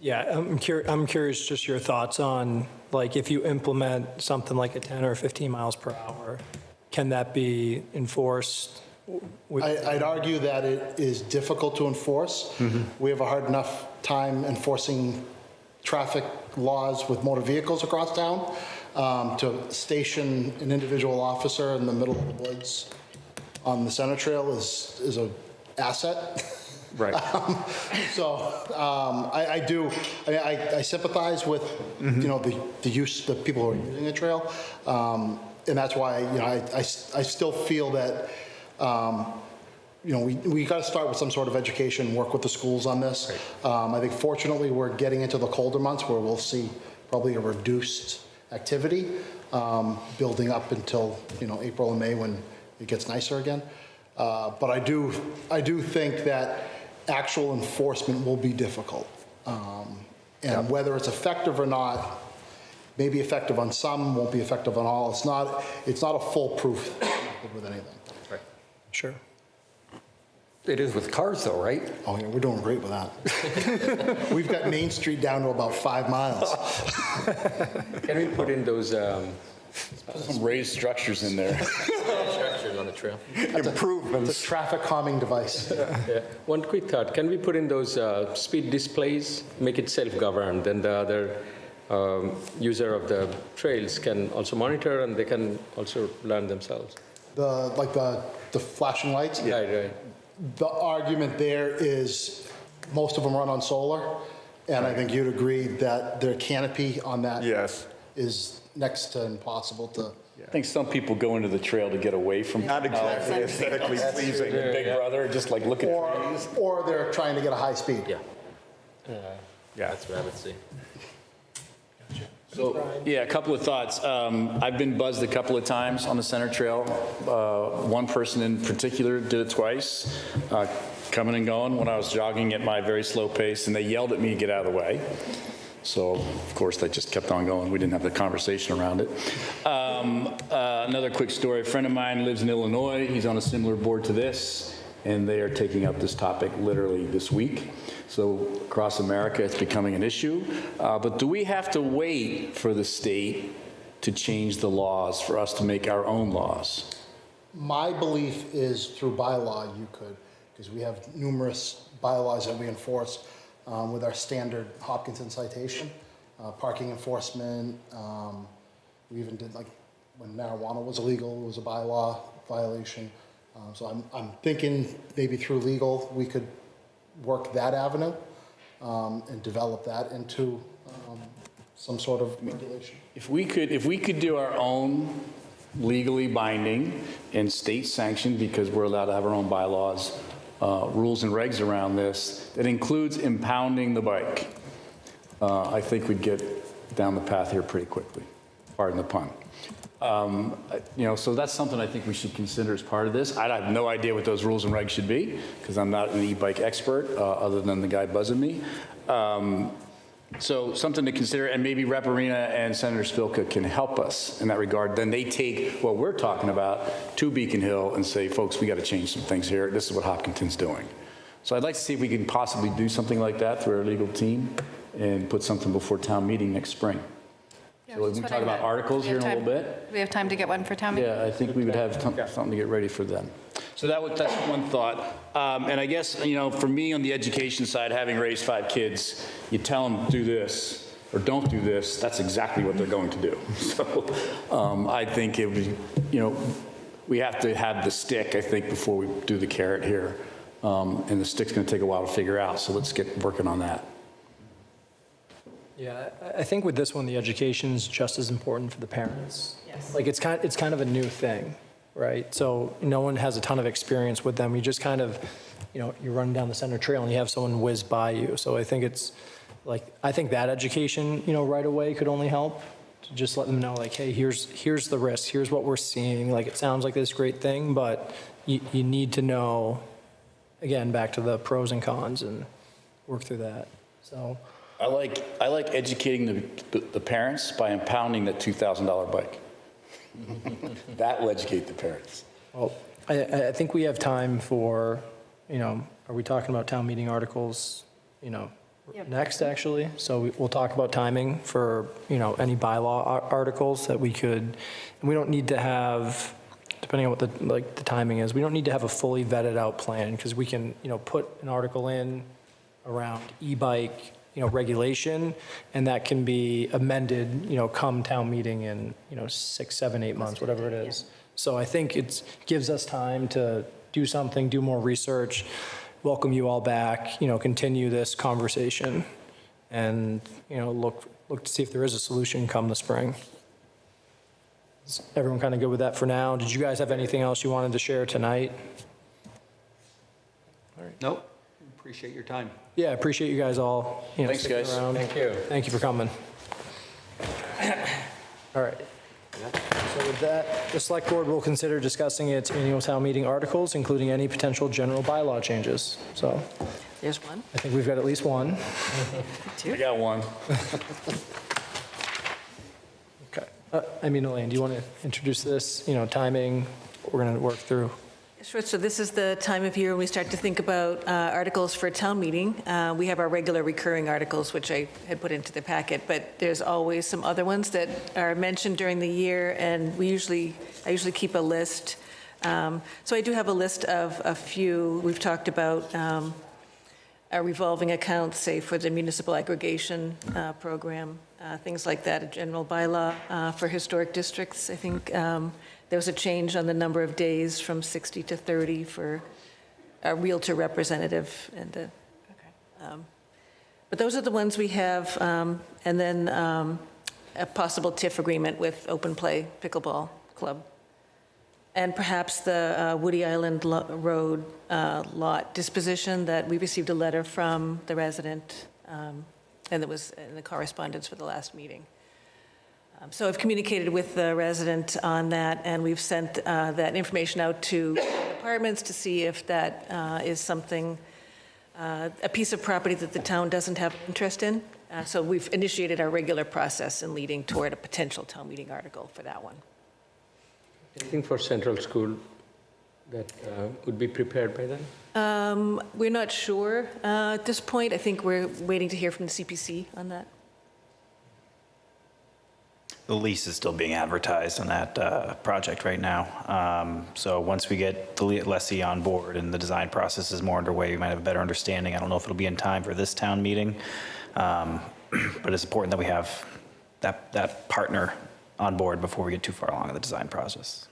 Speaker 1: Yeah, I'm curious just your thoughts on, like, if you implement something like a 10 or 15 miles per hour, can that be enforced?
Speaker 2: I'd argue that it is difficult to enforce. We have a hard enough time enforcing traffic laws with motor vehicles across town. To station an individual officer in the middle of the woods on the center trail is an asset.
Speaker 21: Right.
Speaker 2: I sympathize with, the people who are using the trail. And that's why, I still feel that, we got to start with some sort of education, work with the schools on this. I think fortunately we're getting into the colder months where we'll see probably a reduced activity building up until, April and May when it gets nicer again. But I do think that actual enforcement will be difficult. And whether it's effective or not, may be effective on some, won't be effective on all. It's not a foolproof method with anything.
Speaker 21: Right.
Speaker 1: Sure.
Speaker 21: It is with cars though, right?
Speaker 2: Oh yeah, we're doing great with that. We've got Main Street down to about 5 miles.
Speaker 16: Can we put in those
Speaker 17: some raised structures in there?
Speaker 22: Structures on the trail.
Speaker 2: Improvements. It's a traffic calming device.
Speaker 16: Yeah. One quick thought, can we put in those speed displays, make it self-governed, then the other user of the trails can also monitor and they can also learn themselves?
Speaker 2: The flashing lights?
Speaker 16: Right.
Speaker 2: The argument there is most of them run on solar, and I think you'd agree that their canopy on that is next to impossible to.
Speaker 17: I think some people go into the trail to get away from
Speaker 21: Not exactly aesthetically pleasing.
Speaker 17: Big Brother, just like looking at trees.
Speaker 2: Or they're trying to get a high speed.
Speaker 22: That's what I would see.
Speaker 17: So, a couple of thoughts. I've been buzzed a couple of times on the center trail. One person in particular did it twice, coming and going when I was jogging at my very slow pace, and they yelled at me to get out of the way. So, of course, they just kept on going. We didn't have the conversation around it. Another quick story. A friend of mine lives in Illinois. He's on a similar board to this, and they are taking up this topic literally this week. So across America, it's becoming an issue. But do we have to wait for the state to change the laws for us to make our own laws?
Speaker 2: My belief is through bylaw you could, because we have numerous bylaws that we enforce with our standard Hopkinton citation, parking enforcement. We even did, like, when marijuana was illegal, it was a bylaw violation. So I'm thinking maybe through legal we could work that avenue and develop that into some sort of regulation.
Speaker 17: If we could do our own legally binding and state sanctioned, because we're allowed to have our own bylaws, rules and regs around this, that includes impounding the bike, I think we'd get down the path here pretty quickly. Pardon the pun. So that's something I think we should consider as part of this. I have no idea what those rules and regs should be, because I'm not an e-bike expert, other than the guy buzzing me. So something to consider, and maybe Rep. Arena and Senator Spilka can help us in that regard. Then they take what we're talking about to Beacon Hill and say, folks, we got to change some things here. This is what Hopkinton's doing. So I'd like to see if we can possibly do something like that through our legal team and put something before town meeting next spring. So we can talk about articles here in a little bit.
Speaker 12: We have time to get one for town meeting?
Speaker 17: Yeah, I think we would have something to get ready for them. So that's one thought. And I guess, for me on the education side, having raised 5 kids, you tell them do this or don't do this, that's exactly what they're going to do. So I think it would, we have to have the stick, I think, before we do the carrot here. And the stick's going to take a while to figure out, so let's get working on that.
Speaker 1: Yeah, I think with this one, the education's just as important for the parents.
Speaker 4: Yes.
Speaker 1: Like, it's kind of a new thing, right? So no one has a ton of experience with them. You just kind of, you're running down the center trail and you have someone whiz by you. So I think it's like, I think that education, right away could only help to just let them know, like, hey, here's the risk. Here's what we're seeing. Like, it sounds like this great thing, but you need to know, again, back to the pros and cons and work through that. So
Speaker 17: I like educating the parents by impounding that $2,000 bike. That will educate the parents.
Speaker 1: Well, I think we have time for, are we talking about town meeting articles, next, actually? So we'll talk about timing for, any bylaw articles that we could, and we don't need to have, depending on what the timing is, we don't need to have a fully vetted out plan, because we can, put an article in around e-bike, regulation, and that can be amended, come town meeting in, 6, 7, 8 months, whatever it is. So I think it gives us time to do something, do more research, welcome you all back, continue this conversation, and, look to see if there is a solution come the spring. Is everyone kind of good with that for now? Did you guys have anything else you wanted to share tonight? All right.
Speaker 16: Nope. Appreciate your time.
Speaker 1: Yeah, I appreciate you guys all,
Speaker 17: Thanks,
Speaker 1: sticking
Speaker 17: guys.
Speaker 1: around.
Speaker 16: Thank you.
Speaker 1: Thank you for coming. All right. So with that, the select board will consider discussing its annual town meeting articles, including any potential general bylaw changes. So
Speaker 4: There's one.
Speaker 1: I think we've got at least one.
Speaker 17: I got one.
Speaker 1: Okay. Elaine, do you want to introduce this, timing, what we're going to work through?
Speaker 15: Sure. So this is the time of year when we start to think about articles for a town meeting. We have our regular recurring articles, which I had put into the packet, but there's always some other ones that are mentioned during the year, and I usually keep a list. So I do have a list of a few. We've talked about a revolving account, say, for the municipal aggregation program, things like that, a general bylaw for historic districts. I think there was a change on the number of days from 60 to 30 for a Realtor representative. And but those are the ones we have. And then a possible TIF agreement with Open Play Pickleball Club. And perhaps the Woody Island Road lot disposition that we received a letter from the resident, and that was in the correspondence for the last meeting. So I've communicated with the resident on that, and we've sent that information out to departments to see if that is something, a piece of property that the town doesn't have interest in. So we've initiated our regular process in leading toward a potential town meeting article for that one.
Speaker 16: Anything for Central School that would be prepared by then?
Speaker 15: We're not sure at this point. I think we're waiting to hear from the CPC on that.
Speaker 20: The lease is still being advertised on that project right now. So once we get the lessee on board and the design process is more underway, we might have a better understanding. I don't know if it'll be in time for this town meeting, but it's important that we have that partner on board before we get too far along in the design process.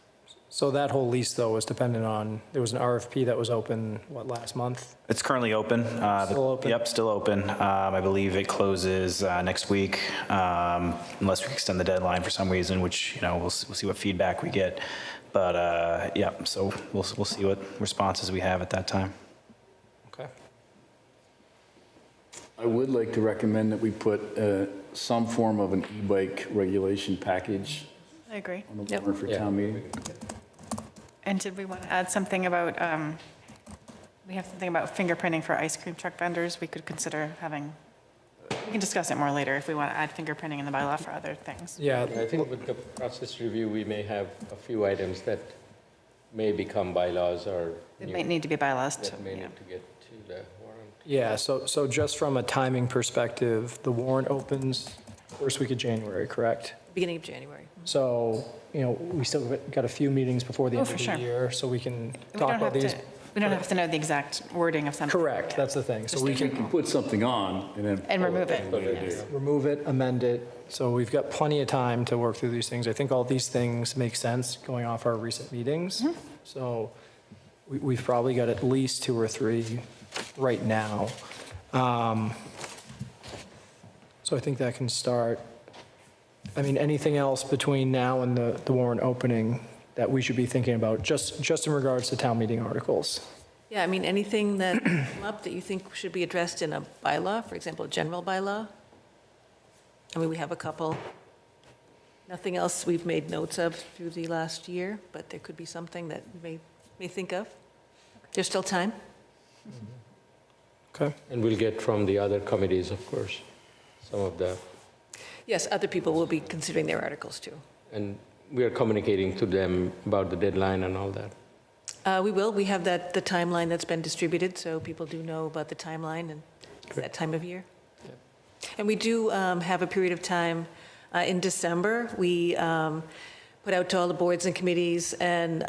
Speaker 1: So that whole lease, though, was dependent on, there was an RFP that was open, last month?
Speaker 20: It's currently open.
Speaker 1: Still open?
Speaker 20: Yep, still open. I believe it closes next week, unless we extend the deadline for some reason, which, we'll see what feedback we get. But, yeah, so we'll see what responses we have at that time.
Speaker 1: Okay.
Speaker 17: I would like to recommend that we put some form of an e-bike regulation package
Speaker 12: I agree.
Speaker 17: on the warrant for town meeting.
Speaker 12: And did we want to add something about, we have something about fingerprinting for ice cream truck vendors? We could consider having We can discuss it more later if we want to add fingerprinting in the bylaw for other things.
Speaker 1: Yeah.
Speaker 16: I think with the process review, we may have a few items that may become bylaws or.
Speaker 12: It might need to be bylaws too.
Speaker 16: That may need to get to the warrant.
Speaker 1: Yeah, so just from a timing perspective, the warrant opens first week of January, correct?
Speaker 15: Beginning of January.
Speaker 1: So, we still got a few meetings before the
Speaker 12: Oh,
Speaker 1: end
Speaker 12: for
Speaker 1: of the
Speaker 12: sure.
Speaker 1: year, so we can
Speaker 12: We
Speaker 1: talk
Speaker 12: don't
Speaker 1: about
Speaker 12: have
Speaker 1: these.
Speaker 12: to, we don't have to know the exact wording of something.
Speaker 1: Correct, that's the thing. So we can
Speaker 21: Put something on and then.
Speaker 12: And remove it.
Speaker 21: Yes.
Speaker 1: remove it, amend it. So we've got plenty of time to work through these things. I think all these things make sense going off our recent meetings. So we've probably got at least 2 or 3 right now. So I think that can start. I mean, anything else between now and the warrant opening that we should be thinking about, just in regards to town meeting articles?
Speaker 15: Yeah, I mean, anything that come up that you think should be addressed in a bylaw, for example, a general bylaw? I mean, we have a couple. Nothing else we've made notes of through the last year, but there could be something that you may think of. There's still time.
Speaker 1: Okay.
Speaker 16: And we'll get from the other committees, of course, some of the,
Speaker 15: Yes, other people will be considering their articles too.
Speaker 16: and we are communicating to them about the deadline and all that.
Speaker 15: We will. We have the timeline that's been distributed, so people do know about the timeline and that time of year. And we do have a period of time in December. We put out to all the boards and committees and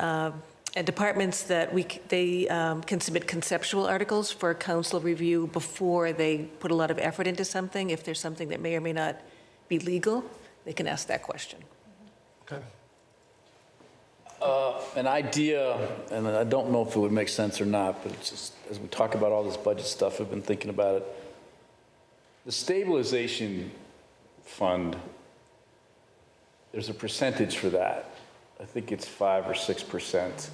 Speaker 15: departments that they can submit conceptual articles for council review before they put a lot of effort into something. If there's something that may or may not be legal, they can ask that question.
Speaker 1: Okay.
Speaker 17: An idea, and I don't know if it would make sense or not, but it's just, as we talk about all this budget stuff, I've been thinking about it. The stabilization fund, there's a percentage for that. I think it's 5 or 6%.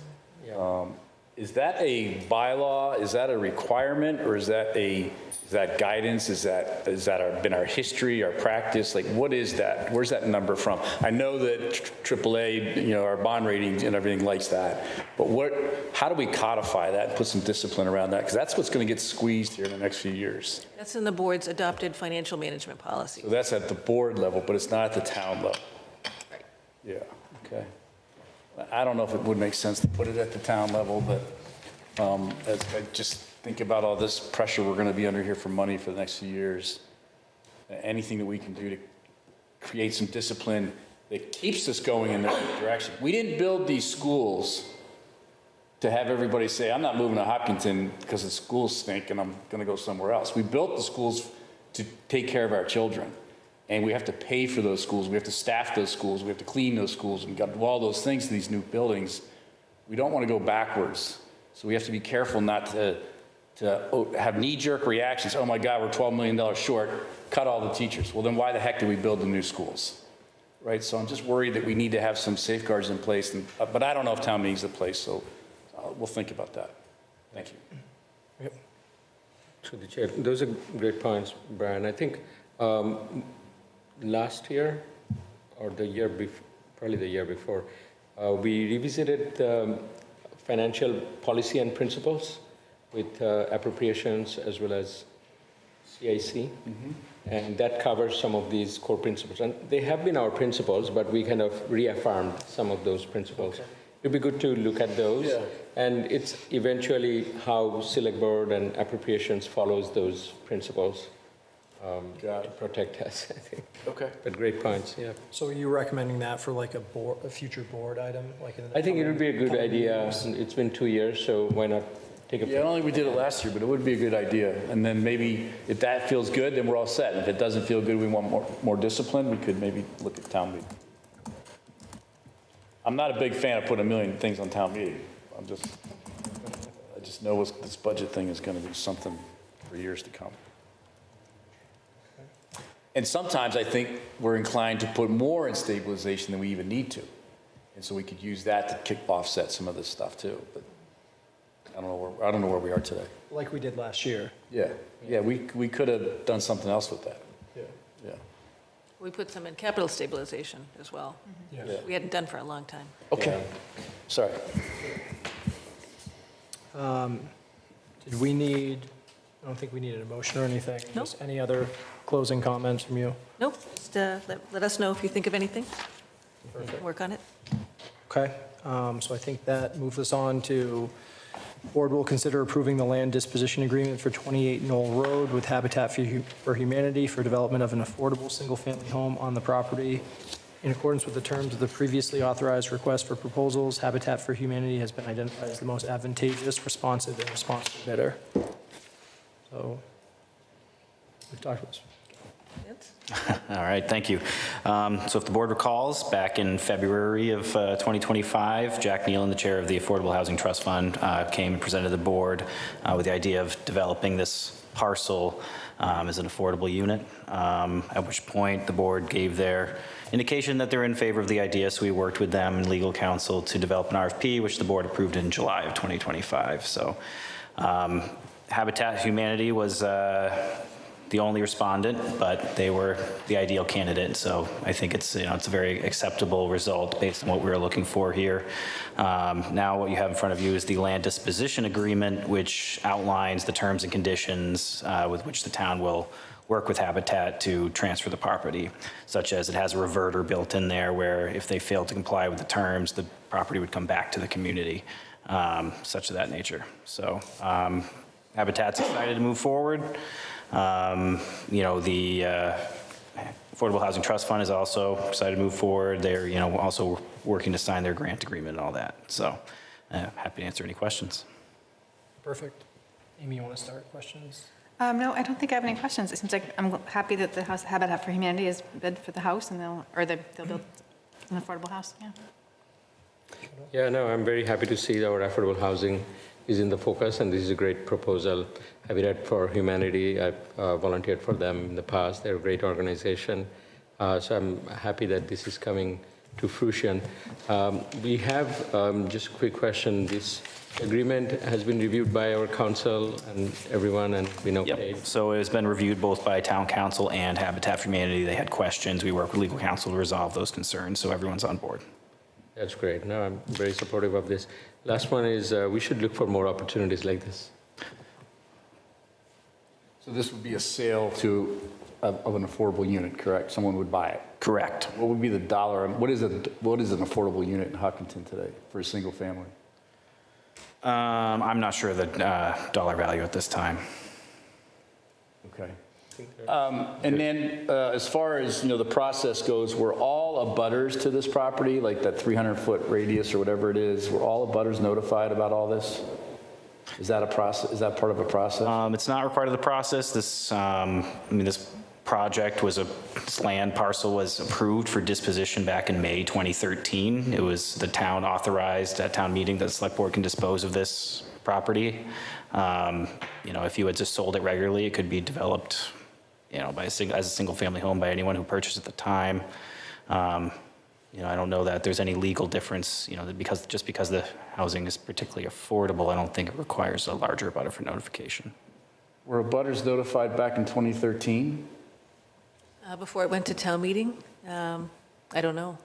Speaker 17: Is that a bylaw? Is that a requirement, or is that guidance? Is that been our history, our practice? Like, what is that? Where's that number from? I know that AAA, our bond rating and everything likes that, but how do we codify that and put some discipline around that? Because that's what's going to get squeezed here in the next few years.
Speaker 15: That's in the board's adopted financial management policy.
Speaker 17: So that's at the board level, but it's not at the town level.
Speaker 15: Right.
Speaker 17: Yeah, okay. I don't know if it would make sense to put it at the town level, but as I just think about all this pressure we're going to be under here for money for the next few years, anything that we can do to create some discipline that keeps us going in the right direction. We didn't build these schools to have everybody say, I'm not moving to Hopkinton because the schools stink and I'm going to go somewhere else. We built the schools to take care of our children. And we have to pay for those schools. We have to staff those schools. We have to clean those schools. And got to do all those things to these new buildings. We don't want to go backwards. So we have to be careful not to have knee-jerk reactions. Oh my God, we're $12 million short. Cut all the teachers. Well, then why the heck do we build the new schools? Right? So I'm just worried that we need to have some safeguards in place. But I don't know if town meeting's the place. So we'll think about that. Thank you.
Speaker 1: Yep.
Speaker 16: Through the chair, those are great points, Brian. I think last year, or the year before, probably the year before, we revisited the financial policy and principles with appropriations as well as CIC. And that covers some of these core principles. And they have been our principles, but we kind of reaffirmed some of those principles. Okay. It'd be good to look at those. Yeah. And it's eventually how Select Board and appropriations follows those principles. To protect us, I think.
Speaker 17: Okay.
Speaker 16: But great points, yeah.
Speaker 1: So are you recommending that for like a future board item?
Speaker 16: I think it would be a good idea. It's been 2 years, so why not take a...
Speaker 17: Yeah, I don't think we did it last year, but it would be a good idea. And then maybe if that feels good, then we're all set. If it doesn't feel good, we want more discipline, we could maybe look at town meeting. I'm not a big fan of putting a million things on town meeting. I just know this budget thing is going to be something for years to come. And sometimes I think we're inclined to put more in stabilization than we even need to. And so we could use that to offset some of this stuff too. But I don't know where we are today.
Speaker 1: Like we did last year.
Speaker 17: Yeah, we could have done something else with that. Yeah.
Speaker 15: We put some in capital stabilization as well.
Speaker 1: Yeah.
Speaker 15: We hadn't done for a long time.
Speaker 17: Okay, sorry.
Speaker 1: Did we need I don't think we needed a motion or anything. Just any other closing comments from you?
Speaker 15: Nope, just let us know if you think of anything. Work on it.
Speaker 1: Okay, so I think that moves us on to, board will consider approving the land disposition agreement for 28 Knoll Road with Habitat for Humanity for development of an affordable single-family home on the property. In accordance with the terms of the previously authorized request for proposals, Habitat for Humanity has been identified as the most advantageous, responsive, and responsible bidder. So, we've talked about this.
Speaker 20: All right, thank you. So if the board recalls, back in February of 2025, Jack Nealon, the chair of the Affordable Housing Trust Fund, came and presented the board with the idea of developing this parcel as an affordable unit, at which point the board gave their indication that they're in favor of the idea, so we worked with them and legal counsel to develop an RFP, which the board approved in July of 2025. So Habitat Humanity was the only respondent, but they were the ideal candidate. So I think it's, it's a very acceptable result based on what we were looking for here. Now what you have in front of you is the land disposition agreement, which outlines the terms and conditions with which the town will work with Habitat to transfer the property, such as it has a reverter built in there where if they fail to comply with the terms, the property would come back to the community, such of that nature. So Habitat's excited to move forward. The Affordable Housing Trust Fund is also excited to move forward. They're, also working to sign their grant agreement and all that. So happy to answer any questions.
Speaker 1: Perfect. Amy, you want to start questions?
Speaker 12: No, I don't think I have any questions. It seems like I'm happy that the Habitat for Humanity is bid for the house, and they'll build an affordable house. Yeah.
Speaker 16: Yeah, no, I'm very happy to see our affordable housing is in the focus, and this is a great proposal. Habitat for Humanity, I've volunteered for them in the past. They're a great organization. So I'm happy that this is coming to fruition. We have, just a quick question, this agreement has been reviewed by our council and everyone and been okayed?
Speaker 20: Yep. So it's been reviewed both by town council and Habitat for Humanity. They had questions. We work with legal counsel to resolve those concerns, so everyone's on board.
Speaker 16: That's great. No, I'm very supportive of this. Last one is we should look for more opportunities like this.
Speaker 21: So this would be a sale of an affordable unit, correct? Someone would buy it?
Speaker 20: Correct.
Speaker 21: What would be the dollar? What is an affordable unit in Hopkinton today for a single family?
Speaker 20: I'm not sure the dollar value at this time.
Speaker 21: Okay. And then as far as, the process goes, were all abutters to this property, like that 300-foot radius or whatever it is, were all abutters notified about all this? Is that a process? Is that part of a process?
Speaker 20: It's not part of the process. This, this project this land parcel was approved for disposition back in May 2013. It was the town authorized at town meeting that the select board can dispose of this property. If you had just sold it regularly, it could be developed, as a single family home by anyone who purchased at the time. I don't know that there's any legal difference, because the housing is particularly affordable, I don't think it requires a larger abutter for notification.
Speaker 21: Were abutters notified back in 2013?
Speaker 15: Before it went to town meeting? I don't know.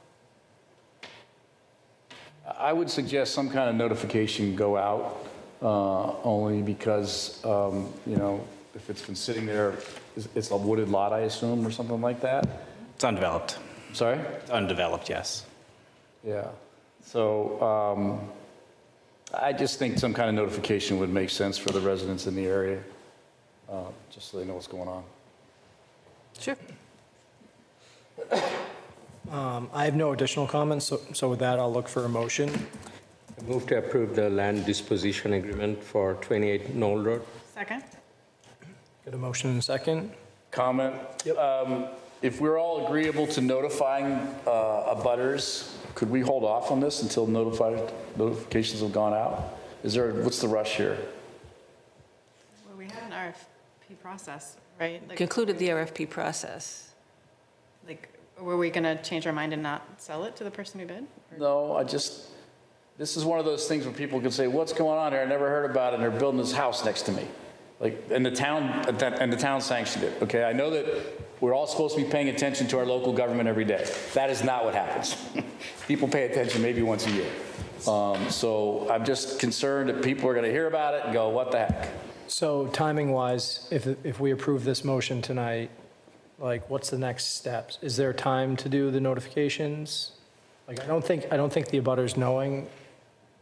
Speaker 21: I would suggest some kind of notification go out, only because, if it's been sitting there, it's a wooded lot, I assume, or something like that?
Speaker 20: It's undeveloped.
Speaker 21: Sorry?
Speaker 20: Undeveloped, yes.
Speaker 21: Yeah. So I just think some kind of notification would make sense for the residents in the area, just so they know what's going on.
Speaker 15: Sure.
Speaker 1: I have no additional comments, so with that, I'll look for a motion.
Speaker 16: I move to approve the land disposition agreement for 28 Knoll Road.
Speaker 12: Second.
Speaker 1: Get a motion in a second.
Speaker 21: Comment? Yep. If we're all agreeable to notifying abutters, could we hold off on this until notifications have gone out? What's the rush here?
Speaker 12: Well, we had an RFP process, right?
Speaker 15: Concluded the RFP process.
Speaker 12: Were we going to change our mind and not sell it to the person who bid?
Speaker 21: No, this is one of those things where people can say, what's going on here? I never heard about it, and they're building this house next to me. And the town sanctioned it, okay? I know that we're all supposed to be paying attention to our local government every day. That is not what happens. People pay attention maybe once a year. So I'm just concerned that people are going to hear about it and go, what the heck?
Speaker 1: So timing-wise, if we approve this motion tonight, like, what's the next steps? Is there time to do the notifications? Like, I don't think the abutters knowing,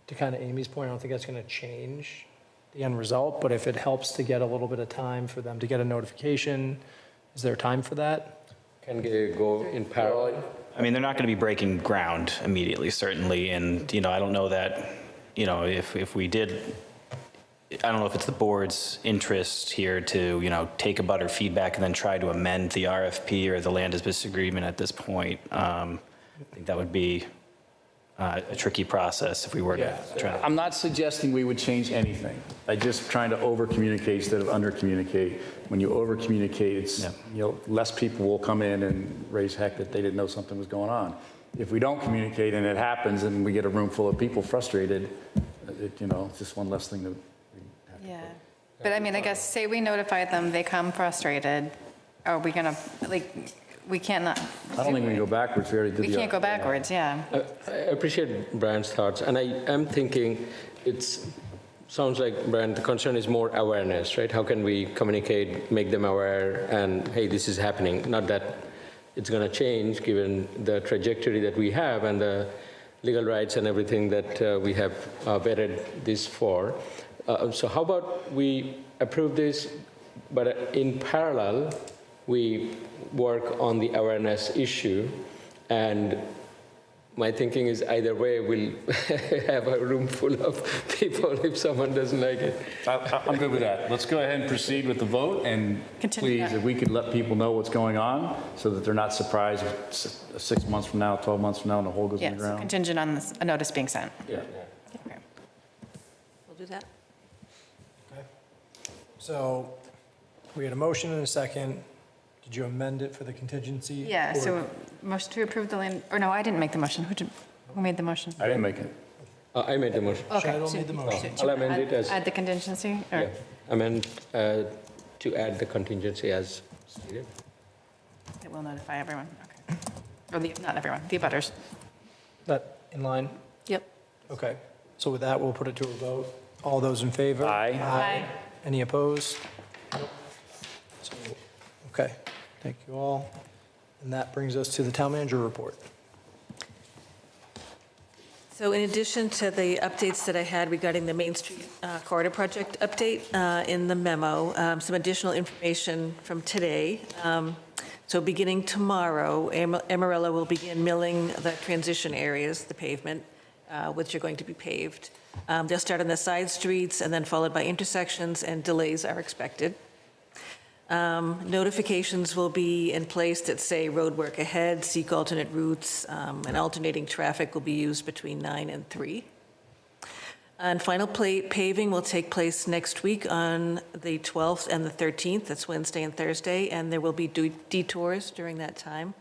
Speaker 1: to kind of Amy's point, I don't think that's going to change the end result, but if it helps to get a little bit of time for them to get a notification, is there time for that?
Speaker 16: Can they go in parallel?
Speaker 20: I mean, they're not going to be breaking ground immediately, certainly, and, I don't know that, if we did, I don't know if it's the board's interest here to, take abutter feedback and then try to amend the RFP or the land use disagreement at this point. I think that would be a tricky process if we were to try to.
Speaker 17: I'm not suggesting we would change anything. I'm just trying to over-communicate instead of under-communicate. When you over-communicate, it's, less people will come in and raise heck that they didn't know something was going on. If we don't communicate and it happens and we get a room full of people frustrated, it's just one less thing to.
Speaker 12: Yeah. But I mean, I guess, say we notified them, they come frustrated, are we going to, we can't not.
Speaker 17: I don't think we can go backwards. We already did
Speaker 12: We can't go backwards, yeah.
Speaker 16: I appreciate Brian's thoughts, and I am thinking sounds like, Brian, the concern is more awareness, right? How can we communicate, make them aware, and hey, this is happening? Not that it's going to change given the trajectory that we have and the legal rights and everything that we have vetted this for. So how about we approve this, but in parallel, we work on the awareness issue, and my thinking is either way we'll have a room full of people if someone doesn't like it.
Speaker 17: I'm good with that. Let's go ahead and proceed with the vote, and please, if we could let people know what's going on so that they're not surprised if 6 months from now, 12 months from now, and the hole goes in the
Speaker 12: Yes,
Speaker 17: ground.
Speaker 12: contingent on a notice being sent.
Speaker 17: Yeah.
Speaker 12: Okay.
Speaker 15: We'll do that.
Speaker 1: So we had a motion and a second. Did you amend it for the contingency?
Speaker 12: Yeah, so motion to approve the land, or no, I didn't make the motion. Who made the motion?
Speaker 17: I didn't make it.
Speaker 16: I made the motion.
Speaker 12: Okay.
Speaker 1: Shadow made the motion.
Speaker 16: I'll amend it as,
Speaker 12: Add the contingency? Or-
Speaker 16: yeah, amend to add the contingency as stated.
Speaker 12: It will notify everyone, okay. Or not everyone, the abutters.
Speaker 1: That in line?
Speaker 15: Yep.
Speaker 1: Okay. So with that, we'll put it to a vote. All those in favor?
Speaker 17: Aye.
Speaker 12: Aye.
Speaker 1: Any opposed? Nope. So, okay, thank you all. And that brings us to the town manager report.
Speaker 15: So in addition to the updates that I had regarding the Main Street Corridor Project update in the memo, some additional information from today. So beginning tomorrow, Amarella will begin milling the transition areas, the pavement, which are going to be paved. They'll start on the side streets and then followed by intersections, and delays are expected. Notifications will be in place that say road work ahead, seek alternate routes, and alternating traffic will be used between 9 and 3. And final paving will take place next week on the 12th and the 13th, that's Wednesday and Thursday, and there will be detours during that time.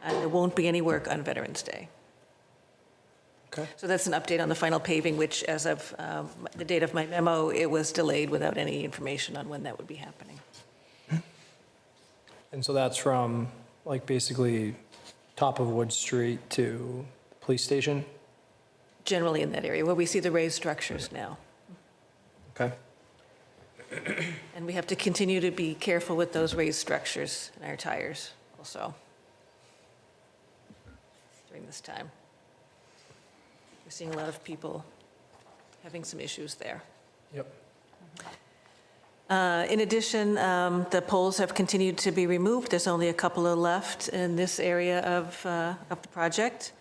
Speaker 15: And there won't be any work on Veterans Day.
Speaker 1: Okay.
Speaker 15: So that's an update on the final paving, which as of the date of my memo, it was delayed without any information on when that would be happening.
Speaker 1: And so that's from, like, basically top of Wood Street to the police station?
Speaker 15: Generally in that area, where we see the raised structures now.
Speaker 1: Okay.
Speaker 15: And we have to continue to be careful with those raised structures in our tires also during this time. We're seeing a lot of people having some issues there.
Speaker 1: Yep.
Speaker 15: In addition, the poles have continued to be removed. There's only a couple of left in this area of the project.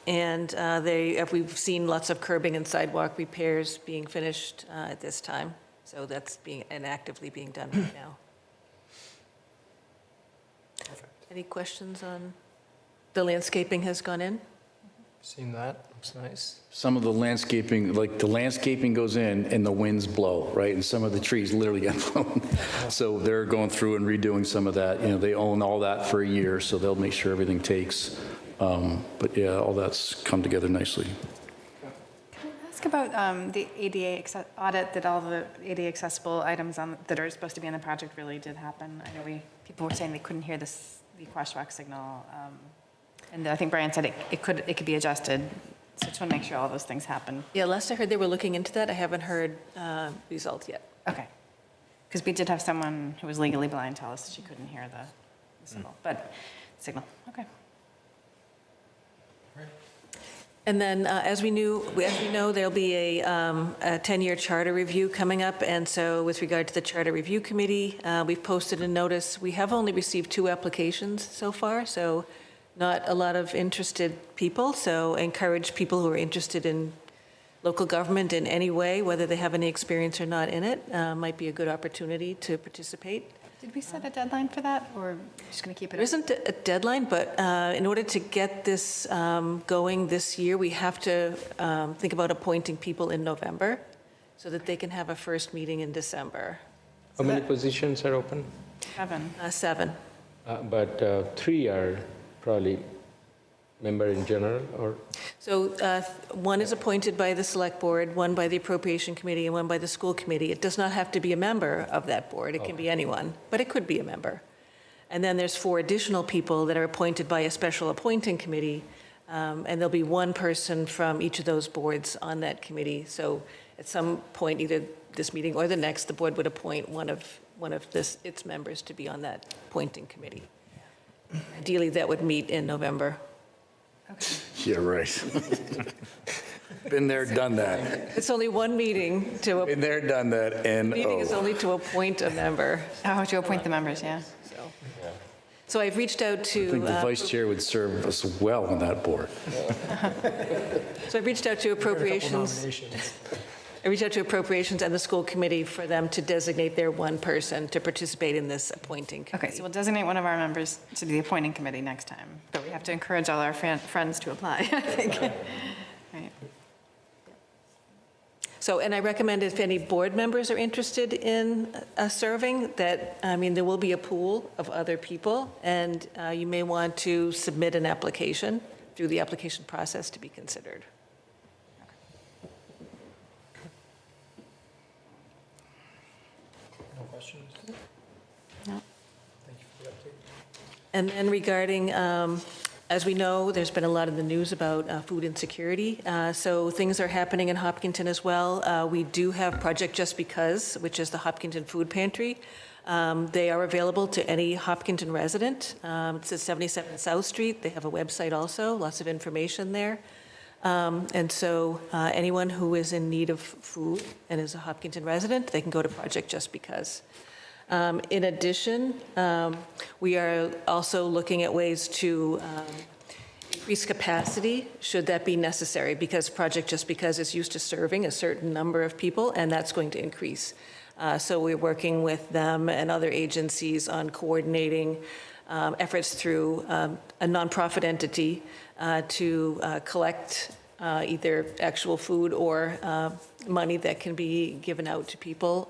Speaker 15: We've seen lots of curbing and sidewalk repairs being finished at this time. So that's actively being done right now. Any questions on the landscaping has gone in?
Speaker 1: Seen that, looks nice.
Speaker 17: Some of the landscaping, like the landscaping goes in and the winds blow, right? And some of the trees literally get blown. So they're going through and redoing some of that. They own all that for a year, so they'll make sure everything takes. But yeah, all that's come together nicely.
Speaker 12: Ask about the ADA audit, that all the ADA accessible items that are supposed to be in the project really did happen. I know people were saying they couldn't hear the crosswalk signal. And I think Brian said it could be adjusted So I just want to make sure all those things happen.
Speaker 15: Yeah, last I heard, they were looking into that. I haven't heard results yet.
Speaker 12: Okay. Because we did have someone who was legally blind tell us she couldn't hear the signal, signal, okay.
Speaker 15: And then, as we know, there'll be a 10-year charter review coming up, and so with regard to the Charter Review Committee, we've posted a notice. We have only received 2 applications so far, so not a lot of interested people, so encourage people who are interested in local government in any way, whether they have any experience or not in it, might be a good opportunity to participate.
Speaker 12: Did we set a deadline for that, or just going to keep it?
Speaker 15: There isn't a deadline, but in order to get this going this year, we have to think about appointing people in November so that they can have a first meeting in December.
Speaker 16: How many positions are open?
Speaker 12: 7.
Speaker 15: 7.
Speaker 16: But 3 are probably member in general, or?
Speaker 15: So 1 is appointed by the Select Board, 1 by the Appropriation Committee, and 1 by the School Committee. It does not have to be a member of that board. It can be anyone, but it could be a member. And then there's 4 additional people that are appointed by a special appointing committee, and there'll be 1 person from each of those boards on that committee. So at some point, either this meeting or the next, the board would appoint one of its members to be on that appointing committee. Ideally, that would meet in November.
Speaker 17: Yeah, right. Been there, done that.
Speaker 15: It's only 1 meeting to,
Speaker 17: Been there, done that, and
Speaker 15: meeting is only to appoint a member.
Speaker 12: Oh, to appoint the members, yeah.
Speaker 15: So I've reached out
Speaker 17: I
Speaker 15: to.
Speaker 17: think the vice chair would serve us well on that board.
Speaker 15: So I've reached out to appropriations. I reached out to appropriations and the school committee for them to designate their 1 person to participate in this appointing committee.
Speaker 12: Okay, so we'll designate one of our members to the appointing committee next time, but we have to encourage all our friends to apply, I think. Right.
Speaker 15: So, and I recommend if any board members are interested in serving, that, I mean, there will be a pool of other people, and you may want to submit an application through the application process to be considered.
Speaker 1: No questions?
Speaker 12: No.
Speaker 1: Thank you for the update.
Speaker 15: And then regarding, as we know, there's been a lot in the news about food insecurity. So things are happening in Hopkinton as well. We do have Project Just Because, which is the Hopkinton Food Pantry. They are available to any Hopkinton resident. It's at 77 South Street. They have a website also, lots of information there. And so anyone who is in need of food and is a Hopkinton resident, they can go to Project Just Because. In addition, we are also looking at ways to increase capacity, should that be necessary, because Project Just Because is used to serving a certain number of people, and that's going to increase. So we're working with them and other agencies on coordinating efforts through a nonprofit entity to collect either actual food or money that can be given out to people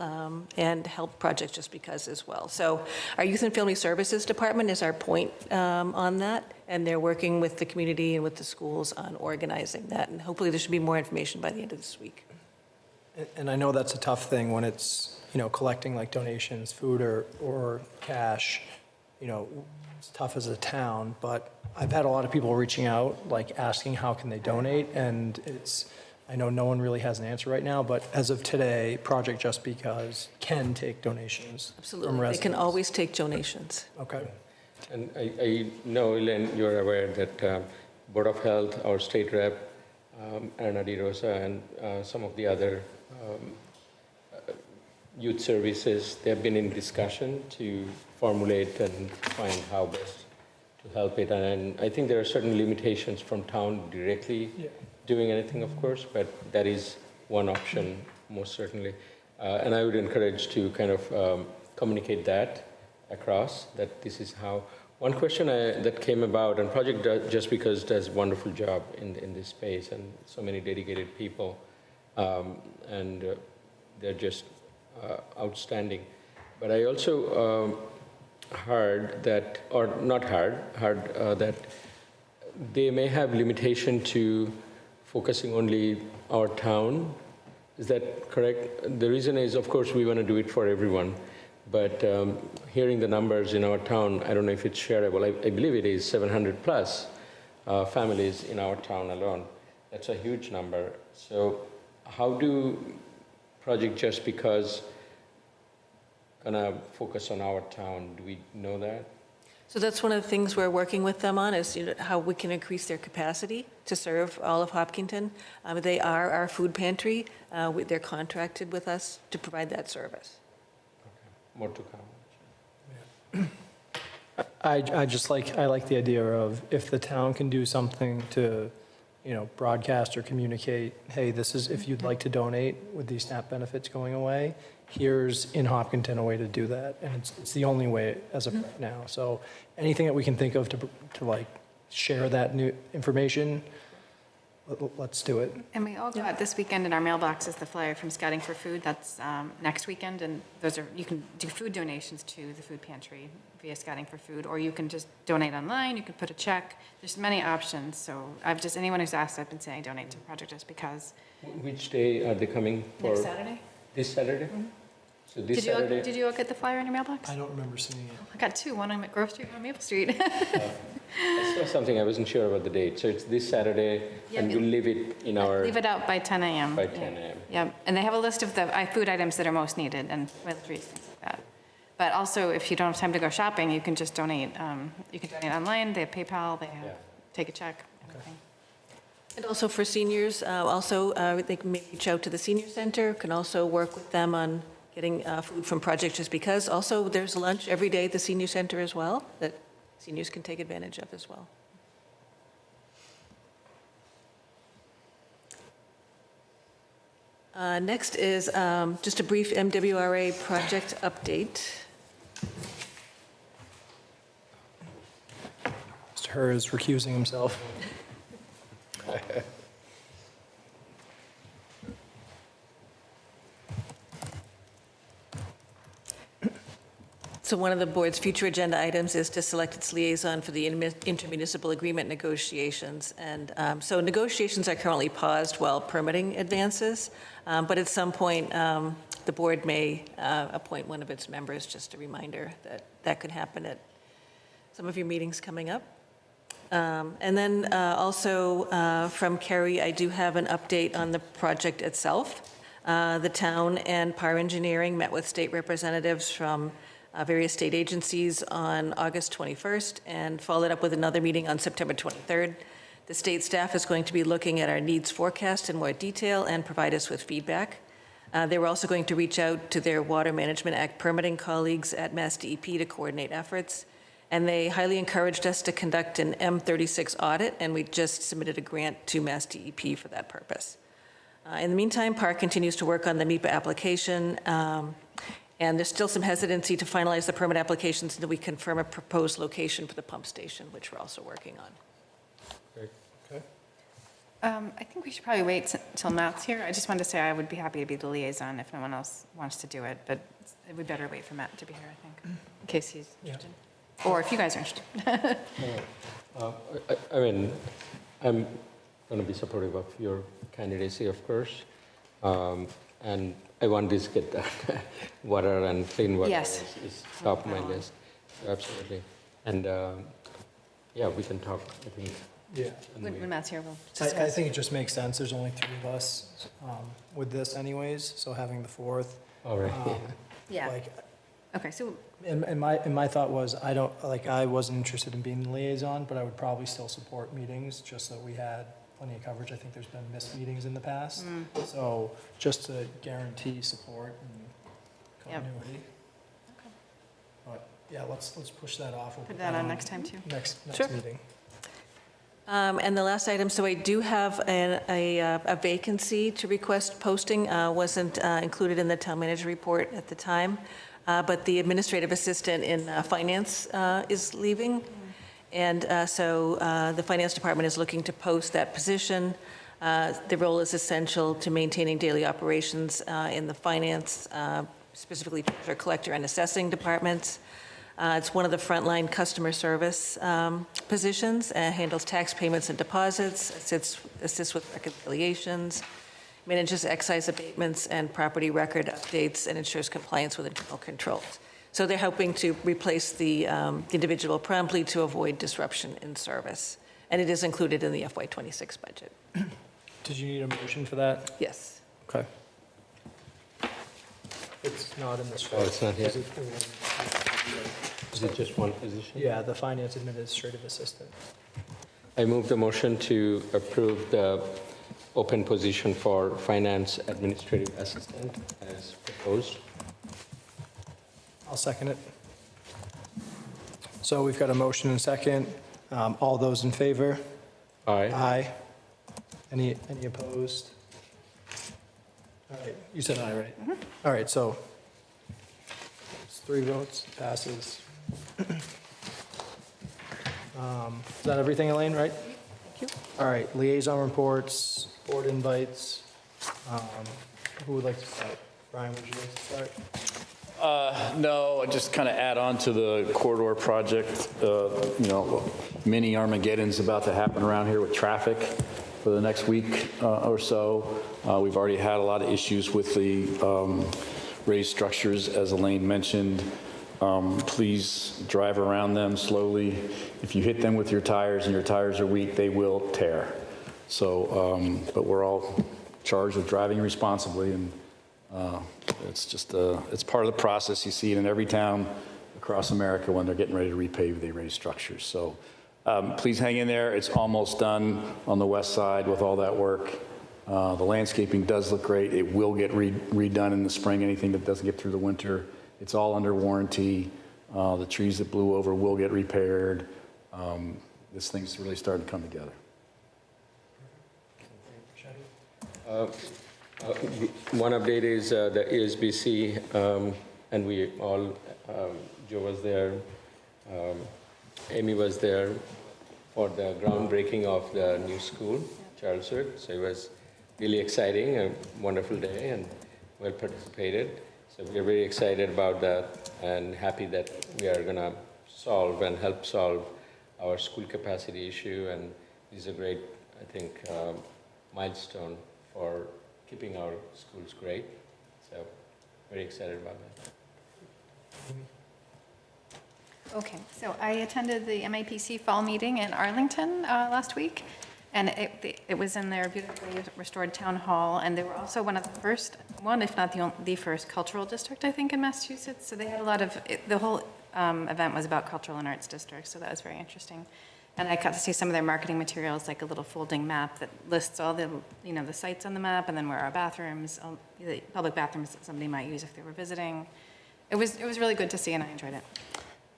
Speaker 15: and help Project Just Because as well. So our Youth and Family Services Department is our point on that, and they're working with the community and with the schools on organizing that, and hopefully there should be more information by the end of this week.
Speaker 1: And I know that's a tough thing when it's, collecting like donations, food or cash, it's tough as a town, but I've had a lot of people reaching out, like asking how can they donate, and I know no one really has an answer right now, but as of today, Project Just Because can take donations from
Speaker 15: Absolutely.
Speaker 1: residents.
Speaker 15: They can always take donations.
Speaker 1: Okay.
Speaker 16: And I know, Elaine, you're aware that Board of Health, our state rep, Anna Di Rosa, and some of the other youth services, they've been in discussion to formulate and find how best to help it. And I think there are certain limitations from town directly doing anything, of course, but that is one option, most certainly. And I would encourage to kind of communicate that across, that this is how. One question that came about, and Project Just Because does a wonderful job in this space, and so many dedicated people, and they're just outstanding. But I also heard that, or not heard that they may have limitation to focusing only our town. Is that correct? The reason is, of course, we want to do it for everyone. But hearing the numbers in our town, I don't know if it's shareable. I believe it is 700 plus families in our town alone. That's a huge number. So how do Project Just Because gonna focus on our town? Do we know that?
Speaker 15: So that's one of the things we're working with them on, is how we can increase their capacity to serve all of Hopkinton. They are our food pantry. They're contracted with us to provide that service.
Speaker 16: More to come.
Speaker 1: I like the idea of if the town can do something to, broadcast or communicate, hey, this is, if you'd like to donate with these SNAP benefits going away, here's in Hopkinton a way to do that. And it's the only way as of right now. So anything that we can think of to like share that new information, let's do it.
Speaker 12: And we all got this weekend in our mailboxes the flyer from Scouting for Food. That's next weekend, and you can do food donations to the food pantry via Scouting for Food, or you can just donate online. You can put a check. There's many options. So anyone who's asked, I've been saying donate to Project Just Because.
Speaker 16: Which day are they coming for?
Speaker 12: Next Saturday.
Speaker 16: This Saturday?
Speaker 12: Mm-hmm.
Speaker 16: So this Saturday?
Speaker 12: Did you all get the flyer in your mailbox?
Speaker 1: I don't remember seeing it.
Speaker 12: I got two. One on Grove Street, one on Maple Street.
Speaker 16: I saw something, I wasn't sure about the date. So it's this Saturday, and we'll leave it in our...
Speaker 12: Leave it out by 10 a.m.
Speaker 16: By 10 a.m.
Speaker 12: Yep, and they have a list of the food items that are most needed and toiletries, things like that. But also, if you don't have time to go shopping, you can just donate. You can donate online. They have PayPal. They have take a check. Everything.
Speaker 15: And also for seniors, they can reach out to the senior center, can also work with them on getting food from Project Just Because. Also, there's lunch every day at the senior center as well that seniors can take advantage of as well. Next is just a brief MWRA project update.
Speaker 1: Mr. Herr is recusing himself.
Speaker 15: So one of the board's future agenda items is to select its liaison for the intermunicipal agreement negotiations. And so negotiations are currently paused while permitting advances, but at some point, the board may appoint one of its members, just a reminder that that could happen at some of your meetings coming up. And then also from Kerry, I do have an update on the project itself. The town and PAR Engineering met with state representatives from various state agencies on August 21st and followed up with another meeting on September 23rd. The state staff is going to be looking at our needs forecast in more detail and provide us with feedback. They were also going to reach out to their Water Management Act permitting colleagues at Mass DEP to coordinate efforts. And they highly encouraged us to conduct an M36 audit, and we just submitted a grant to Mass DEP for that purpose. In the meantime, PAR continues to work on the MEPA application, and there's still some hesitancy to finalize the permit applications until we confirm a proposed location for the pump station, which we're also working on.
Speaker 1: Okay.
Speaker 12: I think we should probably wait until Matt's here. I just wanted to say I would be happy to be the liaison if no one else wants to do it, but we better wait for Matt to be here, I think, in case he's interested. Or if you guys are interested.
Speaker 16: I mean, I'm going to be supportive of your candidacy, of course. And I want this to get done. Water and clean water is top of my list. Absolutely. And yeah, we can talk, I think.
Speaker 1: Yeah.
Speaker 12: When Matt's here, we'll
Speaker 1: I
Speaker 12: discuss.
Speaker 1: think it just makes sense. There's only 3 of us with this anyways, so having the 4th.
Speaker 16: All right.
Speaker 12: Yeah.
Speaker 1: Like,
Speaker 12: Okay, so
Speaker 1: and my thought was, I wasn't interested in being the liaison, but I would probably still support meetings just so that we had plenty of coverage. I think there's been missed meetings in the past. So just to guarantee support and continuity. But yeah, let's push that off. We'll
Speaker 12: Put that on next time, too.
Speaker 1: Next
Speaker 15: Sure.
Speaker 1: meeting.
Speaker 15: And the last item, so I do have a vacancy to request posting, wasn't included in the town manager report at the time, but the administrative assistant in finance is leaving. And so the finance department is looking to post that position. The role is essential to maintaining daily operations in the finance, specifically treasurer, collector, and assessing departments. It's one of the frontline customer service positions, handles tax payments and deposits, assists with reconciliations, manages excise abatements and property record updates, and ensures compliance with internal controls. So they're hoping to replace the individual promptly to avoid disruption in service. And it is included in the FY26 budget.
Speaker 1: Did you need a motion for that?
Speaker 19: Yes.
Speaker 1: Okay. It's not in this.
Speaker 16: Oh, it's not here.
Speaker 1: Is it-
Speaker 16: Is it just one position?
Speaker 1: Yeah, the finance administrative assistant.
Speaker 16: I move the motion to approve the open position for finance administrative assistant as proposed.
Speaker 1: I'll second it. So we've got a motion and second. All those in favor?
Speaker 16: Aye.
Speaker 1: Aye. Any opposed? All right, you said aye, right? All right, so it's 3 votes, passes. Is that everything, Elaine, right? Thank you. All right, liaison reports, board invites. Who would like to start? Brian, would you like to start?
Speaker 17: No, I just kind of add on to the corridor project. Mini Armageddon's about to happen around here with traffic for the next week or so. We've already had a lot of issues with the raised structures, as Elaine mentioned. Please drive around them slowly. If you hit them with your tires and your tires are weak, they will tear. So, but we're all charged with driving responsibly, and it's just, it's part of the process. You see it in every town across America when they're getting ready to repave the raised structures. So please hang in there. It's almost done on the west side with all that work. The landscaping does look great. It will get redone in the spring, anything that doesn't get through the winter. It's all under warranty. The trees that blew over will get repaired. This thing's really starting to come together.
Speaker 16: One update is the ASBC, and we all, Joe was there, Amy was there for the groundbreaking of the new school, Charleswood. So it was really exciting, a wonderful day, and well participated. So we are very excited about that and happy that we are going to solve and help solve our school capacity issue. And this is a great, I think, milestone for keeping our schools great. So very excited about that.
Speaker 12: Okay, so I attended the MAPC fall meeting in Arlington last week, and it was in their beautifully restored town hall, and they were also one of the first, if not the first cultural district, I think, in Massachusetts. So they had a lot of, the whole event was about cultural and arts districts, so that was very interesting. And I got to see some of their marketing materials, like a little folding map that lists all the, the sites on the map, and then where our bathrooms, the public bathrooms that somebody might use if they were visiting. It was really good to see, and I enjoyed it.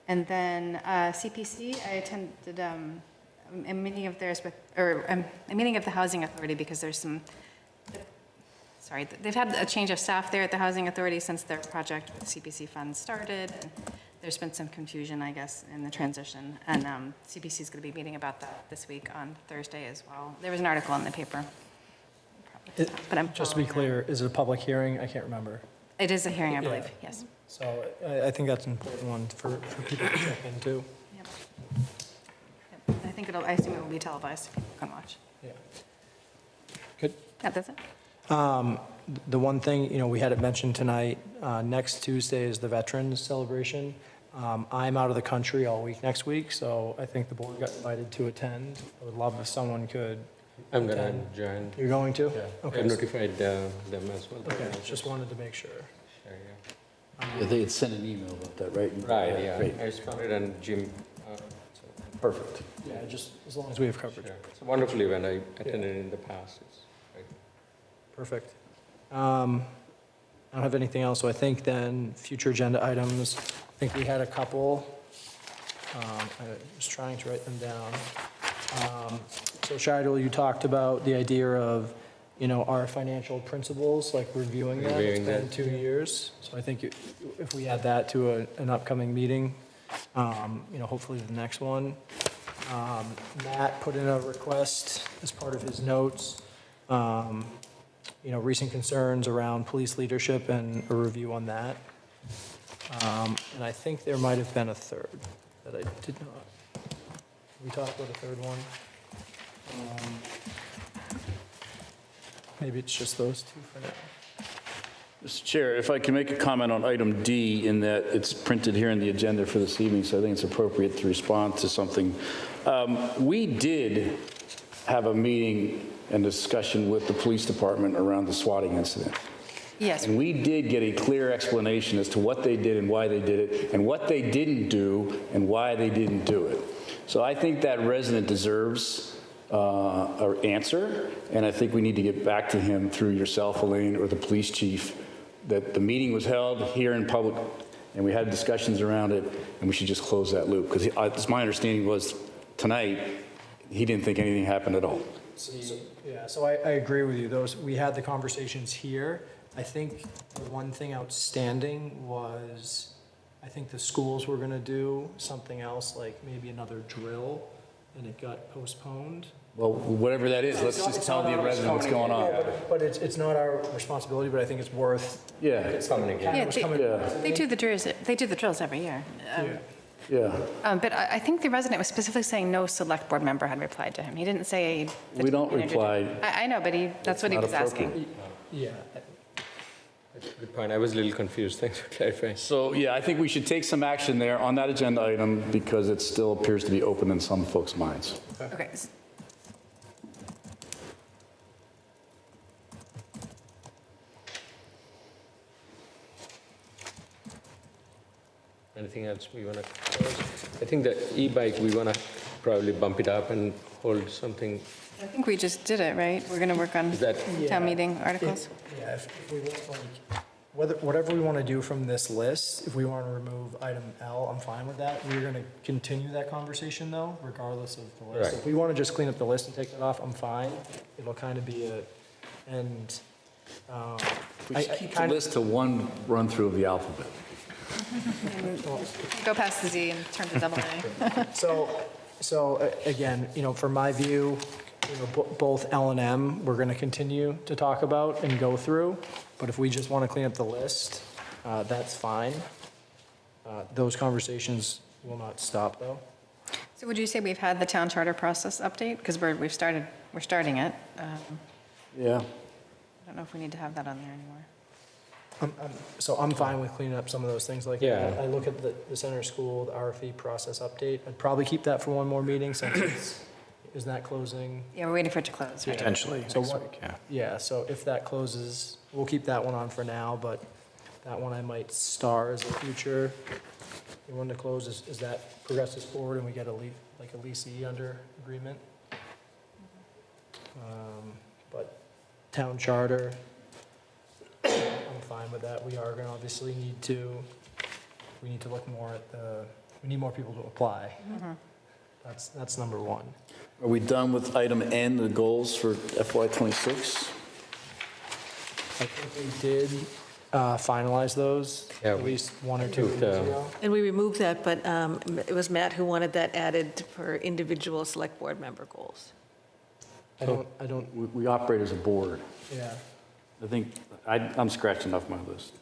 Speaker 12: And then CPC, I attended a meeting of theirs with, or a meeting of the Housing Authority, because there's some, they've had a change of staff there at the Housing Authority since their project with CPC funds started. And there's been some confusion, I guess, in the transition. And CPC is going to be meeting about that this week on Thursday as well. There was an article in the paper. But I'm
Speaker 1: Just to be clear, is it a public hearing? I can't remember.
Speaker 12: It is a hearing, I believe, yes.
Speaker 1: So I think that's an important one for people to check into.
Speaker 12: Yep. I assume it will be televised, so people can watch.
Speaker 1: Yeah. Good.
Speaker 12: Yeah, that's it.
Speaker 1: The one thing, we had it mentioned tonight, next Tuesday is the Veterans Celebration. I'm out of the country all week next week, so I think the board got invited to attend. I would love if someone could
Speaker 16: I'm going to
Speaker 1: attend.
Speaker 16: join.
Speaker 1: You're going to?
Speaker 16: Yeah.
Speaker 1: Okay.
Speaker 16: I notified them as well.
Speaker 1: Okay, just wanted to make sure.
Speaker 16: Sure, yeah.
Speaker 17: Yeah, they had sent an email about that, right?
Speaker 16: Right, yeah.
Speaker 17: Great.
Speaker 16: I responded, and Jim.
Speaker 17: Perfect.
Speaker 1: Yeah, just as long as we have coverage.
Speaker 16: Sure. It's a wonderful event. I attended in the past. It's great.
Speaker 1: Perfect. I don't have anything else, so I think then future agenda items, I think we had a couple. I was trying to write them down. So Shidel, you talked about the idea of, our financial principles, like reviewing that. It's been 2 years. So I think if we add that to an upcoming meeting, hopefully the next one. Matt put in a request as part of his notes, recent concerns around police leadership and a review on that. And I think there might have been a third that I did not. We talked about a third one. Maybe it's just those two for now.
Speaker 17: Mr. Chair, if I can make a comment on item D, in that it's printed here in the agenda for this evening, so I think it's appropriate to respond to something. We did have a meeting and discussion with the police department around the swatting incident.
Speaker 12: Yes.
Speaker 17: And we did get a clear explanation as to what they did and why they did it, and what they didn't do and why they didn't do it. So I think that resident deserves an answer, and I think we need to get back to him through yourself, Elaine, or the police chief, that the meeting was held here in public, and we had discussions around it, and we should just close that loop. Because my understanding was tonight, he didn't think anything happened at all.
Speaker 1: Yeah, so I agree with you. We had the conversations here. I think the one thing outstanding was, I think the schools were going to do something else, like maybe another drill, and it got postponed.
Speaker 17: Well, whatever that is, let's just tell the resident what's going on.
Speaker 1: But it's not our responsibility, but I think it's worth.
Speaker 17: Yeah.
Speaker 1: It's coming again.
Speaker 12: They do the drills every year.
Speaker 17: Yeah.
Speaker 12: But I think the resident was specifically saying no select board member had replied to him. He didn't say.
Speaker 17: We don't reply.
Speaker 12: I know, but that's what he was asking.
Speaker 1: Yeah.
Speaker 16: That's a good point. I was a little confused. Thanks for clarifying.
Speaker 17: So, yeah, I think we should take some action there on that agenda item because it still appears to be open in some folks' minds.
Speaker 12: Okay.
Speaker 16: Anything else we want to close? I think the e-bike, we want to probably bump it up and hold something.
Speaker 12: I think we just did it, right? We're going to work on town meeting articles.
Speaker 1: Yeah, if we want, whatever we want to do from this list, if we want to remove item L, I'm fine with that. We're going to continue that conversation though, regardless of the list.
Speaker 16: Right.
Speaker 1: If we want to just clean up the list and take that off, I'm fine. It'll kind of be
Speaker 17: We should keep the list to one run-through of the alphabet.
Speaker 12: Go past the Z and turn to double A.
Speaker 1: So again, from my view, both L and M, we're going to continue to talk about and go through. But if we just want to clean up the list, that's fine. Those conversations will not stop, though.
Speaker 12: So would you say we've had the town charter process update? Because we're starting it.
Speaker 17: Yeah.
Speaker 12: I don't know if we need to have that on there anymore.
Speaker 1: So I'm fine with cleaning up some of those things. Like,
Speaker 16: Yeah.
Speaker 1: I look at the center school, the RFE process update. I'd probably keep that for one more meeting since isn't that closing?
Speaker 12: Yeah, we're waiting for it to close, right?
Speaker 20: Potentially
Speaker 1: So
Speaker 20: next
Speaker 1: what-
Speaker 20: week, yeah.
Speaker 1: Yeah, so if that closes, we'll keep that one on for now, but that one I might star as a future. The one to close is that progresses forward and we get a lease under agreement. But town charter, I'm fine with that. We are going to obviously need to look more at we need more people to apply. That's number one.
Speaker 17: Are we done with item N, the goals for FY '26?
Speaker 1: I think we did finalize those at least 1 or 2 weeks ago.
Speaker 15: And we removed that, but it was Matt who wanted that added for individual select board member goals.
Speaker 1: I don't,
Speaker 17: We operate as a board.
Speaker 1: yeah.
Speaker 17: I think, I'm scratching off my list.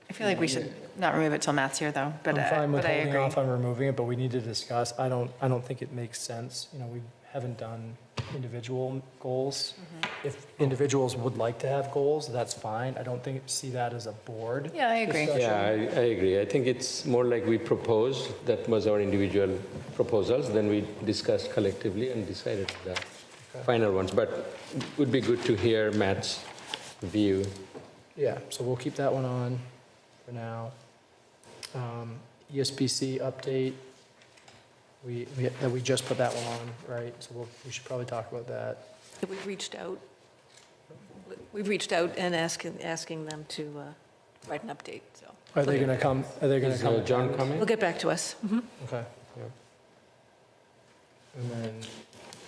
Speaker 12: I feel like we should not remove it till Matt's here, though, but
Speaker 1: I'm fine with
Speaker 12: I
Speaker 1: holding
Speaker 12: agree.
Speaker 1: off on removing it, but we need to discuss. I don't think it makes sense. We haven't done individual goals. If individuals would like to have goals, that's fine. I don't see that as a board.
Speaker 12: Yeah, I agree.
Speaker 1: discussion.
Speaker 16: Yeah, I agree. I think it's more like we proposed, that was our individual proposals, then we discussed collectively and decided the final ones. But it would be good to hear Matt's view.
Speaker 1: Yeah, so we'll keep that one on for now. ESPC update, we just put that one on, right? So we should probably talk about that.
Speaker 15: We've reached out. We've reached out and asking them to write an update, so.
Speaker 1: Are they going to come? Are they going to
Speaker 16: Is
Speaker 1: come?
Speaker 16: John coming?
Speaker 15: They'll get back to us.
Speaker 1: Okay. And then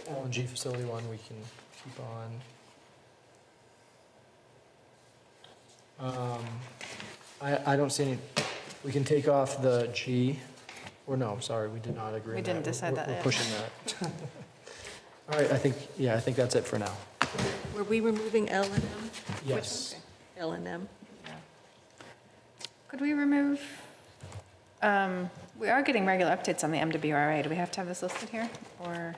Speaker 1: LNG facility one, we can keep on. I don't see any, we can take off the G, or no, sorry, we did not agree
Speaker 12: We
Speaker 1: on
Speaker 12: didn't
Speaker 1: that.
Speaker 12: decide that
Speaker 1: We're
Speaker 12: yet.
Speaker 1: pushing that. All right, I think that's it for now.
Speaker 15: Were we removing L and M?
Speaker 1: Yes.
Speaker 15: L and M?
Speaker 12: Could we remove, we are getting regular updates on the MWRA. Do we have to have this listed here, or?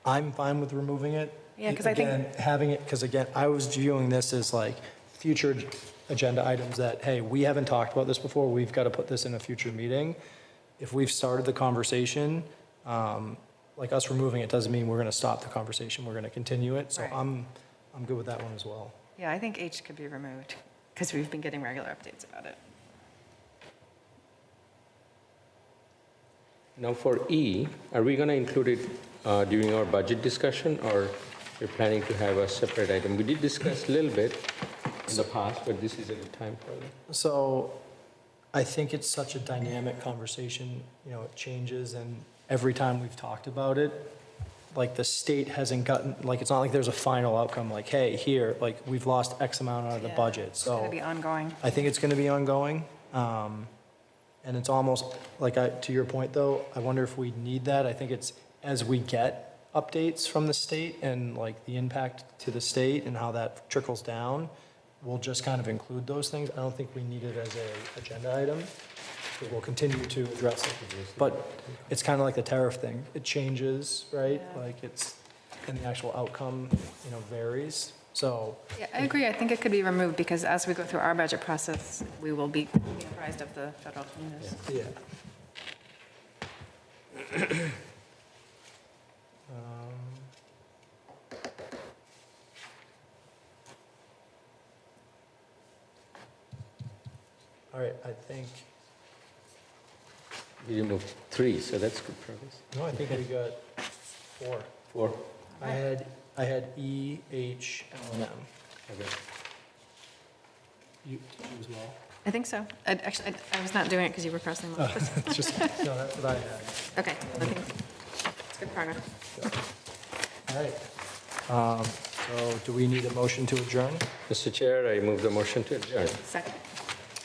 Speaker 1: I'm fine with removing it.
Speaker 12: Yeah, 'cause I think-
Speaker 1: Again, having it, because again, I was viewing this as like future agenda items that, hey, we haven't talked about this before, we've got to put this in a future meeting. If we've started the conversation, like us removing it doesn't mean we're going to stop the conversation. We're going to continue it. So
Speaker 12: Right.
Speaker 1: I'm good with that one as well.
Speaker 12: Yeah, I think H could be removed because we've been getting regular updates about it.
Speaker 16: Now for E, are we going to include it during our budget discussion, or we're planning to have a separate item? We did discuss a little bit in the past, but this is a good time for it.
Speaker 1: So I think it's such a dynamic conversation, you know, it changes, and every time we've talked about it, like the state hasn't gotten, like, it's not like there's a final outcome, like, hey, here, like, we've lost X amount out of the budget,
Speaker 12: It's going
Speaker 1: so
Speaker 12: to be ongoing.
Speaker 1: I think it's going to be ongoing. And it's almost, like, to your point, though, I wonder if we need that. I think it's as we get updates from the state and, like, the impact to the state and how that trickles down, we'll just kind of include those things. I don't think we need it as a agenda item, but we'll continue to address it. But it's kind of like the tariff thing. It changes, right? Like, it's, and the actual outcome, you know, varies. So
Speaker 12: Yeah, I agree. I think it could be removed because as we go through our budget process, we will be apprised of the federal changes.
Speaker 1: yeah. All right, I think,
Speaker 16: We removed 3, so that's good progress.
Speaker 1: no, I think we got 4.
Speaker 16: 4.
Speaker 1: I had E, H, L, and M.
Speaker 16: Okay.
Speaker 1: You as well?
Speaker 12: I think so. Actually, I was not doing it because you were pressing them.
Speaker 1: It's just, no, that's what I had.
Speaker 12: Okay, I think it's good progress.
Speaker 1: All right. So do we need a motion to adjourn?
Speaker 16: Mr. Chair, I move the motion to adjourn.
Speaker 12: Second.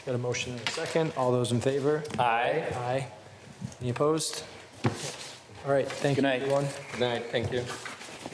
Speaker 1: Got a motion and a second. All those in favor?
Speaker 16: Aye.
Speaker 1: Aye. Any opposed? All right, thank you, everyone.
Speaker 16: Good night, thank you.